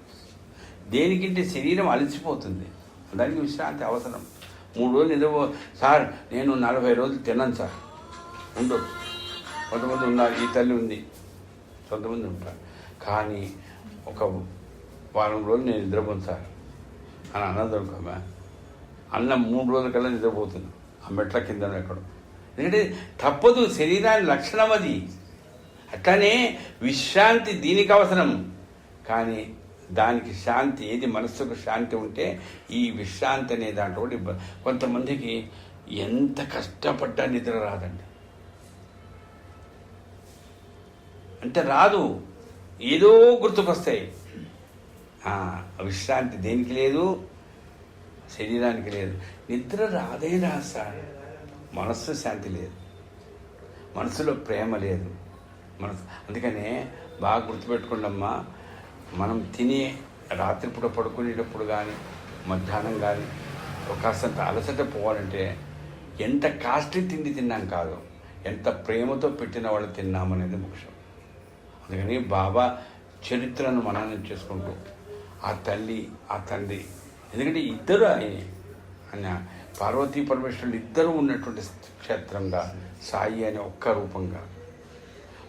[SPEAKER 1] దేనికంటే శరీరం అలసిపోతుంది, దానికి విశ్రాంతి అవసరం. 3 రోజులు నిద్రపో సార్, నేను 40 రోజులు తిన్నాను సార్, ఉండొచ్చు. కొంతమంది ఉన్నారు, ఈ తల్లి ఉంది, కొంతమంది ఉంటారు. కానీ ఒక వారం రోజులు నేను నిద్రపోను సార్ అని అన్నదనుకోమా, అన్న 3 రోజుల కల్లా నిద్రపోతుంది ఆ మెట్ల కింద ఎక్కడో. ఎందుకంటే తప్పదు, శరీరానికి లక్షణం అది. అట్లానే విశ్రాంతి దీనికి అవసరం. కానీ దానికి శాంతి ఏది? మనస్సుకు శాంతి ఉంటే ఈ విశ్రాంతి అనే దాంట్లో కొంతమందికి ఎంత కష్టపడ్డా నిద్ర రాదండి. అంటే రాదు, ఏదో గుర్తుకొస్తాయి. విశ్రాంతి దేనికి లేదు? శరీరానికి లేదు. నిద్ర రాదే రాదు సార్, మనస్సు శాంతి లేదు, మనసులో ప్రేమ లేదు. అందుకనే బాగా గుర్తుపెట్టుకోండమ్మా, మనం తినే రాత్రిపూట పడుకునేటప్పుడు కానీ మధ్యాహ్నం కానీ కాస్తంత అలసట పోవాలంటే ఎంత కాస్ట్లీ తిండి తిన్నాం కాదు, ఎంత ప్రేమతో పెట్టిన వాళ్ళు తిన్నామనేది ముఖ్యం. అందుకని బాబా చరిత్రను మననం చేసుకుంటూ ఆ తల్లి ఆ తండ్రి, ఎందుకంటే ఇద్దరు ఆయన పార్వతీ పరమేశ్వరులు ఇద్దరు ఉన్నటువంటి క్షేత్రంగా సాయి అనే ఒక్క రూపంగా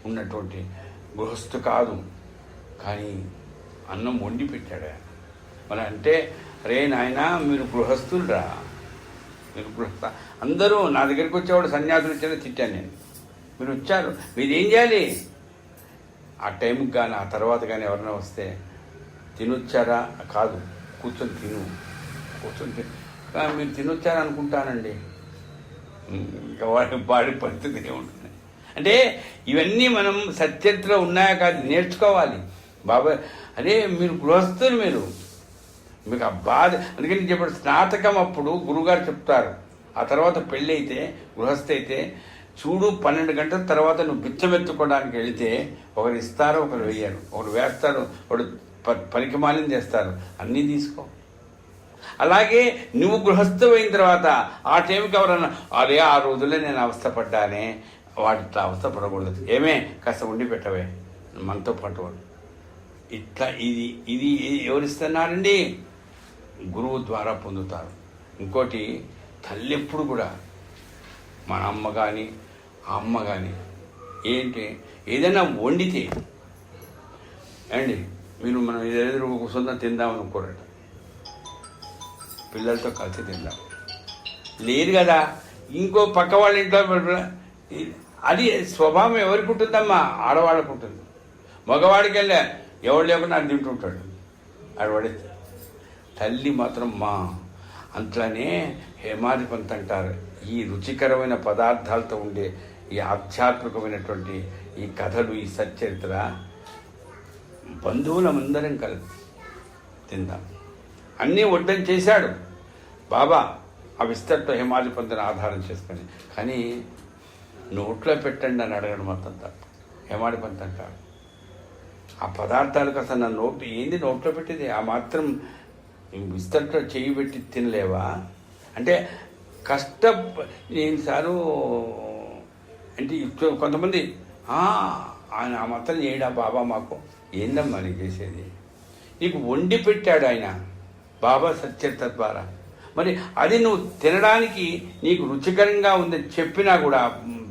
[SPEAKER 1] ఉన్నటువంటి గృహస్థు కాదు, కానీ అన్నం వండి పెట్టాడు ఆయన. మరి అంటే రే నాయన, మీరు గృహస్థులరా, మీరు గృహస్థ. అందరూ నా దగ్గరికి వచ్చేవాడు సన్యాసులు వచ్చారో తిట్టాను నేను. మీరు వచ్చారు, మీరు ఏం చేయాలి? ఆ టైంకి కానీ ఆ తర్వాత కానీ ఎవరైనా వస్తే తినొచ్చారా? కాదు, కూర్చొని తిను. మీరు తినొచ్చారా అనుకుంటానండి. ఇంకా వాడి పరిస్థితి ఏముంటుంది అంటే ఇవన్నీ మనం సత్యతలో ఉన్నాయా కాదు నేర్చుకోవాలి. బాబాయ్ అదే మీరు గృహస్థులు, మీకు ఆ బాధ. అందుకని చెప్పాడు స్నాతకం అప్పుడు గురువుగారు చెప్తారు, ఆ తర్వాత పెళ్ళి అయితే గృహస్థ అయితే చూడు 12 గంటల తర్వాత నువ్వు బిచ్చమెత్తుకోవడానికి వెళితే ఒకరు ఇస్తారు, ఒకరు వేయరు, ఒకరు వేస్తారు, ఒకడు పనికి మాలిన చేస్తారు, అన్నీ తీసుకో. అలాగే నువ్వు గృహస్థు అయిన తర్వాత ఆ టైంకి ఎవరన్నా అదే ఆ రోజుల్లో నేను అవస్థపడ్డానే, వాటితో అవస్థపడకూడదు, ఏమే కాస్త ఉండి పెట్టవే మనతో పాటు. ఇట్లా ఇది ఎవరిస్తున్నారండి? గురువు ద్వారా పొందుతారు. ఇంకోటి, తల్లి ఎప్పుడు కూడా మన అమ్మ కానీ ఆ అమ్మ కానీ ఏంటి ఏదైనా వండితే అండి, మీరు మనం ఎదురు కూర్చుందా తిందామనుకోరట, పిల్లలతో కలిసి తిందాం లేదు కదా, ఇంకో పక్క వాళ్ళ ఇంట్లో అది స్వభావం ఎవరికి ఉంటుందమ్మా? ఆడవాళ్ళకు ఉంటుంది. మగవాడికి వెళ్ళా ఎవడు లేకుండా అది తింటుంటాడు, ఆడవాడితే. తల్లి మాత్రం అంట్లోనే హేమాధిపంత్ అంటారు. ఈ రుచికరమైన పదార్థాలతో ఉండే ఈ ఆధ్యాత్మికమైనటువంటి ఈ కథలు, ఈ సచ్చరిత్ర బంధువులమందరం కలిసి తిందాం. అన్నీ వడ్డం చేశాడు బాబా ఆ విస్తరతో హేమాధిపంతుని ఆధారం చేసుకొని. కానీ నోట్లో పెట్టండి అని అడగడం మొత్తం తప్ప. హేమాధిపంత్ అంటాడు ఆ పదార్థాలకు అసలు నా నోటు ఏంది నోట్లో పెట్టేది, ఆ మాత్రం విస్తరతో చేయి పెట్టి తినలేవా అంటే నేను సారు అంటే కొంతమంది ఆయన ఆ మాత్రం చేయడా బాబా మాకు. ఏందమ్మా నీకు చేసేది? నీకు వండి పెట్టాడు ఆయన బాబా సచ్చరిత్ర ద్వారా. మరి అది నువ్వు తినడానికి నీకు రుచికరంగా ఉందని చెప్పినా కూడా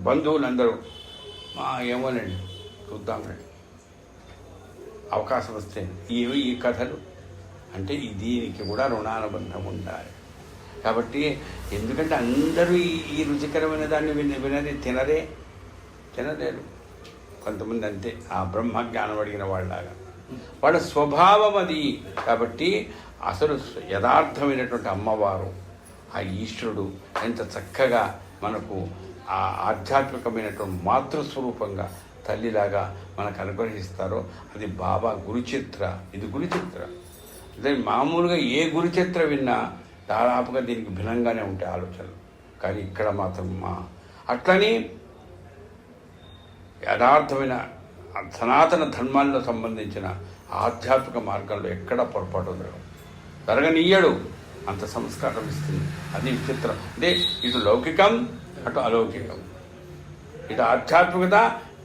[SPEAKER 1] బంధువులందరూ ఏమోనండి చూద్దామండి అవకాశం వస్తే ఈ కథలు అంటే దీనికి కూడా రుణానుబంధం ఉండాలి. కాబట్టి ఎందుకంటే అందరూ ఈ రుచికరమైన దాన్ని తినలేరు. కొంతమంది అంతే, ఆ బ్రహ్మజ్ఞానం అడిగిన వాళ్ళలాగా వాళ్ళ స్వభావం అది. కాబట్టి అసలు యథార్థమైనటువంటి అమ్మవారు ఆ ఈశ్వరుడు ఎంత చక్కగా మనకు ఆ ఆధ్యాత్మికమైనటువంటి మాతృస్వరూపంగా తల్లిలాగా మనకు అనుగ్రహిస్తారో అది బాబా గురుచిత్ర. ఇది గురుచిత్ర. అదే మామూలుగా ఏ గురుచిత్ర విన్నా దాదాపుగా దీనికి భిన్నంగానే ఉంటాయి ఆలోచనలు. కానీ ఇక్కడ మాత్రం అట్లని యథార్థమైన సనాతన ధర్మాల్లో సంబంధించిన ఆధ్యాత్మిక మార్గంలో ఎక్కడ పొరపాటు జరగనీయడు. అంత సంస్కారం ఇస్తుంది. అది విచిత్రం. అంటే ఇటు లౌకికం, అటు అలౌకికం, ఇటు ఆధ్యాత్మికత,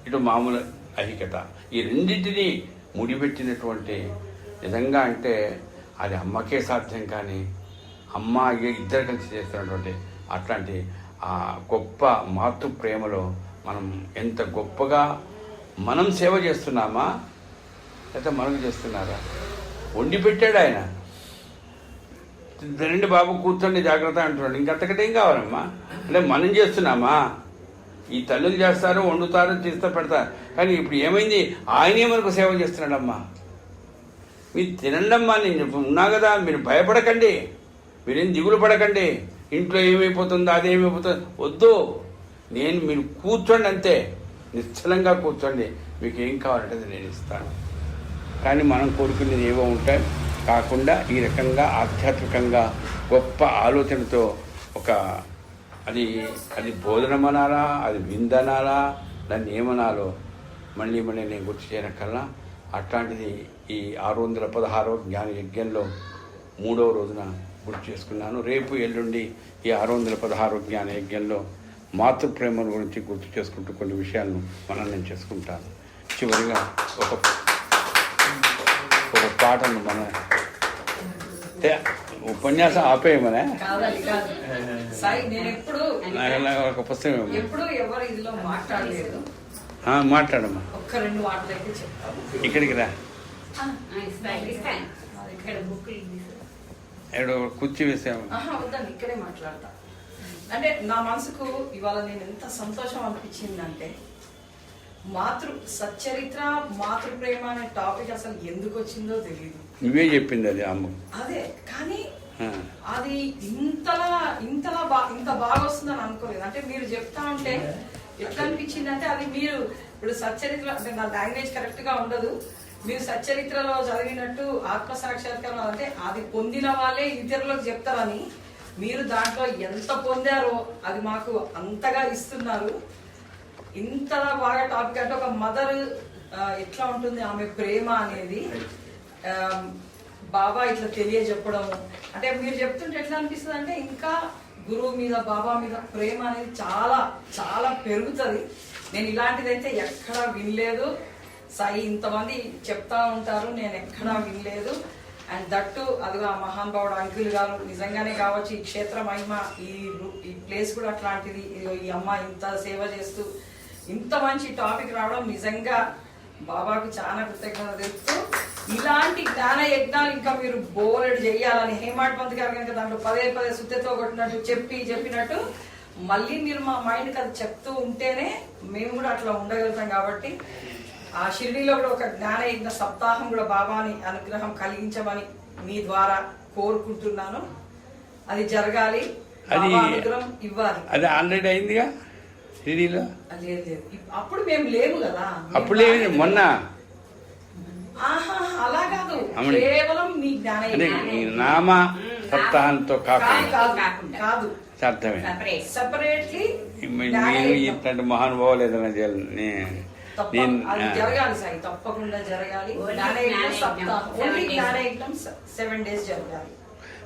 [SPEAKER 1] ఇటు మామూలు ఐహికత, ఈ రెండింటినీ ముడిపెట్టినటువంటి నిజంగా అంటే అది అమ్మకే సాధ్యం. కానీ అమ్మ ఇద్దరు కలిసి చేస్తున్నటువంటి అట్లాంటి ఆ గొప్ప మాతృ ప్రేమలో మనం ఎంత గొప్పగా మనం సేవ చేస్తున్నామా, లేకపోతే మనకు చేస్తున్నారా? వండి పెట్టాడు ఆయన. రెండు బాబు కూర్చోండి జాగ్రత్త అంటున్నాడు. ఇంకంతకంటే ఏం కావాలమ్మా? అంటే మనం చేస్తున్నామా? ఈ తల్లులు చేస్తారు, వండుతారు, తీస్తా పెడతారు. కానీ ఇప్పుడు ఏమైంది? ఆయనే మనకు సేవ చేస్తున్నాడమ్మా. మీరు తినండమ్మా, నేను ఉన్నా కదా, మీరు భయపడకండి, మీరేం దిగులు పడకండి, ఇంట్లో ఏమైపోతుందో అదేమైపోతుందో వద్దు, మీరు కూర్చోండి అంతే, నిశ్చలంగా కూర్చోండి, మీకు ఏం కావాలంటే నేను ఇస్తాను. కానీ మనం కోరుకునేది ఏవో ఉంటాయి కాకుండా ఈ రకంగా ఆధ్యాత్మికంగా గొప్ప ఆలోచనతో ఒక అది బోధనమనాలా, అది విందనాలా, దాన్ని ఏమనాలో మళ్ళీ నేను గుర్తు చేయనక్కల్లా. అట్లాంటిది ఈ 616వ జ్ఞాన యజ్ఞంలో 3వ రోజున గుర్తు చేసుకున్నాను. రేపు ఎల్లుండి ఈ 616వ జ్ఞాన యజ్ఞంలో మాతృప్రేమ గురించి గుర్తు చేసుకుంటూ కొన్ని విషయాలను నేను చేసుకుంటాను. చివరిగా ఒక పాటను మన ఉపన్యాసం ఆపేయమనే ఒక పుస్తకం మాట్లాడమ్మా. ఇక్కడికి రా, కూర్చి వేసాము.
[SPEAKER 2] ఇక్కడే మాట్లాడతా. అంటే నా మనసుకు ఇవాళ నేను ఎంత సంతోషం అనిపించిందంటే, సచ్చరిత్ర మాతృ ప్రేమ అనే టాపిక్ అసలు ఎందుకు వచ్చిందో తెలియదు.
[SPEAKER 1] నువ్వే చెప్పింది అది అమ్మ.
[SPEAKER 2] అదే, కానీ అది ఇంత బాగా వస్తుందని అనుకోలేదు. అంటే మీరు చెప్తా ఉంటే ఎట్లా అనిపించింది అంటే, అది మీరు ఇప్పుడు సచ్చరిత్ర అంటే నా లాంగ్వేజ్ కరెక్ట్ గా ఉండదు, మీరు సచ్చరిత్రలో చదివినట్టు ఆత్మ సాక్షాత్కారం అంటే అది పొందిన వాళ్ళే ఇతరులకు చెప్తారని, మీరు దాంట్లో ఎంత పొందారో అది మాకు అంతగా ఇస్తున్నారు. ఇంత బాగా టాపిక్ అంటే ఒక మదర్ ఎట్లా ఉంటుంది ఆమె ప్రేమ అనేది బాబా ఇట్లా తెలియజెప్పడం. అంటే మీరు చెప్తుంటే ఎట్లా అనిపిస్తుంది అంటే, ఇంకా గురువు మీద బాబా మీద ప్రేమ అనేది చాలా చాలా పెరుగుతుంది. నేను ఇలాంటిదైతే ఎక్కడా వినలేదు. సాయి ఇంతమంది చెప్తా ఉంటారు, నేను ఎక్కడా వినలేదు. అండ్ దట్టు అదిగా మహానుభావుడు అంకుల్ గారు నిజంగానే కావచ్చు, ఈ క్షేత్ర మహిమ, ఈ ప్లేస్ కూడా అట్లాంటిది. ఈ అమ్మ ఇంత సేవ చేస్తూ ఇంత మంచి టాపిక్ రావడం నిజంగా బాబాకు చాలా కృతజ్ఞత తెలుస్తూ, ఇలాంటి జ్ఞాన యజ్ఞాలు ఇంకా మీరు బోలెడు చెయ్యాలని హేమాడ్ పంత్ గారు కనుక దాంట్లో పదే సుత్తెతో కొట్టినట్టు చెప్పినట్టు మళ్ళీ మీరు మా మైండ్కి అది చెప్తూ ఉంటేనే మేము కూడా అట్లా ఉండగలుగుతాం. కాబట్టి ఆ షిరిడీలో కూడా ఒక జ్ఞాన యజ్ఞ సప్తాహం కూడా బాబాని అనుగ్రహం కలిగించమని మీ ద్వారా కోరుకుంటున్నాను. అది జరగాలి, అనుగ్రహం ఇవ్వాలి.
[SPEAKER 1] అది ఆల్రెడీ అయిందిగా షిరిడీలో.
[SPEAKER 2] లేదు, అప్పుడు మేము లేవు కదా.
[SPEAKER 1] అప్పుడు లేదు, మొన్న.
[SPEAKER 2] అలా కాదు, కేవలం మీ జ్ఞాన
[SPEAKER 1] నామ సప్తాహంతో
[SPEAKER 2] కాదు, సెపరేట్లీ
[SPEAKER 1] ఇట్లాంటి మహానుభావులు ఏదైనా
[SPEAKER 2] జరగాలి సాయి, తప్పకుండా జరగాలి. 7 days జరగాలి.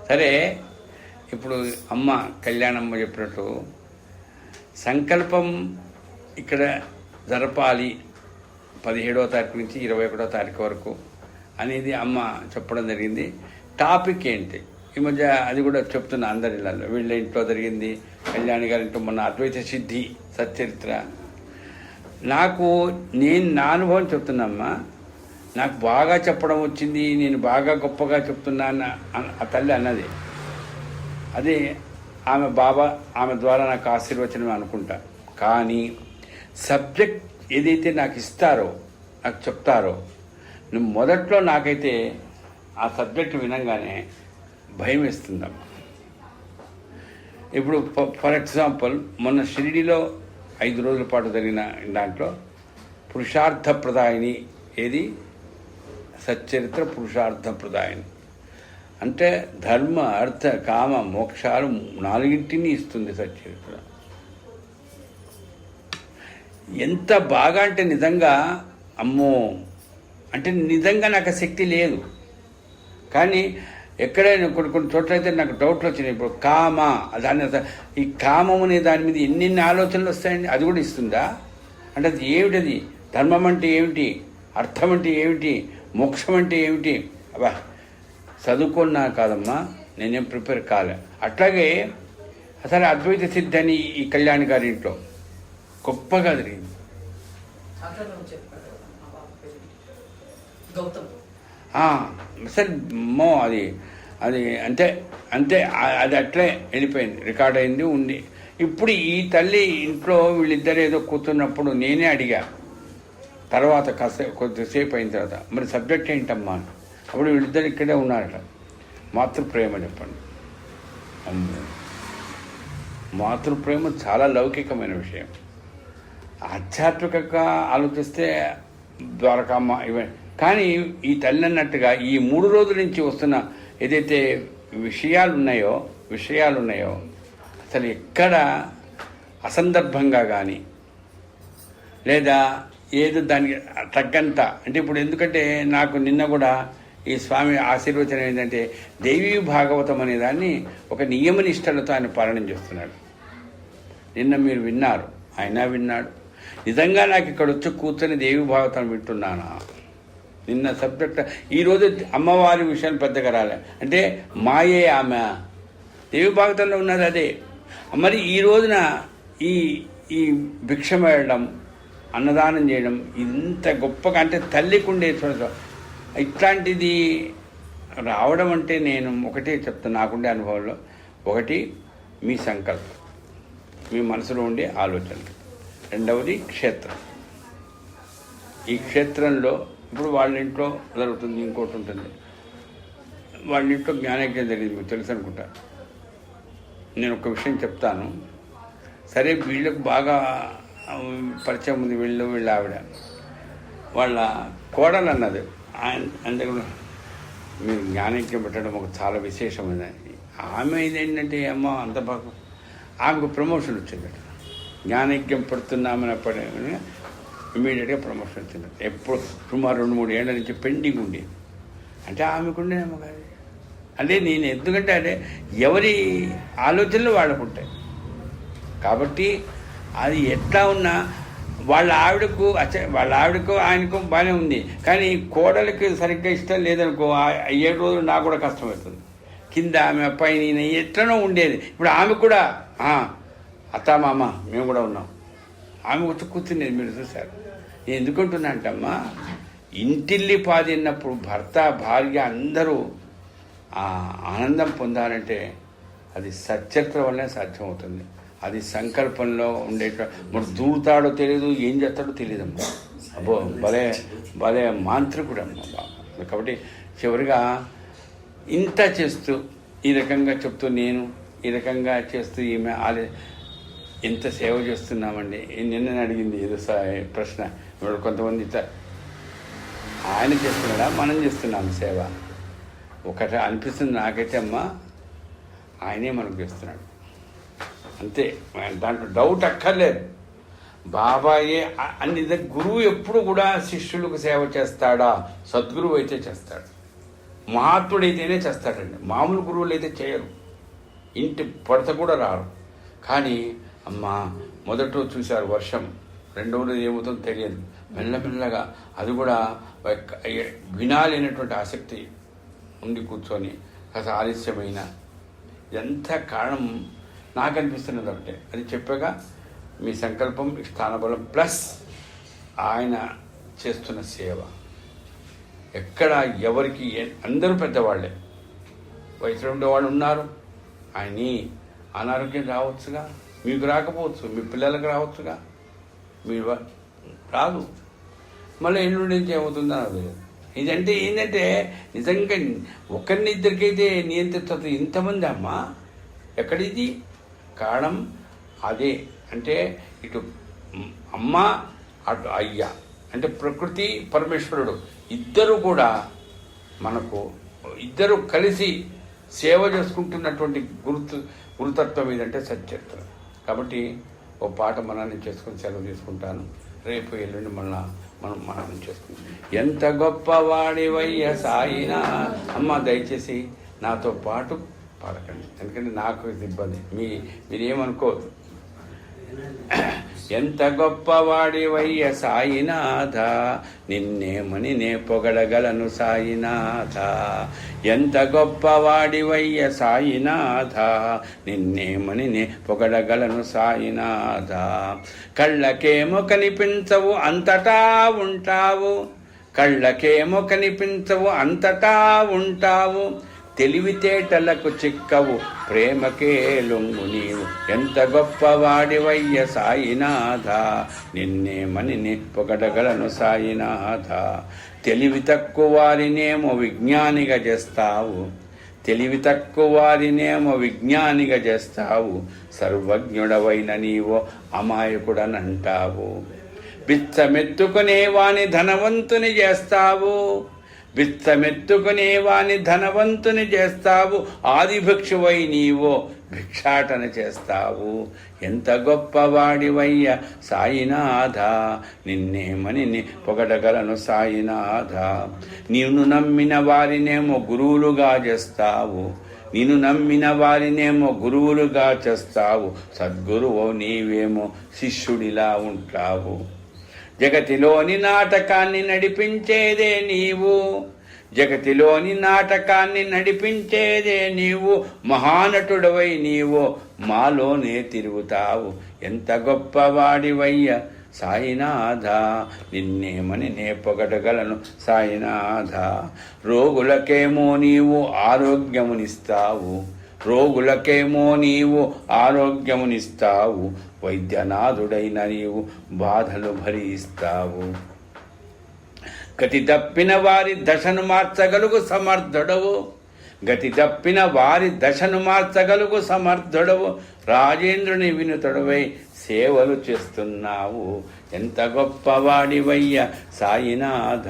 [SPEAKER 1] సరే, ఇప్పుడు అమ్మ కళ్యాణమ్మ చెప్పినట్టు సంకల్పం ఇక్కడ జరపాలి 17వ తారీఖు నుంచి 21వ తారీఖు వరకు అనేది అమ్మ చెప్పడం జరిగింది. టాపిక్ ఏంటి ఈ మధ్య అది కూడా చెప్తున్నా అందరి ఇళ్ళల్లో. వీళ్ళ ఇంట్లో జరిగింది, కళ్యాణి గారి ఇంట్లో మొన్న అద్వైత సిద్ధి సచ్చరిత్ర. నేను నా అనుభవం చెప్తున్నామ్మా, నాకు బాగా చెప్పడం వచ్చింది, నేను బాగా గొప్పగా చెప్తున్నాను ఆ తల్లి అన్నది. అది ఆమె ద్వారా నాకు ఆశీర్వచనం అనుకుంటా. కానీ సబ్జెక్ట్ ఏదైతే నాకు ఇస్తారో, నాకు చెప్తారో, మొదట్లో నాకైతే ఆ సబ్జెక్ట్ వినంగానే భయం వేస్తుందమ్మా. ఇప్పుడు ఫర్ ఎగ్జాంపుల్ మొన్న షిరిడీలో 5 రోజుల పాటు జరిగిన దాంట్లో పురుషార్థప్రదాయిని ఏది సచ్చరిత్ర పురుషార్థప్రదాయిని అంటే ధర్మ అర్థ కామ మోక్షాలు 4 ఇస్తుంది సచ్చరిత్ర. ఎంత బాగా అంటే నిజంగా అమ్మో అంటే నిజంగా నాకు ఆ శక్తి లేదు. కానీ ఎక్కడైనా కొన్ని చోట్ల అయితే నాకు డౌట్లు వచ్చినాయి. ఇప్పుడు కామ దాన్ని ఈ కామం అనే దాని మీద ఎన్నెన్ని ఆలోచనలు వస్తాయండి. అది కూడా ఇస్తుందా? అంటే అది ఏమిటది? ధర్మం అంటే ఏమిటి, అర్థం అంటే ఏమిటి, మోక్షం అంటే ఏమిటి? అబ్బా చదువుకున్నా కాదమ్మా, నేనేం ప్రిపేర్ కాలే. అట్లాగే అసలు అద్వైత సిద్ధని ఈ కళ్యాణి గారి ఇంట్లో గొప్పగా జరిగింది. సరే మో అది అది అంతే అంతే అది అట్లే వెళ్ళిపోయింది, రికార్డ్ అయింది ఉంది. ఇప్పుడు ఈ తల్లి ఇంట్లో వీళ్ళిద్దరు ఏదో కూర్చున్నప్పుడు నేనే అడిగా తర్వాత కొద్దిసేపు అయిన తర్వాత, మరి సబ్జెక్ట్ ఏంటమ్మా? అప్పుడు వీళ్ళిద్దరు ఇక్కడే ఉన్నారట. మాతృప్రేమ చెప్పండి. మాతృప్రేమ చాలా లౌకికమైన విషయం. ఆధ్యాత్మికంగా ఆలోచిస్తే ద్వారకామ్మ ఇవన్నీ, కానీ ఈ తల్లి అన్నట్టుగా ఈ 3 రోజుల నుంచి వస్తున్న ఏదైతే విషయాలు ఉన్నాయో అసలు ఎక్కడ అసందర్భంగా కానీ లేదా ఏదో దానికి తగ్గంత అంటే ఇప్పుడు ఎందుకంటే నాకు నిన్న కూడా ఈ స్వామి ఆశీర్వచనం ఏంటంటే దేవీ భాగవతం అనే దాన్ని ఒక నియమనిష్టలతో ఆయన పాలన చేస్తున్నాడు. నిన్న మీరు విన్నారు, ఆయన విన్నాడు. నిజంగా నాకు ఇక్కడ వచ్చి కూర్చొని దేవీ భాగవతం వింటున్నానా? నిన్న సబ్జెక్ట్ ఈరోజు అమ్మవారి విషయం పెద్దగా రాలే, అంటే మాయే ఆమె దేవి భాగవతంలో ఉన్నది అదే. మరి ఈ రోజున ఈ భిక్షం వేయడం, అన్నదానం చేయడం ఇంత గొప్పగా అంటే తల్లికి ఉండే ఇట్లాంటిది రావడం అంటే నేను ఒకటే చెప్తాను నాకుండే అనుభవంలో. ఒకటి మీ సంకల్పం, మీ మనసులో ఉండే ఆలోచన. రెండవది క్షేత్రం. ఈ క్షేత్రంలో ఇప్పుడు వాళ్ళ ఇంట్లో జరుగుతుంది, ఇంకోటి ఉంటుంది. వాళ్ళ ఇంట్లో జ్ఞానయజ్ఞం జరిగింది, మీకు తెలుసు అనుకుంటా. నేను ఒక విషయం చెప్తాను. సరే వీళ్ళకు బాగా పరిచయం ఉంది, వీళ్ళ ఆవిడ వాళ్ళ కోడలు అన్నది అందుకు మీరు జ్ఞానయజ్ఞం పెట్టడం ఒక చాలా విశేషమైనది. ఆమె ఇదేంటంటే అమ్మ అంత బాగా ఆమెకు ప్రమోషన్ వచ్చింది. జ్ఞానయజ్ఞం పెడుతున్నామన్నప్పుడు ఇమీడియట్గా ప్రమోషన్ వచ్చింది. ఎప్పుడు సుమారు 2-3 ఏళ్ల నుంచి పెండింగ్ ఉండేది. అంటే ఆమెకుండేమో కాదు. అదే నేను ఎందుకంటే అదే ఎవరి ఆలోచనలు వాళ్ళకుంటాయి కాబట్టి అది ఎట్లా ఉన్నా వాళ్ళ ఆవిడకు ఆయనకు బాగానే ఉంది. కానీ కోడలికి సరిగ్గా ఇష్టం లేదనుకో, 7 రోజులు నాకు కూడా కష్టమవుతుంది. కింద ఆమె పైన ఎట్లనో ఉండేది. ఇప్పుడు ఆమె కూడా అత్త మామ మేము కూడా ఉన్నాం. ఆమె వచ్చి కూర్చునేది, మీరు చూశారు. నేను ఎందుకుంటున్నా అంటమ్మా, ఇంటిల్లి పాదిన్నప్పుడు భర్త భార్య అందరూ ఆనందం పొందాలంటే అది సచ్చరిత్ర వల్లనే సాధ్యమవుతుంది. అది సంకల్పంలో మరి దూతాడో తెలియదు, ఏం చేస్తాడో తెలియదమ్మా. అబ్బో భలే మాంత్రికుడు అమ్మా బాబా. కాబట్టి చివరిగా ఇంత చేస్తూ ఈ రకంగా చెప్తూ నేను ఈ రకంగా చేస్తూ ఈమె ఎంత సేవ చేస్తున్నామండి. నిన్న అడిగింది ఏదో ప్రశ్న. ఇప్పుడు కొంతమంది ఆయన చేస్తున్నాడా మనం చేస్తున్నాం సేవ? ఒకటి అనిపిస్తుంది నాకైతే అమ్మా, ఆయనే మనకు చేస్తున్నాడు అంతే, దాంట్లో డౌట్ అక్కర్లేదు. బాబాయే అన్ని. గురువు ఎప్పుడు కూడా శిష్యులకు సేవ చేస్తాడా? సద్గురువు అయితే చేస్తాడు, మహాత్ముడైతేనే చేస్తాడండి. మామూలు గురువులు అయితే చేయరు, ఇంటి పడత కూడా రారు. కానీ అమ్మ మొదట చూశారు వర్షం, రెండవ రోజు ఏమవుతుందో తెలియదు. మెల్లమెల్లగా అది కూడా వినాలనేటువంటి ఆసక్తి ఉండి కూర్చొని కాస్త ఆలస్యమైన ఎంత కారణం నాకు అనిపిస్తున్నది ఒకటే. అది చెప్పగా మీ సంకల్పం, స్థానబలం ప్లస్ ఆయన చేస్తున్న సేవ. ఎక్కడ ఎవరికి అందరూ పెద్దవాళ్లే, వయసులో ఉండేవాళ్ళు ఉన్నారు. ఆయన్ని అనారోగ్యం రావచ్చుగా, మీకు రాకపోవచ్చు, మీ పిల్లలకు రావచ్చుగా, మీరు రాదు. మళ్ళీ ఎల్లుండి నుంచి ఏమవుతుందో నాకు తెలియదు. ఇదంటే ఏంటంటే నిజంగా ఒకరిని ఇద్దరికైతే నియంత్రిస్తుంది, ఇంతమంది అమ్మా ఎక్కడిది కారణం? అదే అంటే ఇటు అమ్మ అటు అయ్య అంటే ప్రకృతి పరమేశ్వరుడు ఇద్దరు కూడా మనకు ఇద్దరు కలిసి సేవ చేసుకుంటున్నటువంటి గురుతత్వం ఏదంటే సచ్చరిత్ర. కాబట్టి ఓ పాట మనల్ని చేసుకుని సెలవు తీసుకుంటాను. రేపు ఎల్లుండి మళ్ళా మనం మననం చేసుకుంటాం. ఎంత గొప్పవాడివయ్య సాయినా. అమ్మ దయచేసి నాతో పాటు పాడకండి, ఎందుకంటే నాకు ఇది ఇబ్బంది, మీరేమనుకోవద్దు. ఎంత గొప్పవాడివయ్య సాయినాథ, నిన్నేమని నే పొగడగలను సాయినాథ. ఎంత గొప్పవాడివయ్య సాయినాథ, నిన్నేమని నే పొగడగలను సాయినాథ. కళ్ళకేమో కనిపించవు అంతటా ఉంటావు, కళ్ళకేమో కనిపించవు అంతటా ఉంటావు. తెలివితేటలకు చిక్కవు ప్రేమకే లొంగు నీవు. ఎంత గొప్పవాడివయ్య సాయినాథ, నిన్నేమని నే పొగడగలను సాయినాథ. తెలివి తక్కువ వారినేమో విజ్ఞానిగా చేస్తావు, తెలివి తక్కువ వారినేమో విజ్ఞానిగా చేస్తావు. సర్వజ్ఞుడవైన నీవో అమాయకుడనంటావు. బిచ్చమెత్తుకునే వాని ధనవంతుని చేస్తావు, బిచ్చమెత్తుకునే వాని ధనవంతుని చేస్తావు. ఆదిభిక్షువై నీవో భిక్షాటన చేస్తావు. ఎంత గొప్పవాడివయ్య సాయినాథ, నిన్నేమని నే పొగడగలను సాయినాథ. నీవు నమ్మిన వారినేమో గురువులుగా చేస్తావు, నిన్ను నమ్మిన వారినేమో గురువులుగా చేస్తావు. సద్గురువు నీవేమో శిష్యుడిలా ఉంటావు. జగతిలోని నాటకాన్ని నడిపించేదే నీవు, జగతిలోని నాటకాన్ని నడిపించేదే నీవు. మహానటుడవై నీవు మాలోనే తిరుగుతావు. ఎంత గొప్పవాడివయ్య సాయినాథ, నిన్నేమని నే పొగడగలను సాయినాథ. రోగులకేమో నీవు ఆరోగ్యమునిస్తావు, రోగులకేమో నీవు ఆరోగ్యమునిస్తావు. వైద్యనాథుడైన నీవు బాధలు భరిస్తావు. గతి తప్పిన వారి దశను మార్చగలుగు సమర్థుడవు, గతి తప్పిన వారి దశను మార్చగలుగు సమర్థుడవు. రాజేంద్రుని వినుతుడవై సేవలు చేస్తున్నావు. ఎంత గొప్పవాడివయ్య సాయినాథ,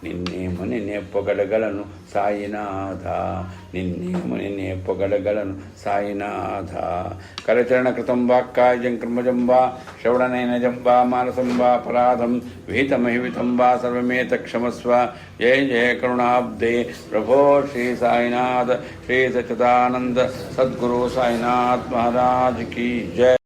[SPEAKER 1] నిన్నేమని నే పొగడగలను సాయినాథ, నిన్నేమని నే పొగడగలను సాయినాథ. కరచరణ కృతం వాక్కాయం కర్మజం వా శ్రవణనైనజం వా మానసం వా పరాధం విహితమహితం వా సర్వమేత క్షమస్వ. జయ జయ కరుణాబ్దే ప్రభో శ్రీ సాయినాథ శ్రీ సచ్చిదానంద సద్గురు సాయినాథ్ మహారాజ్ की जय.